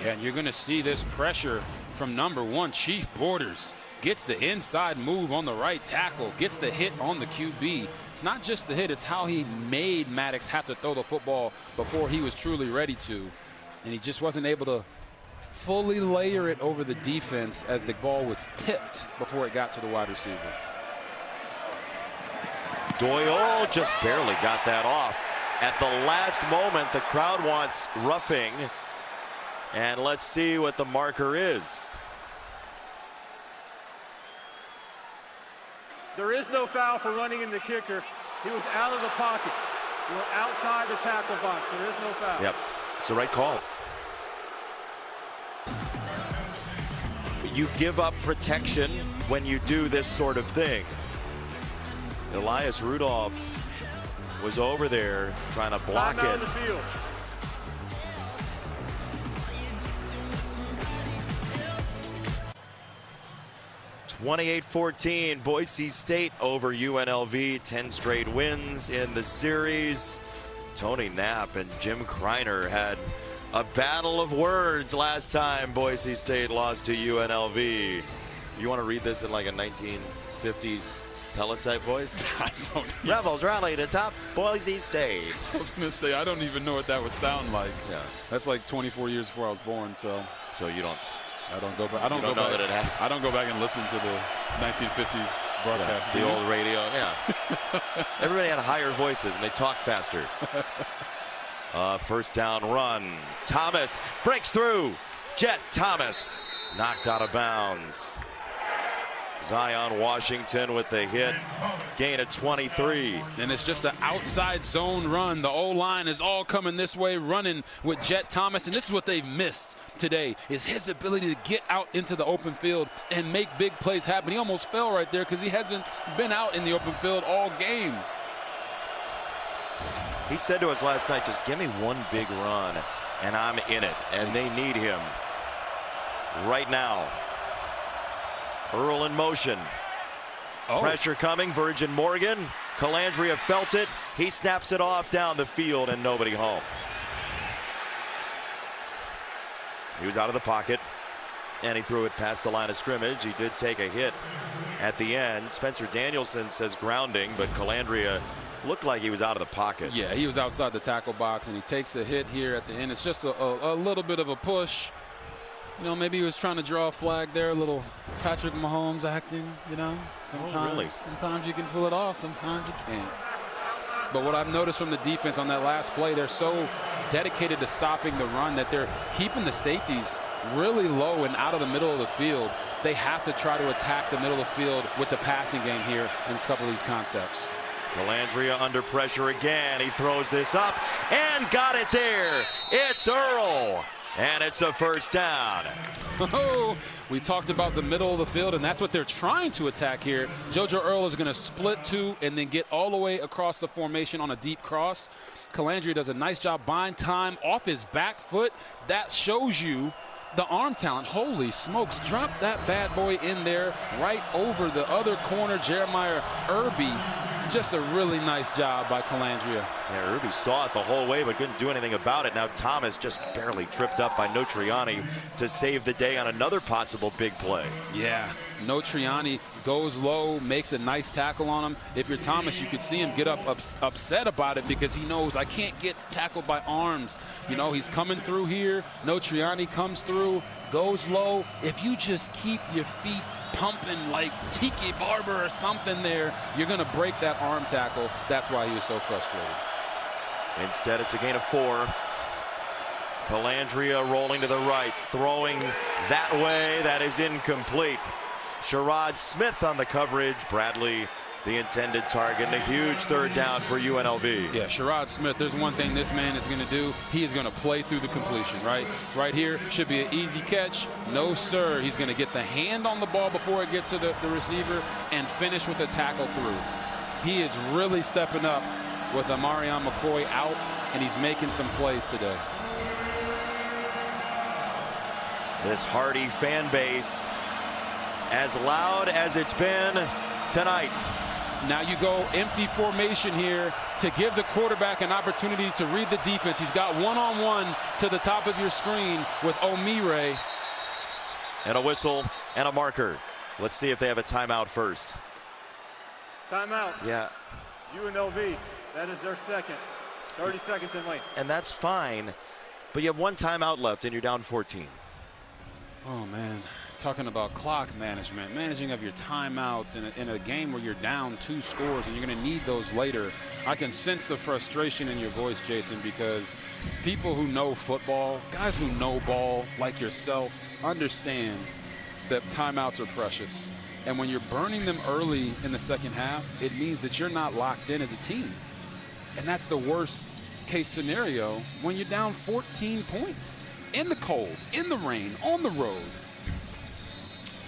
[SPEAKER 9] yeah, and you're going to see this pressure from number 1, Chief Borders. Gets the inside move on the right tackle, gets the hit on the QB. It's not just the hit, it's how he made Maddox have to throw the football before he was truly ready to. And he just wasn't able to fully layer it over the defense as the ball was tipped before it got to the wide receiver.
[SPEAKER 8] Doyle just barely got that off. At the last moment, the crowd wants roughing. And let's see what the marker is.
[SPEAKER 12] There is no foul for running in the kicker. He was out of the pocket. He went outside the tackle box. There is no foul.
[SPEAKER 8] Yep, it's the right call. You give up protection when you do this sort of thing. Elias Rudolph was over there trying to block it.
[SPEAKER 12] On the field.
[SPEAKER 8] 28-14, Boise State over UNLV. 10 straight wins in the series. Tony Knapp and Jim Kreiner had a battle of words last time Boise State lost to UNLV. You want to read this in like a 1950s teletype voice?
[SPEAKER 9] I don't.
[SPEAKER 8] Rebels rally to top Boise State.
[SPEAKER 9] I was going to say, I don't even know what that would sound like.
[SPEAKER 8] Yeah.
[SPEAKER 9] That's like 24 years before I was born, so.
[SPEAKER 8] So you don't.
[SPEAKER 9] I don't go back. I don't
[SPEAKER 8] go back.
[SPEAKER 9] I don't go back and listen to the 1950s broadcast.
[SPEAKER 8] Yeah, the old radio. Yeah. Everybody had higher voices and they talked faster. First down run. Thomas breaks through. Jet Thomas knocked out of bounds. Zion Washington with the hit. Gain of 23.
[SPEAKER 9] And it's just an outside zone run. The O-line is all coming this way, running with Jet Thomas. And this is what they've missed today, is his ability to get out into the open field and make big plays happen. He almost fell right there because he hasn't been out in the open field all game.
[SPEAKER 8] He said to us last night, just give me one big run and I'm in it. And they need him right now. Earl in motion. Pressure coming. Virgin Morgan. Calandria felt it. He snaps it off down the field and nobody home. He was out of the pocket and he threw it past the line of scrimmage. He did take a hit at the end. Spencer Danielson says grounding, but Calandria looked like he was out of the pocket.
[SPEAKER 9] Yeah, he was outside the tackle box and he takes a hit here at the end. It's just a little bit of a push. You know, maybe he was trying to draw a flag there, a little Patrick Mahomes acting, you know. Sometimes you can pull it off, sometimes you can't. But what I've noticed from the defense on that last play, they're so dedicated to stopping the run that they're keeping the safeties really low and out of the middle of the field. They have to try to attack the middle of the field with the passing game here in a couple of these concepts.
[SPEAKER 8] Calandria under pressure again. He throws this up and got it there. It's Earl. And it's a first down.
[SPEAKER 9] We talked about the middle of the field, and that's what they're trying to attack here. JoJo Earl is going to split two and then get all the way across the formation on a deep cross. Calandria does a nice job buying time off his back foot. That shows you the arm talent. Holy smokes, drop that bad boy in there right over the other corner, Jeremiah Irby. Just a really nice job by Calandria.
[SPEAKER 8] Yeah, Irby saw it the whole way but couldn't do anything about it. Now Thomas just barely tripped up by Notriani to save the day on another possible big play.
[SPEAKER 9] Yeah, Notriani goes low, makes a nice tackle on him. If you're Thomas, you could see him get upset about it because he knows I can't get tackled by arms. You know, he's coming through here. Notriani comes through, goes low. If you just keep your feet pumping like Tiki Barber or something there, you're going to break that arm tackle. That's why he was so frustrated.
[SPEAKER 8] Instead, it's a gain of 4. Calandria rolling to the right, throwing that way. That is incomplete. Sherrod Smith on the coverage. Bradley, the intended target, and a huge third down for UNLV.
[SPEAKER 9] Yeah, Sherrod Smith, there's one thing this man is going to do. He is going to play through the completion, right? Right here should be an easy catch. No, sir. He's going to get the hand on the ball before it gets to the receiver and finish with a tackle through. He is really stepping up with Amarion McCoy out, and he's making some plays today.
[SPEAKER 8] This Hardy fan base, as loud as it's been tonight.
[SPEAKER 9] Now you go empty formation here to give the quarterback an opportunity to read the defense. He's got one-on-one to the top of your screen with Omire.
[SPEAKER 8] And a whistle and a marker. Let's see if they have a timeout first.
[SPEAKER 12] Timeout.
[SPEAKER 8] Yeah.
[SPEAKER 12] UNLV, that is their second. 30 seconds in length.
[SPEAKER 8] And that's fine, but you have one timeout left and you're down 14.
[SPEAKER 9] Oh, man. Talking about clock management, managing of your timeouts in a game where you're down 2 scores and you're going to need those later. I can sense the frustration in your voice, Jason, because people who know football, guys who know ball like yourself, understand that timeouts are precious. And when you're burning them early in the second half, it means that you're not locked in as a team. And that's the worst case scenario when you're down 14 points in the cold, in the rain, on the road.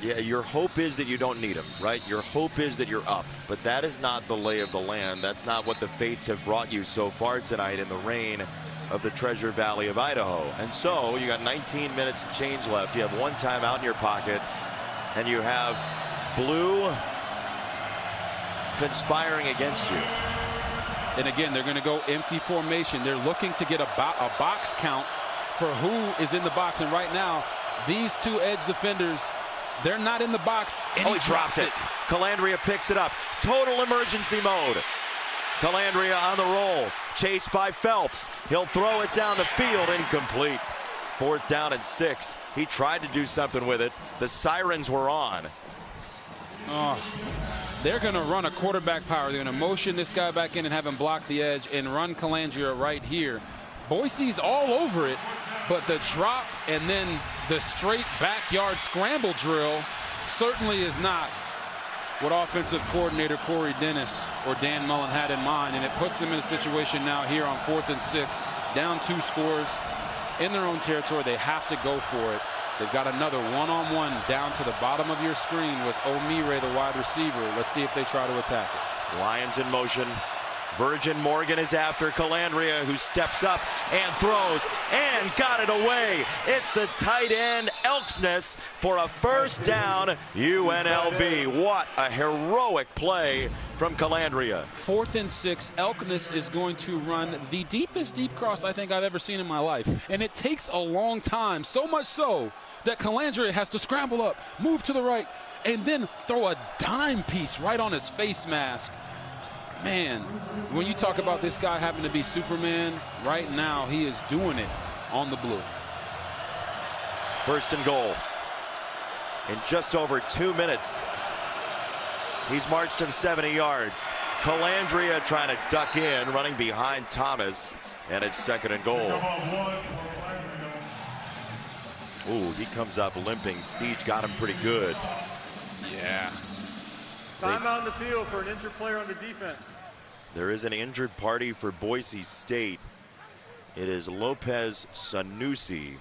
[SPEAKER 8] Yeah, your hope is that you don't need them, right? Your hope is that you're up, but that is not the lay of the land. That's not what the fates have brought you so far tonight in the rain of the Treasure Valley of Idaho. And so you got 19 minutes and change left. You have one timeout in your pocket, and you have blue conspiring against you.
[SPEAKER 9] And again, they're going to go empty formation. They're looking to get a box count for who is in the box. And right now, these two edge defenders, they're not in the box. And
[SPEAKER 8] he drops it. Calandria picks it up. Total emergency mode. Calandria on the roll. Chased by Phelps. He'll throw it down the field. Incomplete. 4th down and 6. He tried to do something with it. The sirens were on.
[SPEAKER 9] Oh, they're going to run a quarterback power. They're going to motion this guy back in and have him block the edge and run Calandria right here. Boise's all over it, but the drop and then the straight backyard scramble drill certainly is not what offensive coordinator Corey Dennis or Dan Mullen had in mind, and it puts them in a situation now here on 4th and 6, down 2 scores in their own territory. They have to go for it. They've got another one-on-one down to the bottom of your screen with O'Meara, the wide receiver. Let's see if they try to attack it.
[SPEAKER 8] Lions in motion. Virgin Morgan is after Calandria, who steps up and throws and got it away. It's the tight end Elksness for a 1st down. UNLV. What a heroic play from Calandria.
[SPEAKER 9] 4th and 6. Elksness is going to run the deepest deep cross I think I've ever seen in my life. And it takes a long time, so much so that Calandria has to scramble up, move to the right, and then throw a dime piece right on his face mask. Man, when you talk about this guy having to be Superman, right now he is doing it on the blue.
[SPEAKER 8] 1st and goal. In just over 2 minutes, he's marched him 70 yards. Calandria trying to duck in, running behind Thomas, and it's 2nd and goal. Ooh, he comes up limping. Steege got him pretty good.
[SPEAKER 9] Yeah.
[SPEAKER 12] Timeout in the field for an injured player on the defense.
[SPEAKER 8] There is an injured party for Boise State. It is Lopez Sanusi,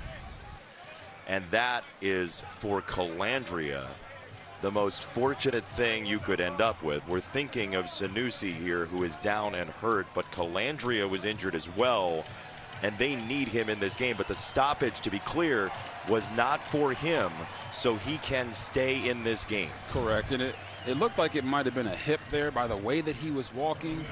[SPEAKER 8] and that is for Calandria. The most fortunate thing you could end up with. We're thinking of Sanusi here, who is down and hurt, but Calandria was injured as well, and they need him in this game. But the stoppage, to be clear, was not for him, so he can stay in this game.
[SPEAKER 9] Correct, and it looked like it might have been a hip there by the way that he was walking.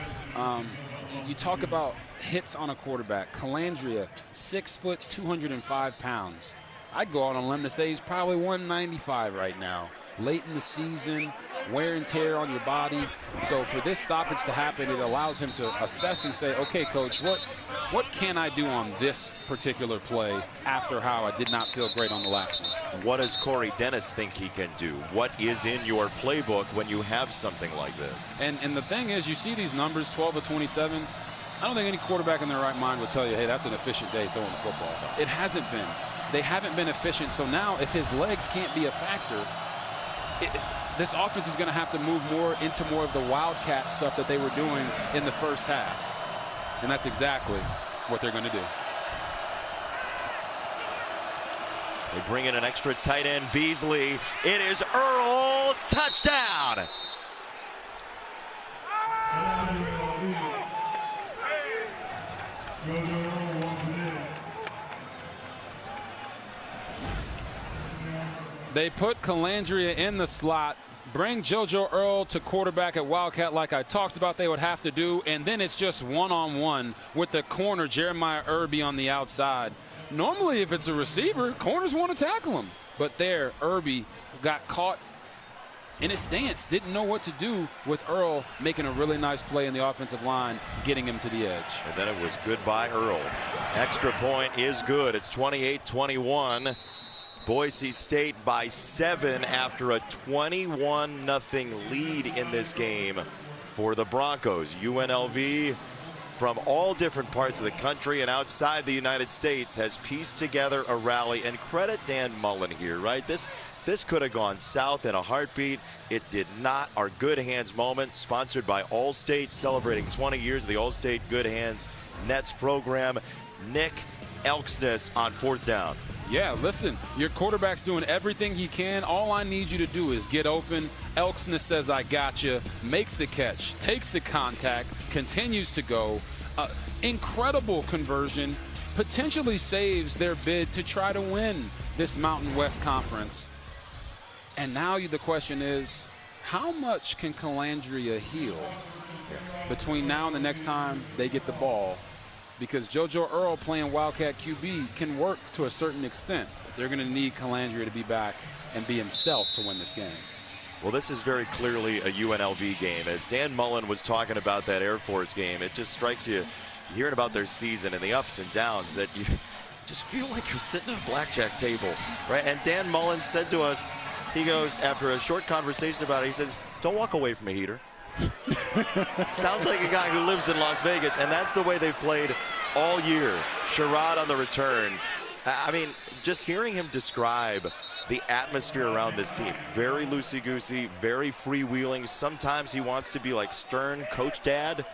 [SPEAKER 9] You talk about hits on a quarterback. Calandria, 6 foot, 205 pounds. I'd go out on a limb to say he's probably 195 right now. Late in the season, wear and tear on your body. So for this stoppage to happen, it allows him to assess and say, okay, coach, what can I do on this particular play after how I did not feel great on the last one?
[SPEAKER 8] What does Corey Dennis think he can do? What is in your playbook when you have something like this?
[SPEAKER 9] And the thing is, you see these numbers, 12 to 27. I don't think any quarterback in their right mind would tell you, hey, that's an efficient day throwing the football. It hasn't been. They haven't been efficient. So now if his legs can't be a factor, this offense is going to have to move more into more of the wildcat stuff that they were doing in the first half. And that's exactly what they're going to do.
[SPEAKER 8] They bring in an extra tight end, Beasley. It is Earl, touchdown.
[SPEAKER 9] They put Calandria in the slot, bring JoJo Earl to quarterback at Wildcat like I talked about they would have to do, and then it's just one-on-one with the corner, Jeremiah Irby, on the outside. Normally, if it's a receiver, corners want to tackle him. But there, Irby got caught in his stance, didn't know what to do with Earl making a really nice play in the offensive line, getting him to the edge.
[SPEAKER 8] And then it was goodbye Earl. Extra point is good. It's 28-21. Boise State by 7 after a 21-0 lead in this game for the Broncos. UNLV, from all different parts of the country and outside the United States, has pieced together a rally. And credit Dan Mullen here, right? This could have gone south in a heartbeat. It did not. Our Good Hands moment, sponsored by Allstate, celebrating 20 years of the Allstate Good Hands Nets program. Nick Elksness on 4th down.
[SPEAKER 9] Yeah, listen, your quarterback's doing everything he can. All I need you to do is get open. Elksness says, I got you, makes the catch, takes the contact, continues to go. Incredible conversion, potentially saves their bid to try to win this Mountain West Conference. And now the question is, How much can Calandria heal between now and the next time they get the ball? Because JoJo Earl playing Wildcat QB can work to a certain extent. They're going to need Calandria to be back and be himself to win this game.
[SPEAKER 8] Well, this is very clearly a UNLV game. As Dan Mullen was talking about that Air Force game, it just strikes you hearing about their season and the ups and downs that you just feel like you're sitting at a blackjack table, right? And Dan Mullen said to us, he goes, after a short conversation about it, he says, don't walk away from a heater. Sounds like a guy who lives in Las Vegas, and that's the way they've played all year. Sherrod on the return. I mean, just hearing him describe the atmosphere around this team, very loosey-goosey, very freewheeling. Sometimes he wants to be like stern coach dad,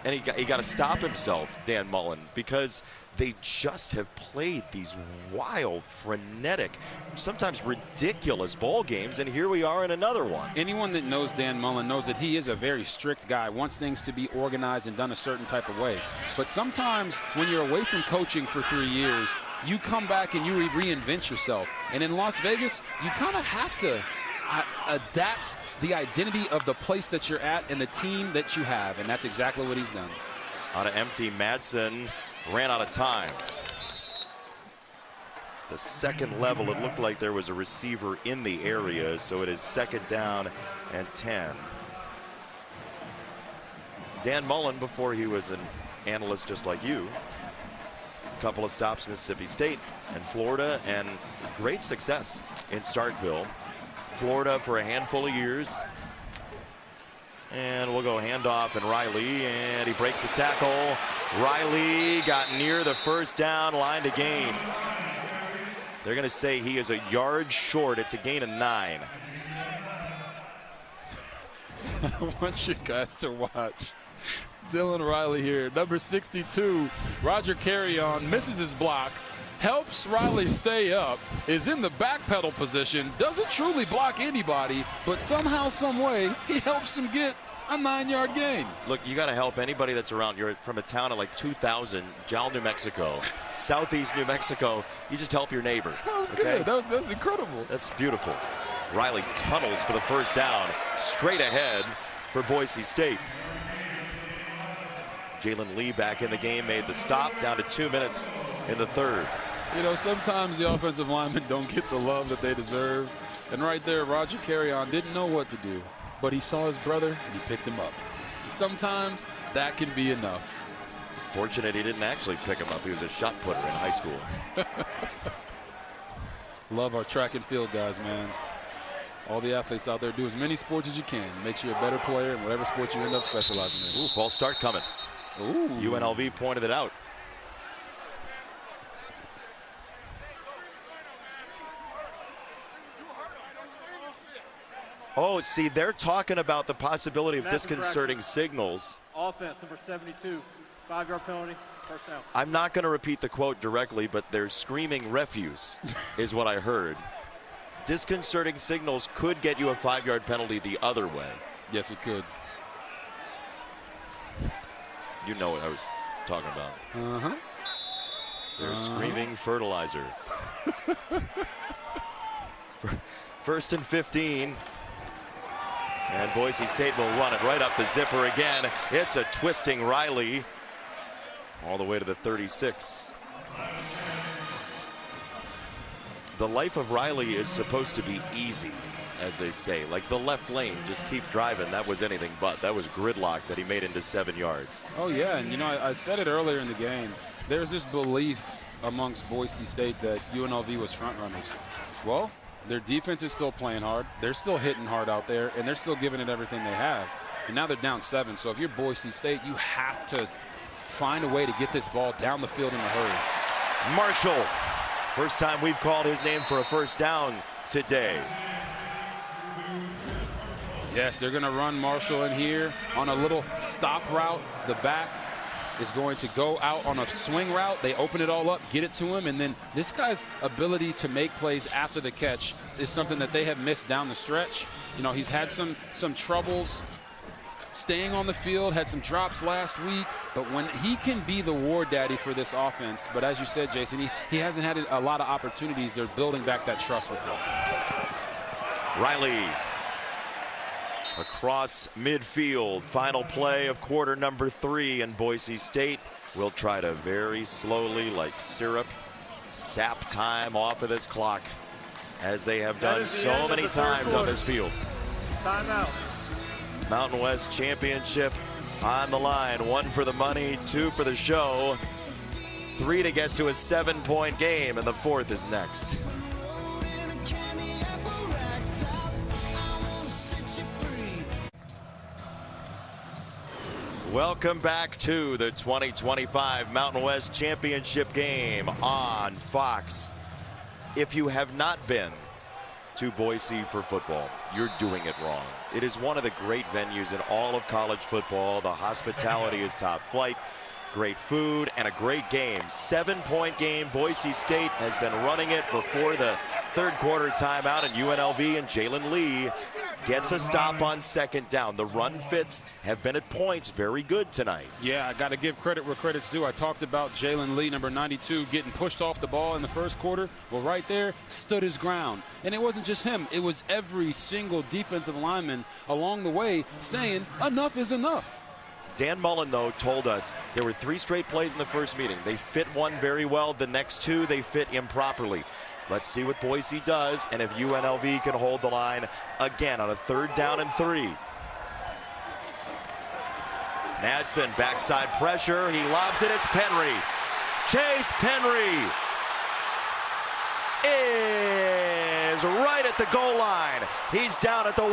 [SPEAKER 8] and he got to stop himself, Dan Mullen, because they just have played these wild, frenetic, sometimes ridiculous ball games, and here we are in another one.
[SPEAKER 9] Anyone that knows Dan Mullen knows that he is a very strict guy, wants things to be organized and done a certain type of way. But sometimes when you're away from coaching for 3 years, you come back and you reinvent yourself. And in Las Vegas, you kind of have to adapt the identity of the place that you're at and the team that you have, and that's exactly what he's done.
[SPEAKER 8] On an empty, Madsen ran out of time. The second level, it looked like there was a receiver in the area, so it is 2nd down and 10. Dan Mullen, before he was an analyst just like you, a couple of stops in Mississippi State and Florida, and great success in Starkville. Florida for a handful of years. And we'll go handoff and Riley, and he breaks a tackle. Riley got near the 1st down line to gain. They're going to say he is a yard short. It's a gain of 9.
[SPEAKER 9] I want you guys to watch Dylan Riley here, number 62. Roger Carrion misses his block, helps Riley stay up, is in the back pedal position, doesn't truly block anybody, but somehow, some way, he helps him get a 9-yard gain.
[SPEAKER 8] Look, you got to help anybody that's around. You're from a town of like 2,000, Jal, New Mexico, southeast New Mexico. You just help your neighbor.
[SPEAKER 9] That was good. That was incredible.
[SPEAKER 8] That's beautiful. Riley tunnels for the 1st down, straight ahead for Boise State. Jalen Lee back in the game, made the stop, down to 2 minutes in the 3rd.
[SPEAKER 9] You know, sometimes the offensive linemen don't get the love that they deserve. And right there, Roger Carrion didn't know what to do, but he saw his brother and he picked him up. And sometimes that can be enough.
[SPEAKER 8] Fortunate he didn't actually pick him up. He was a shot putter in high school.
[SPEAKER 9] Love our track and field guys, man. All the athletes out there, do as many sports as you can. Makes you a better player in whatever sport you end up specializing in.
[SPEAKER 8] Ooh, false start coming.
[SPEAKER 9] Ooh.
[SPEAKER 8] UNLV pointed it out. Oh, see, they're talking about the possibility of disconcerting signals.
[SPEAKER 12] Offense, number 72, 5-yard penalty, 1st down.
[SPEAKER 8] I'm not going to repeat the quote directly, but they're screaming refuse is what I heard. Disconcerting signals could get you a 5-yard penalty the other way.
[SPEAKER 9] Yes, it could.
[SPEAKER 8] You know what I was talking about.
[SPEAKER 9] Uh-huh.
[SPEAKER 8] They're screaming fertilizer. 1st and 15. And Boise State will run it right up the zipper again. It's a twisting Riley all the way to the 36. The life of Riley is supposed to be easy, as they say. Like the left lane, just keep driving. That was anything but. That was gridlock that he made into 7 yards.
[SPEAKER 9] Oh, yeah, and you know, I said it earlier in the game. There's this belief amongst Boise State that UNLV was front runners. Well, their defense is still playing hard. They're still hitting hard out there, and they're still giving it everything they have. And now they're down 7. So if you're Boise State, you have to find a way to get this ball down the field in a hurry.
[SPEAKER 8] Marshall, first time we've called his name for a 1st down today.
[SPEAKER 9] Yes, they're going to run Marshall in here on a little stop route. The back is going to go out on a swing route. They open it all up, get it to him, and then this guy's ability to make plays after the catch is something that they have missed down the stretch. You know, he's had some troubles staying on the field, had some drops last week, but when he can be the war daddy for this offense, but as you said, Jason, he hasn't had a lot of opportunities. They're building back that trust with him.
[SPEAKER 8] Riley across midfield. Final play of quarter number 3, and Boise State will try to very slowly, like syrup, sap time off of this clock, as they have done so many times on this field.
[SPEAKER 12] Timeout.
[SPEAKER 8] Mountain West Championship on the line. 1 for the money, 2 for the show. 3 to get to a 7-point game, and the 4th is next. Welcome back to the 2025 Mountain West Championship game on Fox. If you have not been to Boise for football, you're doing it wrong. It is one of the great venues in all of college football. The hospitality is top flight. Great food and a great game. 7-point game. Boise State has been running it before the third quarter timeout, and UNLV and Jalen Lee gets a stop on second down. The run fits have been at points very good tonight.
[SPEAKER 9] Yeah, I got to give credit where credit's due. I talked about Jalen Lee, number 92, getting pushed off the ball in the first quarter. Well, right there, stood his ground. And it wasn't just him. It was every single defensive lineman along the way saying, enough is enough.
[SPEAKER 8] Dan Mullen, though, told us there were 3 straight plays in the first meeting. They fit one very well. The next 2, they fit improperly. Let's see what Boise does, and if UNLV can hold the line again on a 3rd down and 3. Madsen, backside pressure. He lobs it. It's Penry. Chase Penry is right at the goal line. He's down at the 1.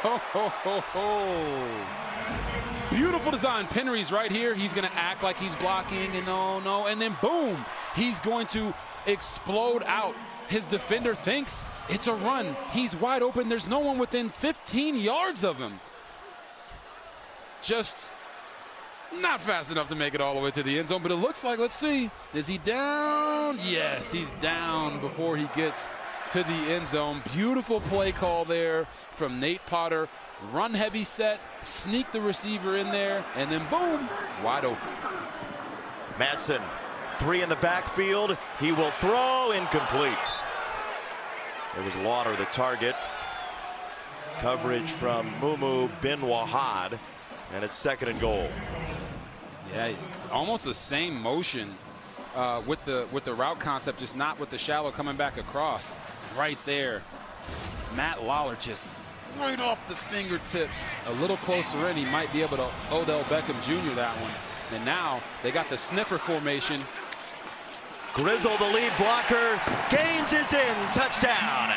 [SPEAKER 9] Ho, ho, ho, ho. Beautiful design. Penry's right here. He's going to act like he's blocking, and no, and then boom, he's going to explode out. His defender thinks it's a run. He's wide open. There's no one within 15 yards of him. Just not fast enough to make it all the way to the end zone, but it looks like, let's see, is he down? Yes, he's down before he gets to the end zone. Beautiful play call there from Nate Potter. Run heavy set, sneak the receiver in there, and then boom, wide open.
[SPEAKER 8] Madsen, 3 in the backfield. He will throw, incomplete. It was Lauder, the target. Coverage from Mumu bin Wahad, and it's 2nd and goal.
[SPEAKER 9] Yeah, almost the same motion with the route concept, just not with the shallow coming back across. Right there, Matt Lawler just right off the fingertips. A little closer in, he might be able to Odell Beckham Jr. that one. And now they got the sniffer formation.
[SPEAKER 8] Grizzle, the lead blocker, Gaines is in, touchdown.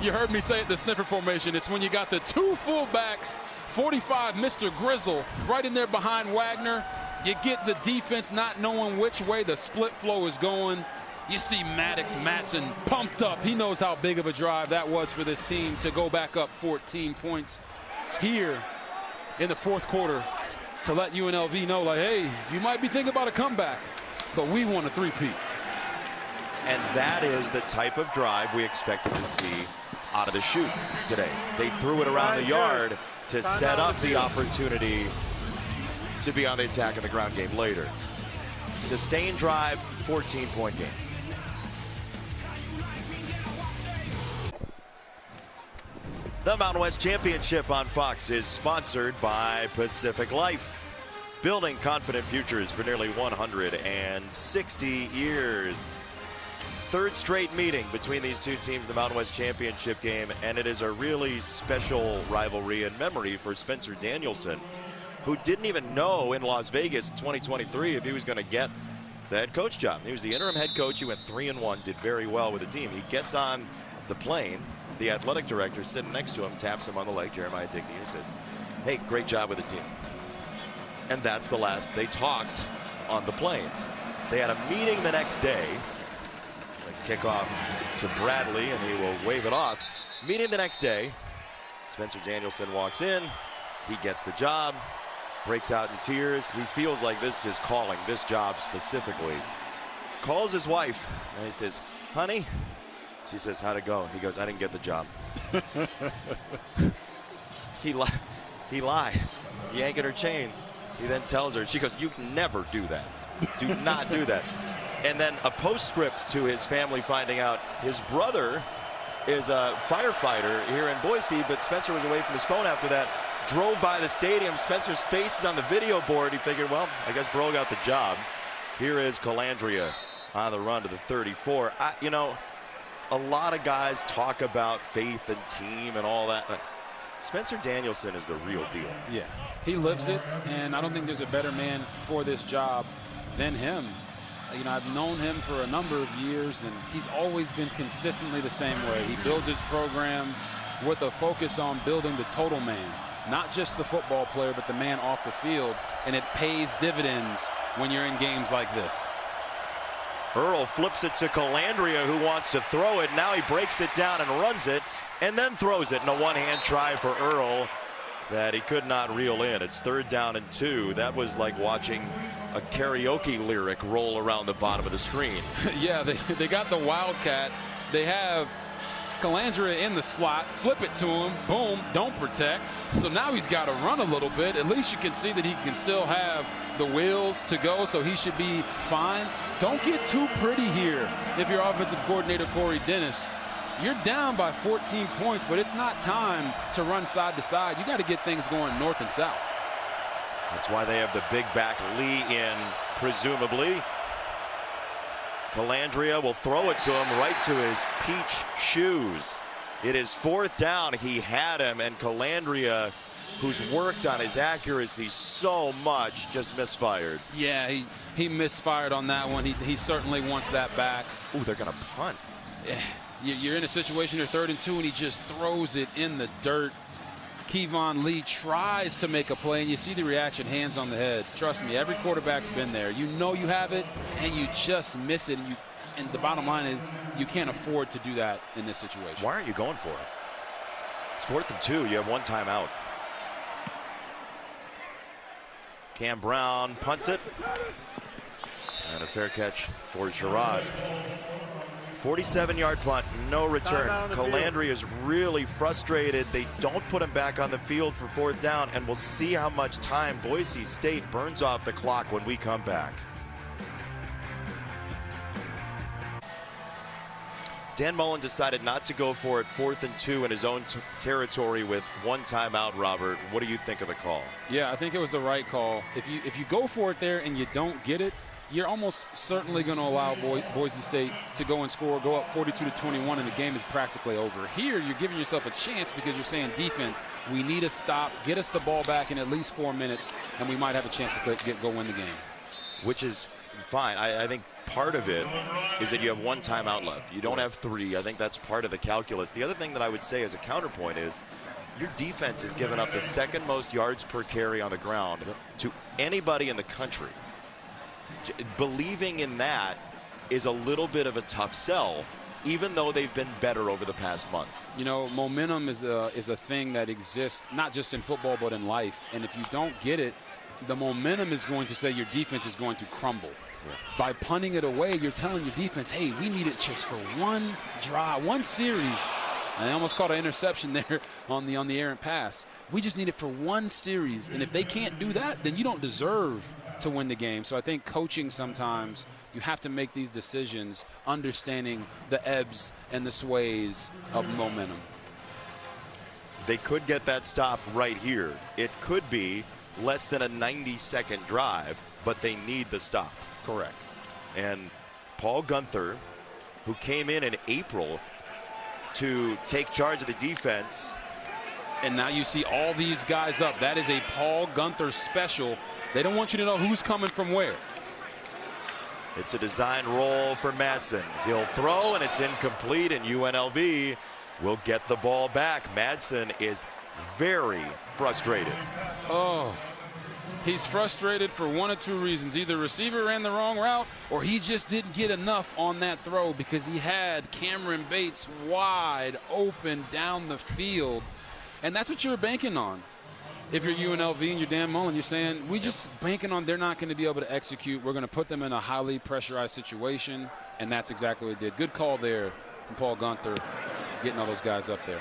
[SPEAKER 9] You heard me say it, the sniffer formation. It's when you got the 2 fullbacks, 45, Mr. Grizzle, right in there behind Wagner. You get the defense not knowing which way the split flow is going. You see Maddox Madsen pumped up. He knows how big of a drive that was for this team to go back up 14 points here in the 4th quarter to let UNLV know, like, hey, you might be thinking about a comeback, but we want a 3-peat.
[SPEAKER 8] And that is the type of drive we expected to see out of the chute today. They threw it around the yard to set up the opportunity to be on the attack in the ground game later. Sustained drive, 14-point game. The Mountain West Championship on Fox is sponsored by Pacific Life, building confident futures for nearly 160 years. 3rd straight meeting between these two teams in the Mountain West Championship game, and it is a really special rivalry and memory for Spencer Danielson, who didn't even know in Las Vegas in 2023 if he was going to get the head coach job. He was the interim head coach. He went 3-1, did very well with the team. He gets on the plane. The athletic director sitting next to him taps him on the leg, Jeremiah Dickey, and says, hey, great job with the team. And that's the last they talked on the plane. They had a meeting the next day. Kickoff to Bradley, and he will wave it off. Meeting the next day. Spencer Danielson walks in. He gets the job, breaks out in tears. He feels like this is calling, this job specifically. Calls his wife, and he says, honey. She says, how'd it go? He goes, I didn't get the job. He lied. Yanking her chain. He then tells her, she goes, you never do that. Do not do that. And then a postscript to his family finding out his brother is a firefighter here in Boise, but Spencer was away from his phone after that. Drove by the stadium. Spencer's face is on the video board. He figured, well, I guess bro got the job. Here is Calandria on the run to the 34. You know, a lot of guys talk about faith and team and all that. Spencer Danielson is the real deal.
[SPEAKER 9] Yeah, he lives it, and I don't think there's a better man for this job than him. You know, I've known him for a number of years, and he's always been consistently the same way. He builds his program with a focus on building the total man, not just the football player, but the man off the field, and it pays dividends when you're in games like this.
[SPEAKER 8] Earl flips it to Calandria, who wants to throw it. Now he breaks it down and runs it, and then throws it in a one-hand try for Earl that he could not reel in. It's 3rd down and 2. That was like watching a karaoke lyric roll around the bottom of the screen.
[SPEAKER 9] Yeah, they got the Wildcat. They have Calandria in the slot, flip it to him, boom, don't protect. So now he's got to run a little bit. At least you can see that he can still have the wheels to go, so he should be fine. Don't get too pretty here if you're offensive coordinator Corey Dennis. You're down by 14 points, but it's not time to run side to side. You got to get things going north and south.
[SPEAKER 8] That's why they have the big back Lee in, presumably. Calandria will throw it to him right to his peach shoes. It is 4th down. He had him, and Calandria, who's worked on his accuracy so much, just misfired.
[SPEAKER 9] Yeah, he misfired on that one. He certainly wants that back.
[SPEAKER 8] Ooh, they're going to punt.
[SPEAKER 9] You're in a situation, you're 3rd and 2, and he just throws it in the dirt. Kevon Lee tries to make a play, and you see the reaction, hands on the head. Trust me, every quarterback's been there. You know you have it, and you just miss it. And the bottom line is you can't afford to do that in this situation.
[SPEAKER 8] Why aren't you going for it? It's 4th and 2. You have one timeout. Cam Brown punts it. And a fair catch for Sherrod. 47-yard punt, no return. Calandria is really frustrated. They don't put him back on the field for 4th down, and we'll see how much time Boise State burns off the clock when we come back. Dan Mullen decided not to go for it 4th and 2 in his own territory with one timeout. Robert, what do you think of the call?
[SPEAKER 9] Yeah, I think it was the right call. If you go for it there and you don't get it, you're almost certainly going to allow Boise State to go and score, go up 42-21, and the game is practically over. Here, you're giving yourself a chance because you're saying, defense, we need a stop, get us the ball back in at least 4 minutes, and we might have a chance to go win the game.
[SPEAKER 8] Which is fine. I think part of it is that you have one timeout left. You don't have 3. I think that's part of the calculus. The other thing that I would say as a counterpoint is your defense has given up the 2nd most yards per carry on the ground to anybody in the country. Believing in that is a little bit of a tough sell, even though they've been better over the past month.
[SPEAKER 9] You know, momentum is a thing that exists not just in football but in life. And if you don't get it, the momentum is going to say your defense is going to crumble. Yeah. By punting it away, you're telling your defense, hey, we need it just for one drive, one series. And they almost caught an interception there on the errant pass. We just need it for one series. And if they can't do that, then you don't deserve to win the game. So I think coaching, sometimes you have to make these decisions understanding the ebbs and the sways of momentum.
[SPEAKER 8] They could get that stop right here. It could be less than a 90-second drive, but they need the stop.
[SPEAKER 9] Correct.
[SPEAKER 8] And Paul Gunther, who came in April to take charge of the defense.
[SPEAKER 9] And now you see all these guys up. That is a Paul Gunther special. They don't want you to know who's coming from where.
[SPEAKER 8] It's a design roll for Madsen. He'll throw, and it's incomplete, and UNLV will get the ball back. Madsen is very frustrated.
[SPEAKER 9] Oh, he's frustrated for one of two reasons. Either receiver ran the wrong route, or he just didn't get enough on that throw because he had Cameron Bates wide open down the field. And that's what you're banking on. If you're UNLV and you're Dan Mullen, you're saying, we just banking on they're not going to be able to execute. We're going to put them in a highly pressurized situation, and that's exactly what they did. Good call there from Paul Gunther, getting all those guys up there.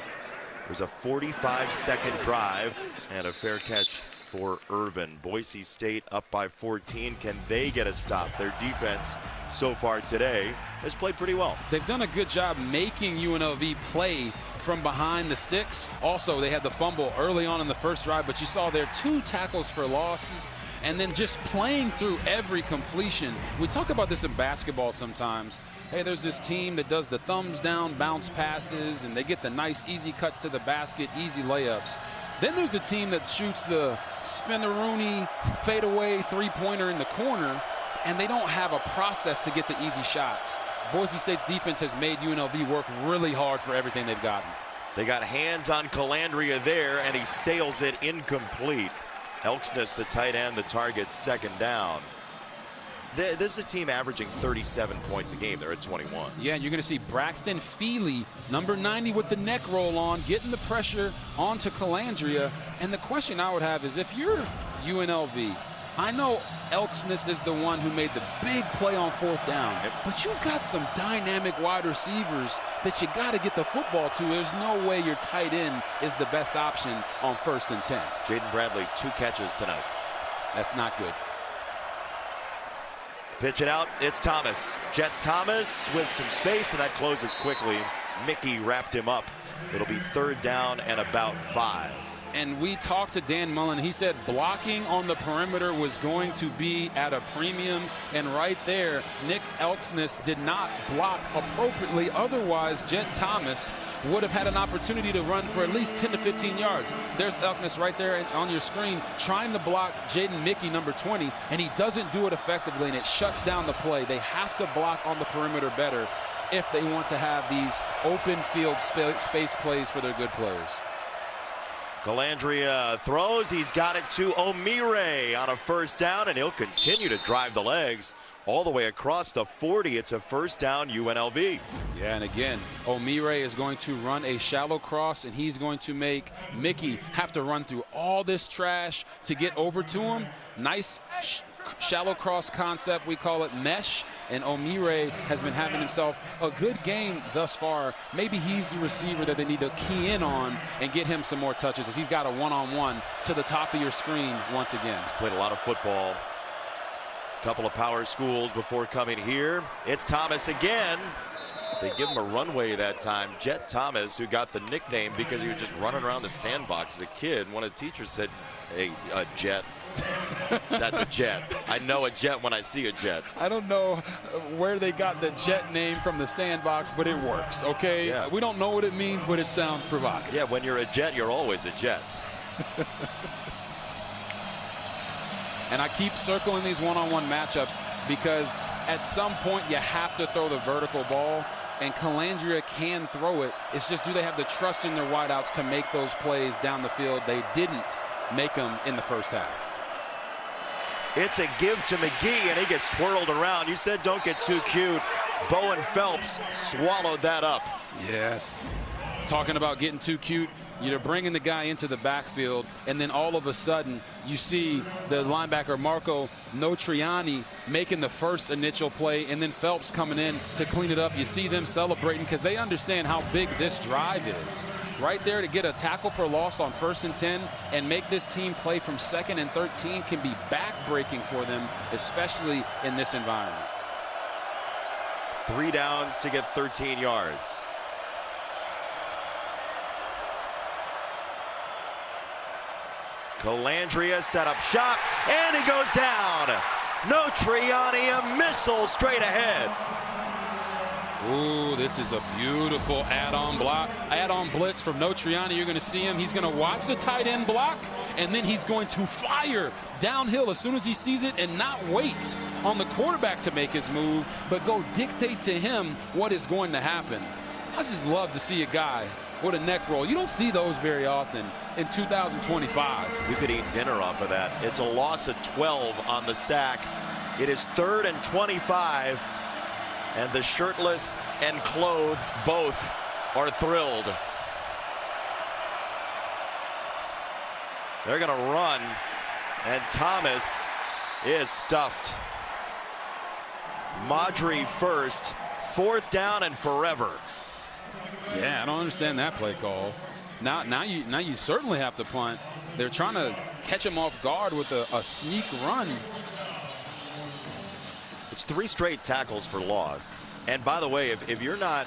[SPEAKER 8] There's a 45-second drive and a fair catch for Irvin. Boise State up by 14. Can they get a stop? Their defense so far today has played pretty well.
[SPEAKER 9] They've done a good job making UNLV play from behind the sticks. Also, they had the fumble early on in the first drive, but you saw there 2 tackles for losses and then just playing through every completion. We talk about this in basketball sometimes. Hey, there's this team that does the thumbs down bounce passes and they get the nice easy cuts to the basket, easy layups. Then there's the team that shoots the spin-a-rooney, fadeaway three-pointer in the corner, and they don't have a process to get the easy shots. Boise State's defense has made UNLV work really hard for everything they've gotten.
[SPEAKER 8] They got hands on Calandria there, and he sails it incomplete. Elksness, the tight end, the target, second down. This is a team averaging 37 points a game. They're at 21.
[SPEAKER 9] Yeah, and you're going to see Braxton Feely, number 90 with the neck roll on, getting the pressure onto Calandria. And the question I would have is, if you're UNLV, I know Elksness is the one who made the big play on 4th down, but you've got some dynamic wide receivers that you got to get the football to. There's no way your tight end is the best option on 1st and 10.
[SPEAKER 8] Jaden Bradley, 2 catches tonight.
[SPEAKER 9] That's not good.
[SPEAKER 8] Pitch it out, it's Thomas. Jet Thomas with some space, and that closes quickly. Mickey wrapped him up. It'll be 3rd down and about 5.
[SPEAKER 9] And we talked to Dan Mullen. He said blocking on the perimeter was going to be at a premium. And right there, Nick Elksness did not block appropriately. Otherwise, Jet Thomas would have had an opportunity to run for at least 10 to 15 yards. There's Elksness right there on your screen trying to block Jaden Mickey, number 20, and he doesn't do it effectively, and it shuts down the play. They have to block on the perimeter better if they want to have these open field space plays for their good players.
[SPEAKER 8] Calandria throws. He's got it to Omire on a 1st down, and he'll continue to drive the legs all the way across the 40. It's a 1st down UNLV.
[SPEAKER 9] Yeah, and again, Omire is going to run a shallow cross, and he's going to make Mickey have to run through all this trash to get over to him. Nice shallow cross concept, we call it mesh, and Omire has been having himself a good game thus far. Maybe he's the receiver that they need to key in on and get him some more touches, as he's got a one-on-one to the top of your screen once again.
[SPEAKER 8] He's played a lot of football, a couple of power schools before coming here. It's Thomas again. They give him a runway that time. Jet Thomas, who got the nickname because he was just running around the sandbox as a kid. One of the teachers said, "Hey, Jet." That's a jet. I know a jet when I see a jet.
[SPEAKER 9] I don't know where they got the jet name from, the sandbox, but it works, okay?
[SPEAKER 8] Yeah.
[SPEAKER 9] We don't know what it means, but it sounds provocative.
[SPEAKER 8] Yeah, when you're a jet, you're always a jet.
[SPEAKER 9] And I keep circling these one-on-one matchups because at some point you have to throw the vertical ball, and Calandria can throw it. It's just, do they have the trust in their wideouts to make those plays down the field? They didn't make them in the first half.
[SPEAKER 8] It's a give to McGee, and he gets twirled around. You said don't get too cute. Bowen Phelps swallowed that up.
[SPEAKER 9] Yes. Talking about getting too cute, you're bringing the guy into the backfield, and then all of a sudden you see the linebacker Marco Notriani making the first initial play, and then Phelps coming in to clean it up. You see them celebrating because they understand how big this drive is. Right there to get a tackle for loss on 1st and 10 and make this team play from 2nd and 13 can be back-breaking for them, especially in this environment.
[SPEAKER 8] 3 downs to get 13 yards. Calandria set up shop, and he goes down. Notriani, a missile straight ahead.
[SPEAKER 9] Ooh, this is a beautiful add-on block, add-on blitz from Notriani. You're going to see him. He's going to watch the tight end block, and then he's going to fire downhill as soon as he sees it and not wait on the quarterback to make his move, but go dictate to him what is going to happen. I just love to see a guy with a neck roll. You don't see those very often in 2025.
[SPEAKER 8] You could eat dinner off of that. It's a loss of 12 on the sack. It is 3rd and 25, and the shirtless and clothed both are thrilled. They're going to run, and Thomas is stuffed. Madry first, 4th down and forever.
[SPEAKER 9] Yeah, I don't understand that play call. Now you certainly have to punt. They're trying to catch him off guard with a sneak run.
[SPEAKER 8] It's 3 straight tackles for loss. And by the way, if you're not,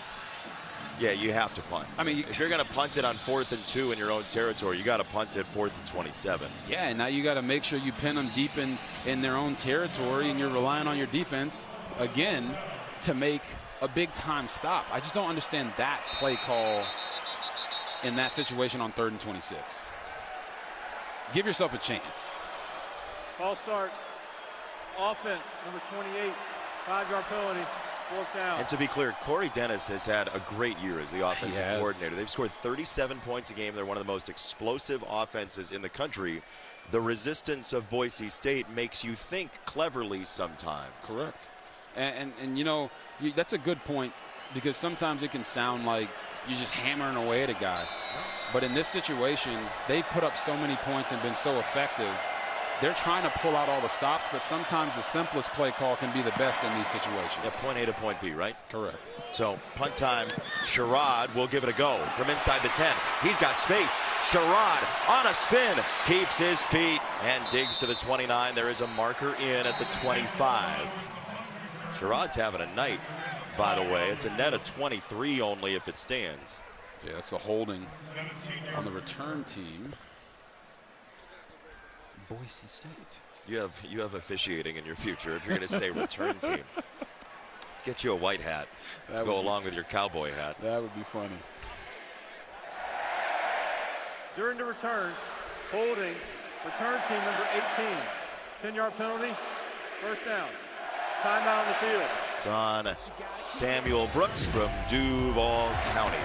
[SPEAKER 8] yeah, you have to punt. I mean, if you're going to punt it on 4th and 2 in your own territory, you got to punt it 4th and 27.
[SPEAKER 9] Yeah, and now you got to make sure you pin them deep in their own territory, and you're relying on your defense again to make a big time stop. I just don't understand that play call in that situation on 3rd and 26. Give yourself a chance.
[SPEAKER 12] False start. Offense, number 28, 5-yard penalty, 4th down.
[SPEAKER 8] And to be clear, Corey Dennis has had a great year as the offensive coordinator. They've scored 37 points a game. They're one of the most explosive offenses in the country. The resistance of Boise State makes you think cleverly sometimes.
[SPEAKER 9] Correct. And you know, that's a good point, because sometimes it can sound like you're just hammering away at a guy. But in this situation, they put up so many points and been so effective. They're trying to pull out all the stops, but sometimes the simplest play call can be the best in these situations.
[SPEAKER 8] Yeah, point A to point B, right?
[SPEAKER 9] Correct.
[SPEAKER 8] So punt time. Sherrod will give it a go from inside the 10. He's got space. Sherrod on a spin, keeps his feet and digs to the 29. There is a marker in at the 25. Sherrod's having a night, by the way. It's a net of 23 only if it stands.
[SPEAKER 9] Yeah, it's a holding on the return team. Boise State.
[SPEAKER 8] You have officiating in your future if you're going to say return team. Let's get you a white hat to go along with your cowboy hat.
[SPEAKER 9] That would be funny.
[SPEAKER 12] During the return, holding, return team number 18. 10-yard penalty, 1st down. Timeout on the field.
[SPEAKER 8] It's on Samuel Brooks from Duval County.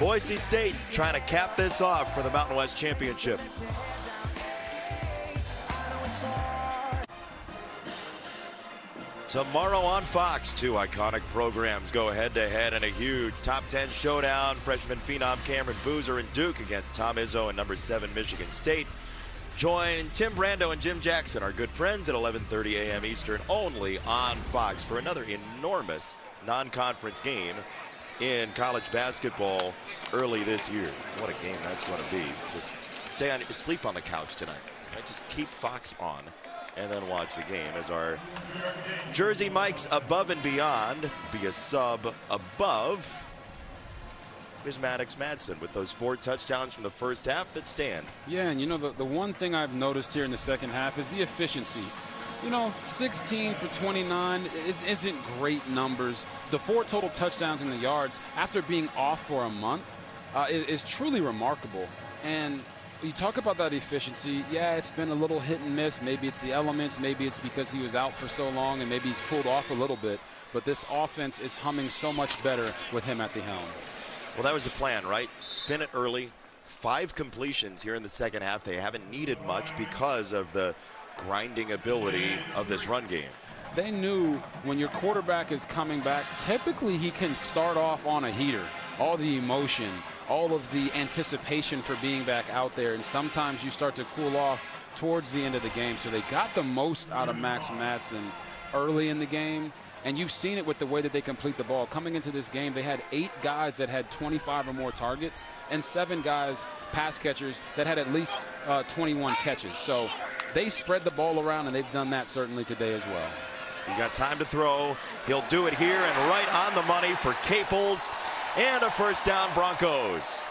[SPEAKER 8] Boise State trying to cap this off for the Mountain West Championship. Tomorrow on Fox, 2 iconic programs go head-to-head in a huge top 10 showdown. Freshman phenom Cameron Boozer and Duke against Tom Izzo and number 7 Michigan State. Join Tim Brando and Jim Jackson, our good friends, at 11:30 a.m. Eastern, only on Fox for another enormous non-conference game in college basketball early this year. What a game that's going to be. Just sleep on the couch tonight. Right? Just keep Fox on and then watch the game as our Jersey Mike's Above and Beyond be a sub above. Here's Maddox Madsen with those 4 touchdowns from the first half that stand.
[SPEAKER 9] Yeah, and you know, the one thing I've noticed here in the second half is the efficiency. You know, 16 for 29 isn't great numbers. The 4 total touchdowns in the yards after being off for a month is truly remarkable. And you talk about that efficiency. Yeah, it's been a little hit and miss. Maybe it's the elements. Maybe it's because he was out for so long and maybe he's cooled off a little bit. But this offense is humming so much better with him at the helm.
[SPEAKER 8] Well, that was the plan, right? Spin it early. 5 completions here in the second half. They haven't needed much because of the grinding ability of this run game.
[SPEAKER 9] They knew when your quarterback is coming back, typically he can start off on a heater. All the emotion, all of the anticipation for being back out there, and sometimes you start to cool off towards the end of the game. So they got the most out of Max Madsen early in the game. And you've seen it with the way that they complete the ball. Coming into this game, they had 8 guys that had 25 or more targets and 7 guys, pass catchers, that had at least 21 catches. So they spread the ball around, and they've done that certainly today as well.
[SPEAKER 8] He's got time to throw. He'll do it here and right on the money for Caples, and a first down Broncos.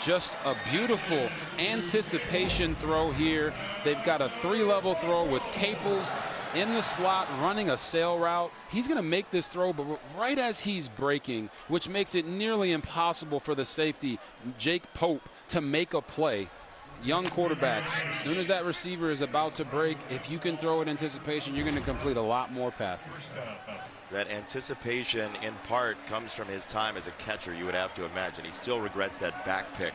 [SPEAKER 9] Just a beautiful anticipation throw here. They've got a 3-level throw with Caples in the slot running a sail route. He's going to make this throw, but right as he's breaking, which makes it nearly impossible for the safety, Jake Pope, to make a play. Young quarterbacks, as soon as that receiver is about to break, if you can throw in anticipation, you're going to complete a lot more passes.
[SPEAKER 8] That anticipation, in part, comes from his time as a catcher, you would have to imagine. He still regrets that back pick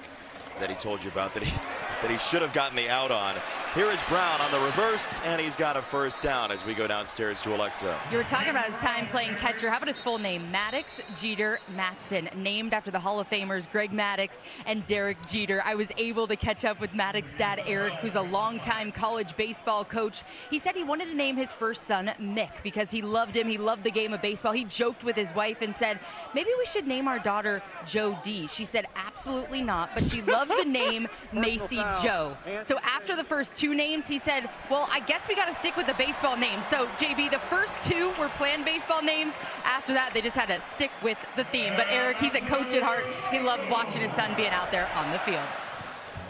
[SPEAKER 8] that he told you about that he should have gotten the out on. Here is Brown on the reverse, and he's got a first down as we go downstairs to Alexa.
[SPEAKER 11] You were talking about his time playing catcher. How about his full name? Maddox Jeter Mattson, named after the Hall of Famers Greg Maddux and Derek Jeter. I was able to catch up with Maddox's dad, Eric, who's a longtime college baseball coach. He said he wanted to name his first son Mick because he loved him. He loved the game of baseball. He joked with his wife and said, maybe we should name our daughter Joe D. She said, absolutely not, but she loved the name Macy Joe. So after the first 2 names, he said, well, I guess we got to stick with the baseball names. So, JB, the first 2 were planned baseball names. After that, they just had to stick with the theme. But Eric, he's a coach at heart. He loved watching his son being out there on the field.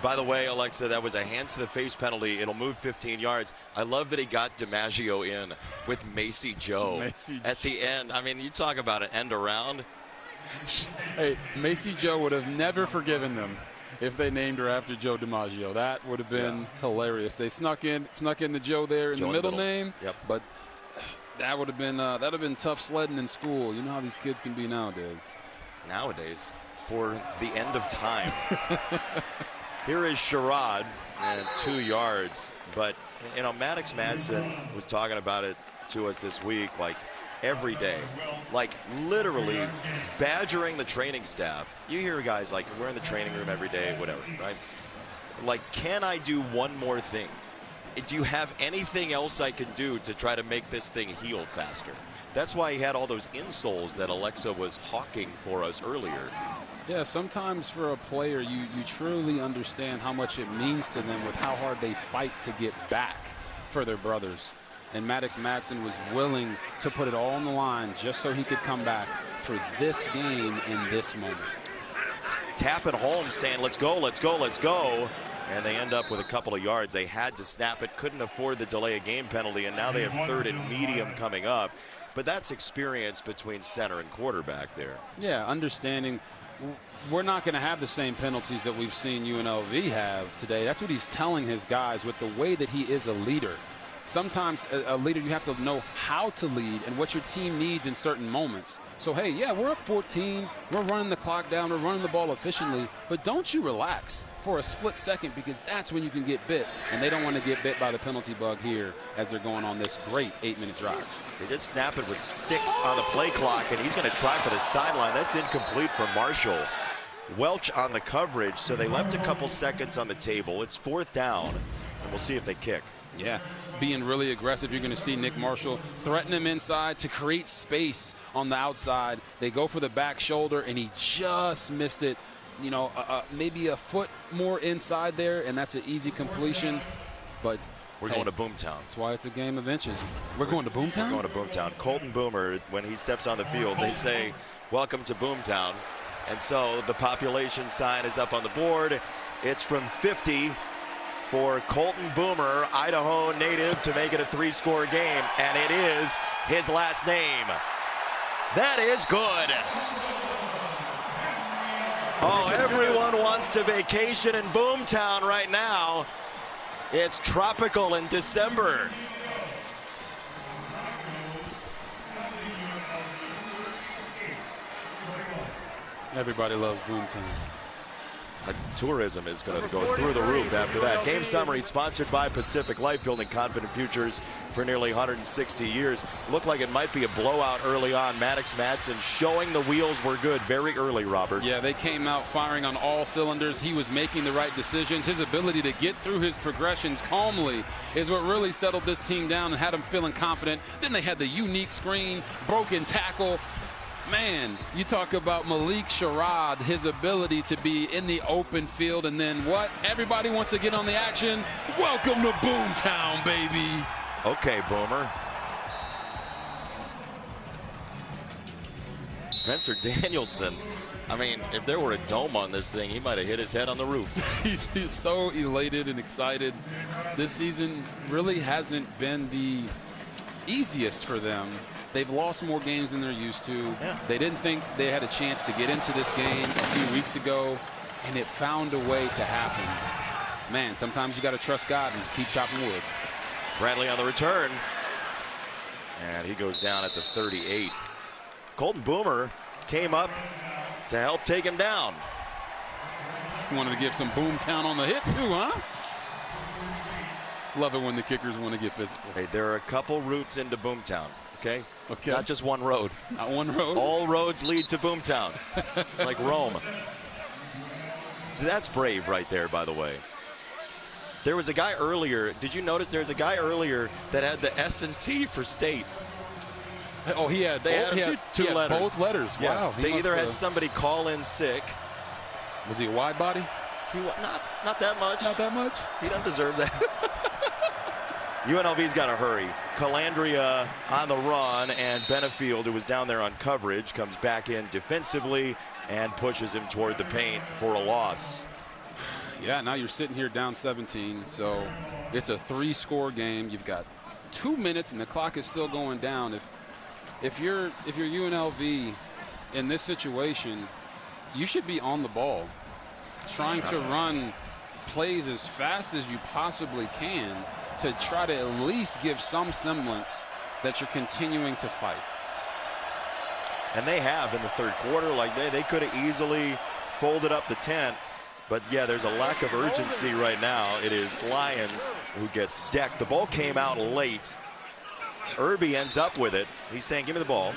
[SPEAKER 8] By the way, Alexa, that was a hands-to-the-face penalty. It'll move 15 yards. I love that he got DiMaggio in with Macy Joe at the end. I mean, you talk about an end around.
[SPEAKER 9] Hey, Macy Joe would have never forgiven them if they named her after Joe DiMaggio. That would have been hilarious. They snuck in the Joe there in the middle name.
[SPEAKER 8] Yep.
[SPEAKER 9] But that would have been tough sledding in school. You know how these kids can be nowadays.
[SPEAKER 8] Nowadays, for the end of time. Here is Sherrod and 2 yards. But, you know, Maddox Madsen was talking about it to us this week, like, every day, like literally badgering the training staff. You hear guys like, we're in the training room every day, whatever, right? Like, can I do one more thing? Do you have anything else I can do to try to make this thing heal faster? That's why he had all those insoles that Alexa was hawking for us earlier.
[SPEAKER 9] Yeah, sometimes for a player, you truly understand how much it means to them with how hard they fight to get back for their brothers. And Maddox Madsen was willing to put it all on the line just so he could come back for this game in this moment.
[SPEAKER 8] Tapping Holmes saying, let's go, let's go, let's go. And they end up with a couple of yards. They had to snap it, couldn't afford the delay of game penalty, and now they have 3rd and medium coming up. But that's experience between center and quarterback there.
[SPEAKER 9] Yeah, understanding we're not going to have the same penalties that we've seen UNLV have today. That's what he's telling his guys with the way that he is a leader. Sometimes a leader, you have to know how to lead and what your team needs in certain moments. So, hey, yeah, we're up 14. We're running the clock down. We're running the ball efficiently. But don't you relax for a split second, because that's when you can get bit. And they don't want to get bit by the penalty bug here as they're going on this great 8-minute drive.
[SPEAKER 8] They did snap it with 6 on the play clock, and he's going to try for the sideline. That's incomplete for Marshall. Welch on the coverage, so they left a couple seconds on the table. It's 4th down, and we'll see if they kick.
[SPEAKER 9] Yeah, being really aggressive. You're going to see Nick Marshall threaten him inside to create space on the outside. They go for the back shoulder, and he just missed it. You know, maybe a foot more inside there, and that's an easy completion. But
[SPEAKER 8] we're going to Boomtown.
[SPEAKER 9] That's why it's a game of inches. We're going to Boomtown?
[SPEAKER 8] We're going to Boomtown. Colton Boomer, when he steps on the field, they say, welcome to Boomtown. And so the population sign is up on the board. It's from 50 for Colton Boomer, Idaho native, to make it a 3-score game. And it is his last name. That is good. Oh, everyone wants to vacation in Boomtown right now. It's tropical in December.
[SPEAKER 9] Everybody loves Boomtown.
[SPEAKER 8] Tourism is going to go through the roof after that. Game summary sponsored by Pacific Life, building confident futures for nearly 160 years. Looked like it might be a blowout early on. Maddox Madsen showing the wheels were good very early, Robert.
[SPEAKER 9] Yeah, they came out firing on all cylinders. He was making the right decisions. His ability to get through his progressions calmly is what really settled this team down and had them feeling confident. Then they had the unique screen, broken tackle. Man, you talk about Malik Sherrod, his ability to be in the open field, and then what? Everybody wants to get on the action. Welcome to Boomtown, baby.
[SPEAKER 8] Okay, Boomer. Spencer Danielson. I mean, if there were a dome on this thing, he might have hit his head on the roof.
[SPEAKER 9] He's so elated and excited. This season really hasn't been the easiest for them. They've lost more games than they're used to.
[SPEAKER 8] Yeah.
[SPEAKER 9] They didn't think they had a chance to get into this game a few weeks ago, and it found a way to happen. Man, sometimes you got to trust God and keep chopping wood.
[SPEAKER 8] Bradley on the return. And he goes down at the 38. Colton Boomer came up to help take him down.
[SPEAKER 9] Wanted to give some Boomtown on the hit too, huh? Love it when the kickers want to get physical.
[SPEAKER 8] Hey, there are a couple routes into Boomtown, okay? It's
[SPEAKER 9] Okay.
[SPEAKER 8] not just one road.
[SPEAKER 9] Not one road?
[SPEAKER 8] All roads lead to Boomtown. It's like Rome. So that's brave right there, by the way. There was a guy earlier. Did you notice there was a guy earlier that had the S&T for state?
[SPEAKER 9] Oh, he had
[SPEAKER 8] two letters.
[SPEAKER 9] Both letters.
[SPEAKER 8] Yeah.
[SPEAKER 9] Wow.
[SPEAKER 8] They either had somebody call in sick.
[SPEAKER 9] Was he a wide body?
[SPEAKER 8] Not that much.
[SPEAKER 9] Not that much?
[SPEAKER 8] He doesn't deserve that. UNLV's got to hurry. Calandria on the run, and Benefield, who was down there on coverage, comes back in defensively and pushes him toward the paint for a loss.
[SPEAKER 9] Yeah, now you're sitting here down 17, so it's a 3-score game. You've got 2 minutes, and the clock is still going down. If you're UNLV in this situation, you should be on the ball, trying to run plays as fast as you possibly can to try to at least give some semblance that you're continuing to fight.
[SPEAKER 8] And they have in the third quarter. Like they could have easily folded up the tent. But yeah, there's a lack of urgency right now. It is Lyons who gets decked. The ball came out late. Irby ends up with it. He's saying, give me the ball,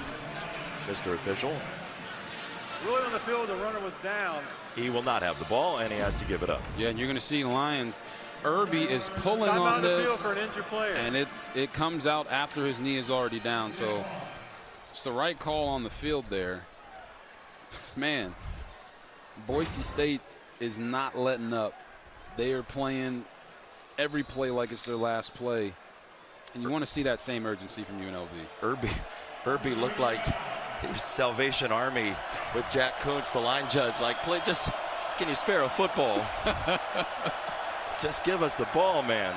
[SPEAKER 8] Mr. Official.
[SPEAKER 12] Really on the field, the runner was down.
[SPEAKER 8] He will not have the ball, and he has to give it up.
[SPEAKER 9] Yeah, and you're going to see Lyons. Irby is pulling on this, and it comes out after his knee is already down. So it's the right call on the field there. Man, Boise State is not letting up. They are playing every play like it's their last play. And you want to see that same urgency from UNLV.
[SPEAKER 8] Irby looked like he was Salvation Army with Jack Kuntz, the line judge. Like, can you spare a football? Just give us the ball, man.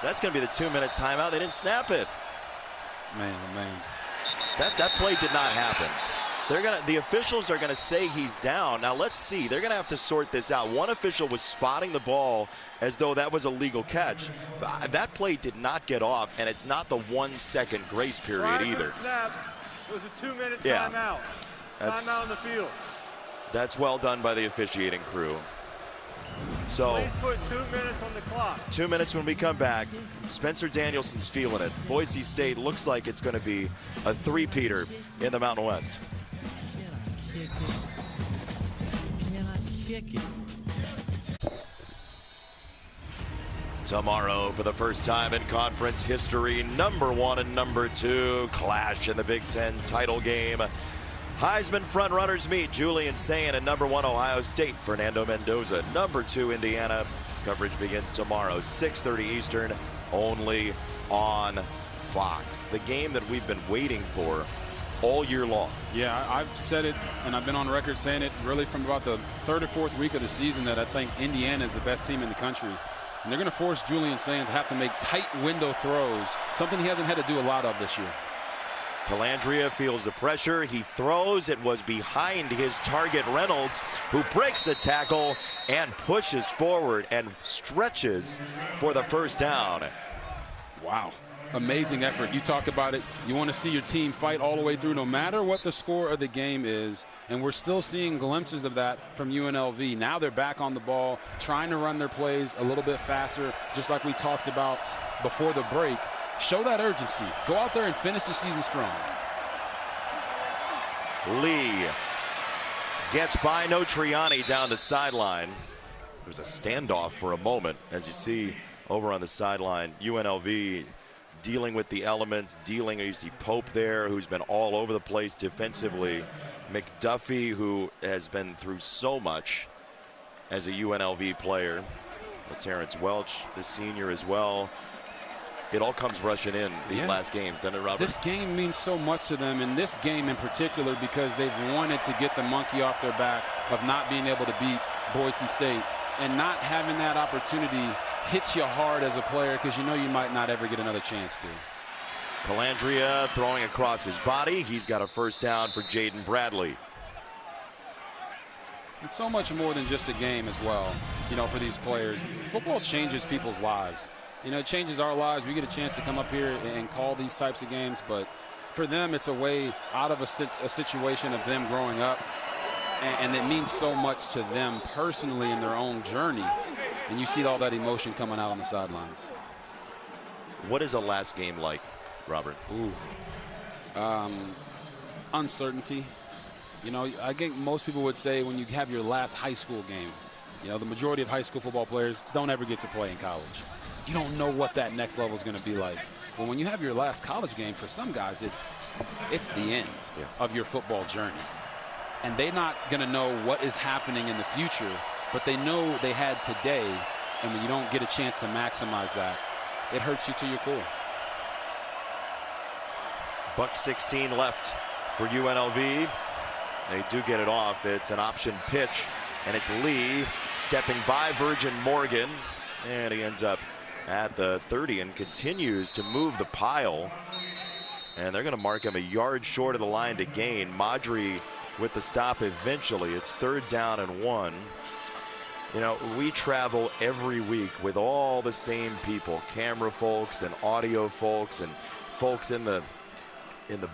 [SPEAKER 8] That's going to be the 2-minute timeout. They didn't snap it.
[SPEAKER 9] Man, oh man.
[SPEAKER 8] That play did not happen. The officials are gonna say he's down. Now let's see. They're gonna have to sort this out. One official was spotting the ball as though that was a legal catch. That play did not get off, and it's not the 1-second grace period either.
[SPEAKER 12] Snap. It was a 2-minute timeout. Timeout on the field.
[SPEAKER 8] That's well done by the officiating crew. So
[SPEAKER 12] please put 2 minutes on the clock.
[SPEAKER 8] 2 minutes when we come back. Spencer Danielson's feeling it. Boise State looks like it's going to be a three-peater in the Mountain West. Tomorrow, for the first time in conference history, #1 and #2 clash in the Big Ten title game. Heisman frontrunners meet. Julian Sayin and #1 Ohio State, Fernando Mendoza. #2 Indiana. Coverage begins tomorrow, 6:30 Eastern, only on Fox. The game that we've been waiting for all year long.
[SPEAKER 9] Yeah, I've said it, and I've been on record saying it really from about the 3rd or 4th week of the season that I think Indiana is the best team in the country. And they're going to force Julian Sayin to have to make tight window throws, something he hasn't had to do a lot of this year.
[SPEAKER 8] Calandria feels the pressure. He throws. It was behind his target, Reynolds, who breaks a tackle and pushes forward and stretches for the first down.
[SPEAKER 9] Wow. Amazing effort. You talk about it. You want to see your team fight all the way through no matter what the score of the game is. And we're still seeing glimpses of that from UNLV. Now they're back on the ball, trying to run their plays a little bit faster, just like we talked about before the break. Show that urgency. Go out there and finish the season strong.
[SPEAKER 8] Lee gets by Notriani down the sideline. There was a standoff for a moment, as you see over on the sideline. UNLV dealing with the elements, you see Pope there, who's been all over the place defensively. McDuffie, who has been through so much as a UNLV player. Terrence Welch, the senior as well. It all comes rushing in these last games, doesn't it, Robert?
[SPEAKER 9] This game means so much to them, in this game in particular, because they've wanted to get the monkey off their back of not being able to beat Boise State. And not having that opportunity hits you hard as a player because you know you might not ever get another chance to.
[SPEAKER 8] Calandria throwing across his body. He's got a first down for Jaden Bradley.
[SPEAKER 9] It's so much more than just a game as well, you know, for these players. Football changes people's lives. You know, it changes our lives. We get a chance to come up here and call these types of games, but for them, it's a way out of a situation of them growing up, and it means so much to them personally in their own journey, and you see all that emotion coming out on the sidelines.
[SPEAKER 8] What is a last game like, Robert?
[SPEAKER 9] Uncertainty. You know, I think most people would say when you have your last high school game, you know, the majority of high school football players don't ever get to play in college. You don't know what that next level is going to be like. But when you have your last college game, for some guys, it's the end of your football journey. And they're not going to know what is happening in the future, but they know they had today. And when you don't get a chance to maximize that, it hurts you to your core.
[SPEAKER 8] $1:16 left for UNLV. They do get it off. It's an option pitch, and it's Lee stepping by Virgin Morgan, and he ends up at the 30 and continues to move the pile. And they're going to mark him a yard short of the line to gain. Madry with the stop eventually. It's 3rd down and 1. You know, we travel every week with all the same people, camera folks and audio folks and folks in the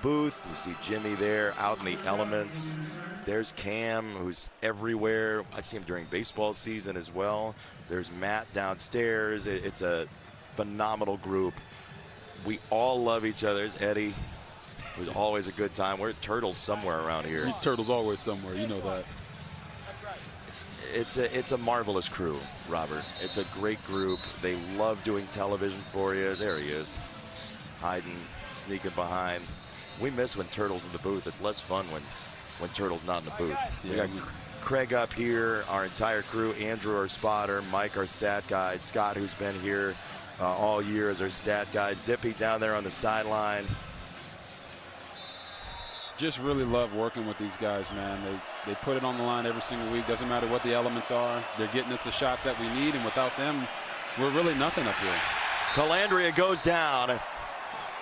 [SPEAKER 8] booth. You see Jimmy there out in the elements. There's Cam, who's everywhere. I see him during baseball season as well. There's Matt downstairs. It's a phenomenal group. We all love each other. There's Eddie. It was always a good time. We're Turtles somewhere around here.
[SPEAKER 9] Turtles always somewhere. You know that.
[SPEAKER 8] It's a marvelous crew, Robert. It's a great group. They love doing television for you. There he is, hiding, sneaking behind. We miss when Turtle's in the booth. It's less fun when Turtle's not in the booth.
[SPEAKER 9] Yeah.
[SPEAKER 8] We got Craig up here, our entire crew, Andrew, our spotter, Mike, our stat guy, Scott, who's been here all year as our stat guy, Zippy down there on the sideline.
[SPEAKER 9] Just really love working with these guys, man. They put it on the line every single week. Doesn't matter what the elements are. They're getting us the shots that we need, and without them, we're really nothing up here.
[SPEAKER 8] Calandria goes down.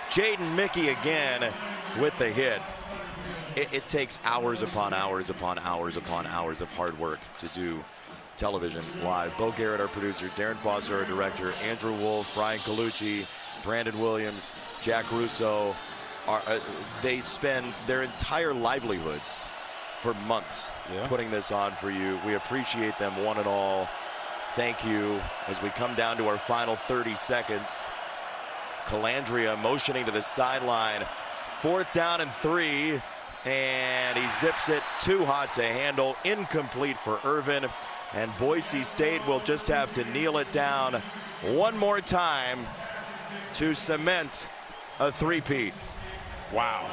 [SPEAKER 8] Jaden Mickey again with the hit. It takes hours upon hours upon hours upon hours of hard work to do television live. Bo Garrett, our producer, Darren Foster, our director, Andrew Wolf, Brian Colucci, Brandon Williams, Jack Russo. They spend their entire livelihoods for months putting this on for you. We appreciate them one and all. Thank you. As we come down to our final 30 seconds, Calandria motioning to the sideline. 4th down and 3, and he zips it too hot to handle. Incomplete for Irvin, and Boise State will just have to kneel it down one more time to cement a three-peat.
[SPEAKER 9] Wow.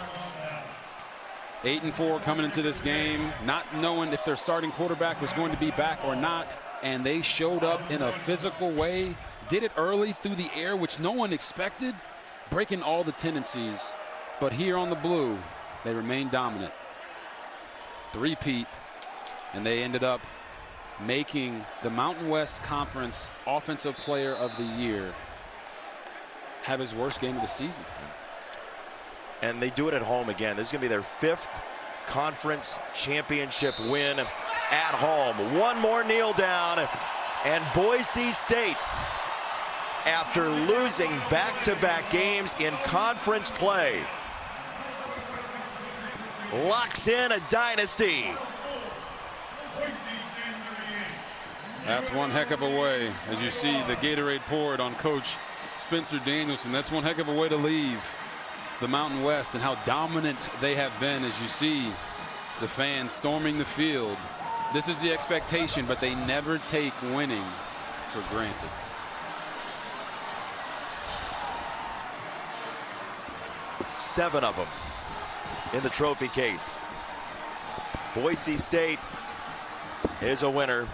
[SPEAKER 9] 8-4 coming into this game, not knowing if their starting quarterback was going to be back or not, and they showed up in a physical way, did it early through the air, which no one expected, breaking all the tendencies. But here on the blue, they remain dominant. 3-peat, and they ended up making the Mountain West Conference Offensive Player of the Year have his worst game of the season.
[SPEAKER 8] And they do it at home again. This is going to be their 5th conference championship win at home. One more kneel down, and Boise State, after losing back-to-back games in conference play, locks in a dynasty.
[SPEAKER 9] That's one heck of a way, as you see the Gatorade poured on Coach Spencer Danielson. That's one heck of a way to leave the Mountain West, and how dominant they have been, as you see the fans storming the field. This is the expectation, but they never take winning for granted.
[SPEAKER 8] Seven of them in the trophy case. Boise State is a winner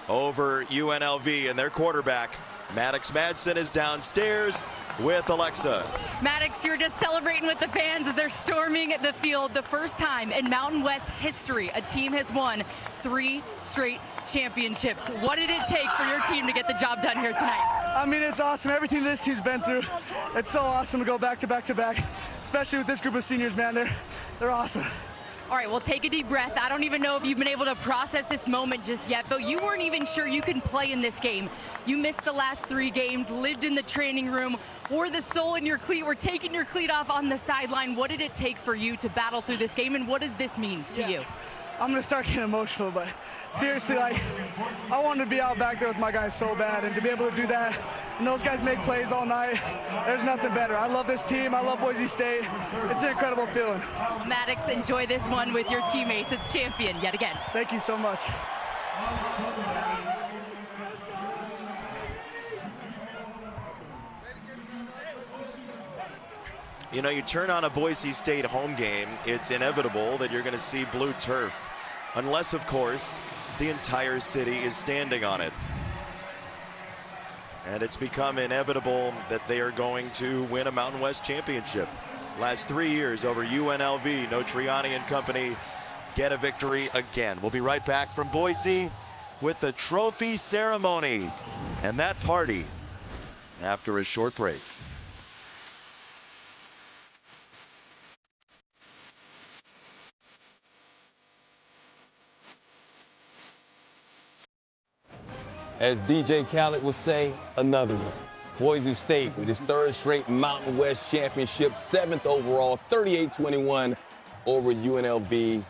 [SPEAKER 8] over UNLV, and their quarterback, Maddox Madsen, is downstairs with Alexa.
[SPEAKER 11] Maddox, you're just celebrating with the fans as they're storming the field. The first time in Mountain West history a team has won 3 straight championships. What did it take for your team to get the job done here tonight?
[SPEAKER 20] I mean, it's awesome. Everything this team's been through, it's so awesome to go back to back to back, especially with this group of seniors, man. They're awesome.
[SPEAKER 11] All right, well, take a deep breath. I don't even know if you've been able to process this moment just yet, but you weren't even sure you can play in this game. You missed the last 3 games, lived in the training room, wore the sole in your cleat, were taking your cleat off on the sideline. What did it take for you to battle through this game, and what does this mean to you?
[SPEAKER 20] I'm going to start getting emotional, but seriously, like, I wanted to be out back there with my guys so bad, and to be able to do that, and those guys make plays all night, there's nothing better. I love this team. I love Boise State. It's an incredible feeling.
[SPEAKER 11] Maddox, enjoy this one with your teammates. A champion yet again.
[SPEAKER 20] Thank you so much.
[SPEAKER 8] You know, you turn on a Boise State home game, it's inevitable that you're going to see blue turf. Unless, of course, the entire city is standing on it. And it's become inevitable that they are going to win a Mountain West championship. Last 3 years over UNLV, no Triani and company get a victory again. We'll be right back from Boise with the trophy ceremony and that party after a short break.
[SPEAKER 5] As DJ Khaled would say, another one. Boise State with his third straight Mountain West championship, 7th overall, 38-21 over UNLV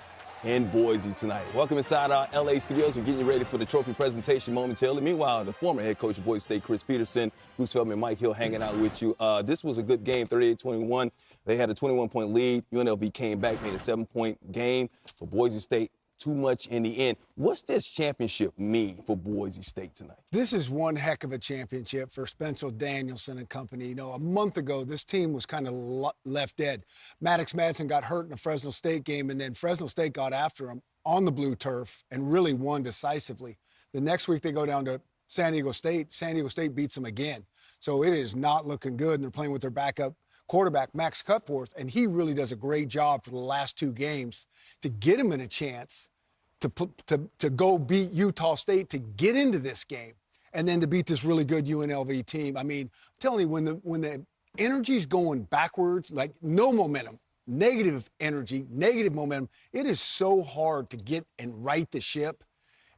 [SPEAKER 5] in Boise tonight. Welcome inside our LA studios. We're getting you ready for the trophy presentation momentarily. Meanwhile, the former head coach of Boise State, Chris Peterson, Bruce Feldman, and Mike Hill hanging out with you. This was a good game, 38-21. They had a 21-point lead. UNLV came back, made a 7-point game. For Boise State, too much in the end. What's this championship mean for Boise State tonight?
[SPEAKER 7] This is one heck of a championship for Spencer Danielson and company. You know, a month ago, this team was kind of left dead. Maddox Madsen got hurt in the Fresno State game, and then Fresno State got after him on the blue turf and really won decisively. The next week, they go down to San Diego State. San Diego State beats them again. So it is not looking good, and they're playing with their backup quarterback, Max Cutforth, and he really does a great job for the last 2 games to get him in a chance to go beat Utah State to get into this game and then to beat this really good UNLV team. I mean, I'm telling you, when the energy's going backwards, like no momentum, negative energy, negative momentum, it is so hard to get and right the ship.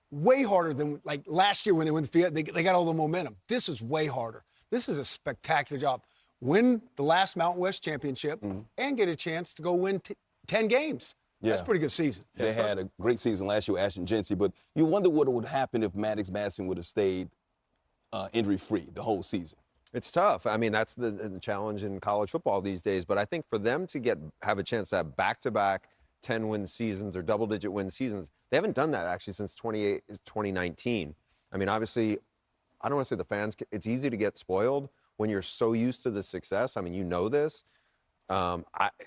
[SPEAKER 7] Way harder than like last year when they went to field, they got all the momentum. This is way harder. This is a spectacular job. Win the last Mountain West championship and get a chance to go win 10 games. Yeah. That's a pretty good season.
[SPEAKER 5] They had a great season last year with Ashton Jency, but you wonder what would happen if Maddox Madsen would have stayed injury-free the whole season.
[SPEAKER 6] It's tough. I mean, that's the challenge in college football these days. But I think for them to have a chance to have back-to-back 10-win seasons or double-digit win seasons, they haven't done that actually since 2019. I mean, obviously, I don't want to say the fans, it's easy to get spoiled when you're so used to the success. I mean, you know this.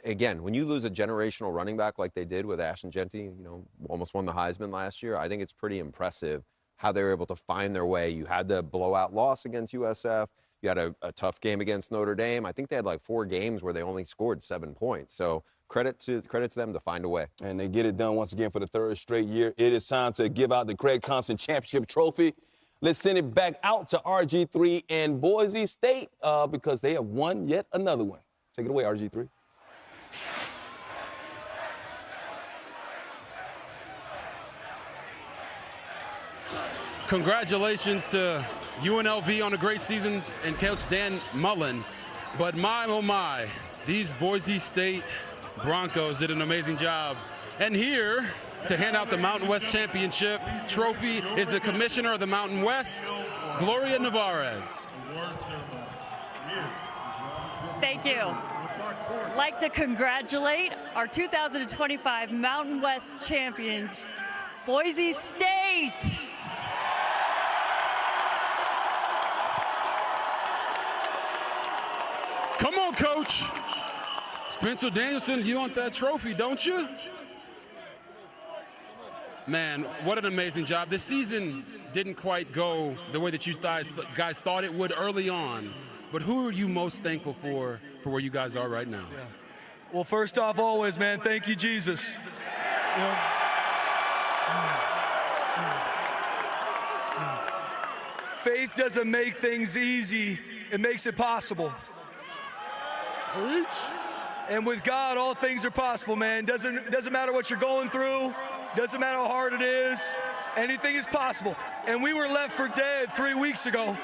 [SPEAKER 6] Again, when you lose a generational running back like they did with Ashton Jency, you know, almost won the Heisman last year, I think it's pretty impressive how they were able to find their way. You had the blowout loss against USF. You had a tough game against Notre Dame. I think they had like 4 games where they only scored 7 points. So credit to them to find a way.
[SPEAKER 5] And they get it done once again for the 3rd straight year. It is time to give out the Craig Thompson Championship Trophy. Let's send it back out to RG3 and Boise State because they have won yet another one. Take it away, RG3.
[SPEAKER 9] Congratulations to UNLV on a great season and Coach Dan Mullen. But my, oh my, these Boise State Broncos did an amazing job. And here to hand out the Mountain West Championship trophy is the commissioner of the Mountain West, Gloria Navarez.
[SPEAKER 15] Thank you. I'd like to congratulate our 2025 Mountain West champions, Boise State.
[SPEAKER 9] Come on, Coach. Spencer Danielson, you want that trophy, don't you? Man, what an amazing job. The season didn't quite go the way that you guys thought it would early on. But who are you most thankful for where you guys are right now?
[SPEAKER 14] Yeah. Well, first off, always, man, thank you, Jesus. You know, faith doesn't make things easy. It makes it possible. And with God, all things are possible, man. Doesn't matter what you're going through. Doesn't matter how hard it is. Anything is possible. And we were left for dead 3 weeks ago.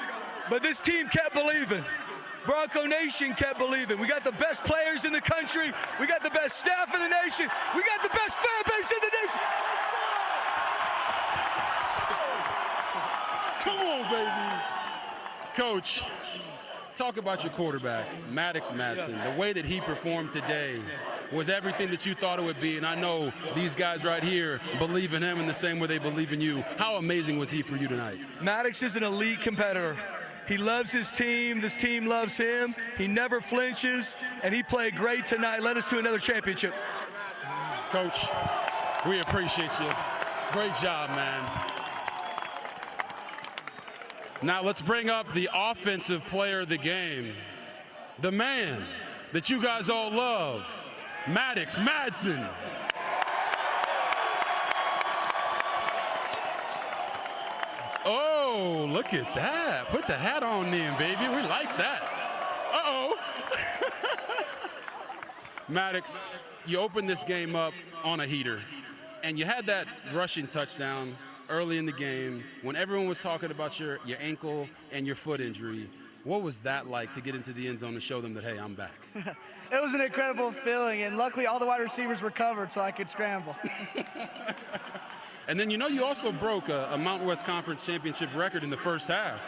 [SPEAKER 14] But this team kept believing. Bronco Nation kept believing. We got the best players in the country. We got the best staff in the nation. We got the best fan base in the nation.
[SPEAKER 9] Come on, baby. Coach, talk about your quarterback, Maddox Madsen. The way that he performed today was everything that you thought it would be, and I know these guys right here believe in him in the same way they believe in you. How amazing was he for you tonight?
[SPEAKER 14] Maddox is an elite competitor. He loves his team. This team loves him. He never flinches, and he played great tonight. Led us to another championship.
[SPEAKER 9] Coach, we appreciate you. Great job, man. Now let's bring up the offensive player of the game, the man that you guys all love, Maddox Madsen. Oh, look at that. Put the hat on then, baby. We like that. Uh-oh. Maddox, you opened this game up on a heater, and you had that rushing touchdown early in the game when everyone was talking about your ankle and your foot injury. What was that like to get into the end zone and show them that, hey, I'm back?
[SPEAKER 20] It was an incredible feeling, and luckily all the wide receivers were covered so I could scramble.
[SPEAKER 9] And then, you also broke a Mountain West Conference championship record in the first half.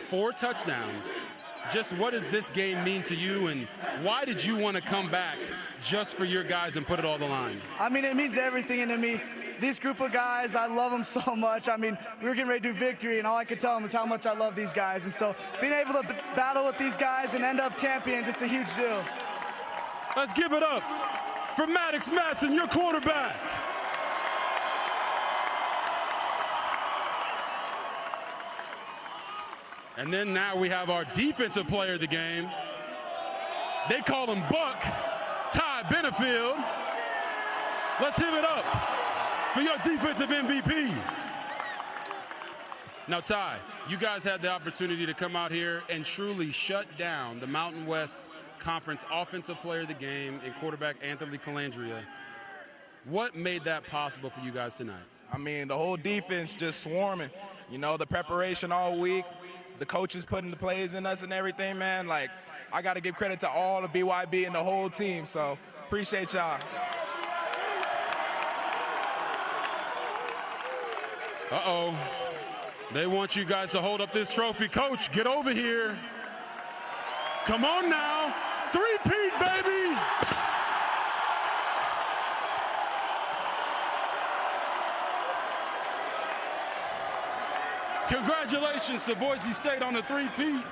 [SPEAKER 9] 4 touchdowns. Just what does this game mean to you, and why did you want to come back just for your guys and put it all on the line?
[SPEAKER 20] I mean, it means everything to me. These group of guys, I love them so much. I mean, we were getting ready to do victory, and all I could tell them is how much I love these guys. And so being able to battle with these guys and end up champions, it's a huge deal.
[SPEAKER 9] Let's give it up for Maddox Madsen, your quarterback. And then now we have our defensive player of the game. They call him Buck, Ty Benefield. Let's give it up for your defensive MVP. Now, Ty, you guys had the opportunity to come out here and truly shut down the Mountain West Conference Offensive Player of the Game and quarterback Anthony Calandria. What made that possible for you guys tonight?
[SPEAKER 21] I mean, the whole defense just swarming. The preparation all week, the coaches putting the plays in us and everything, man. Like, I got to give credit to all the BYB and the whole team, so appreciate y'all.
[SPEAKER 9] Uh-oh. They want you guys to hold up this trophy. Coach, get over here. Come on now. 3-peat, baby. Congratulations to Boise State on the 3-peat.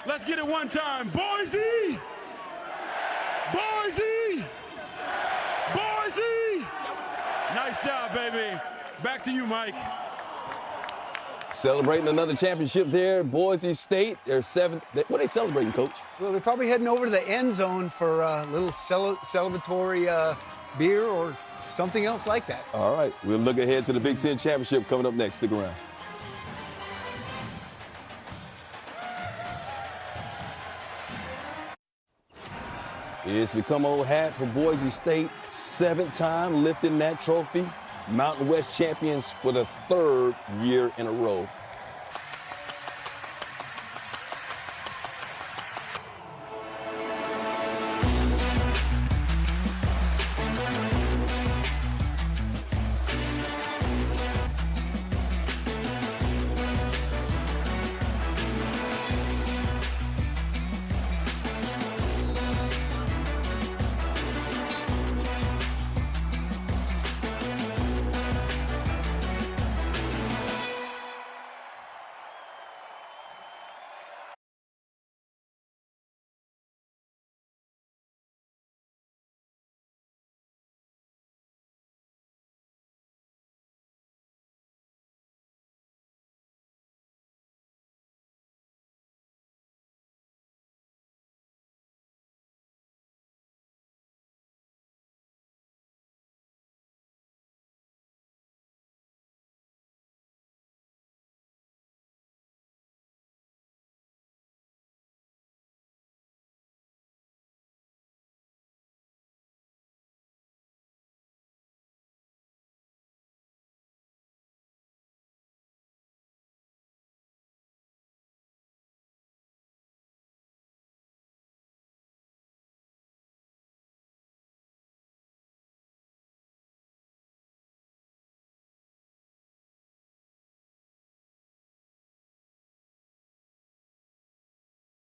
[SPEAKER 9] Let's get it one time. Boise! Boise! Boise! Nice job, baby. Back to you, Mike.
[SPEAKER 5] Celebrating another championship there, Boise State. They're 7th. What are they celebrating, Coach?
[SPEAKER 7] Well, they're probably heading over to the end zone for a little celebratory beer or something else like that.
[SPEAKER 5] All right, we'll look ahead to the Big Ten Championship coming up next. Stick around. It's become old hat for Boise State. 7th time lifting that trophy. Mountain West champions for the 3rd year in a row.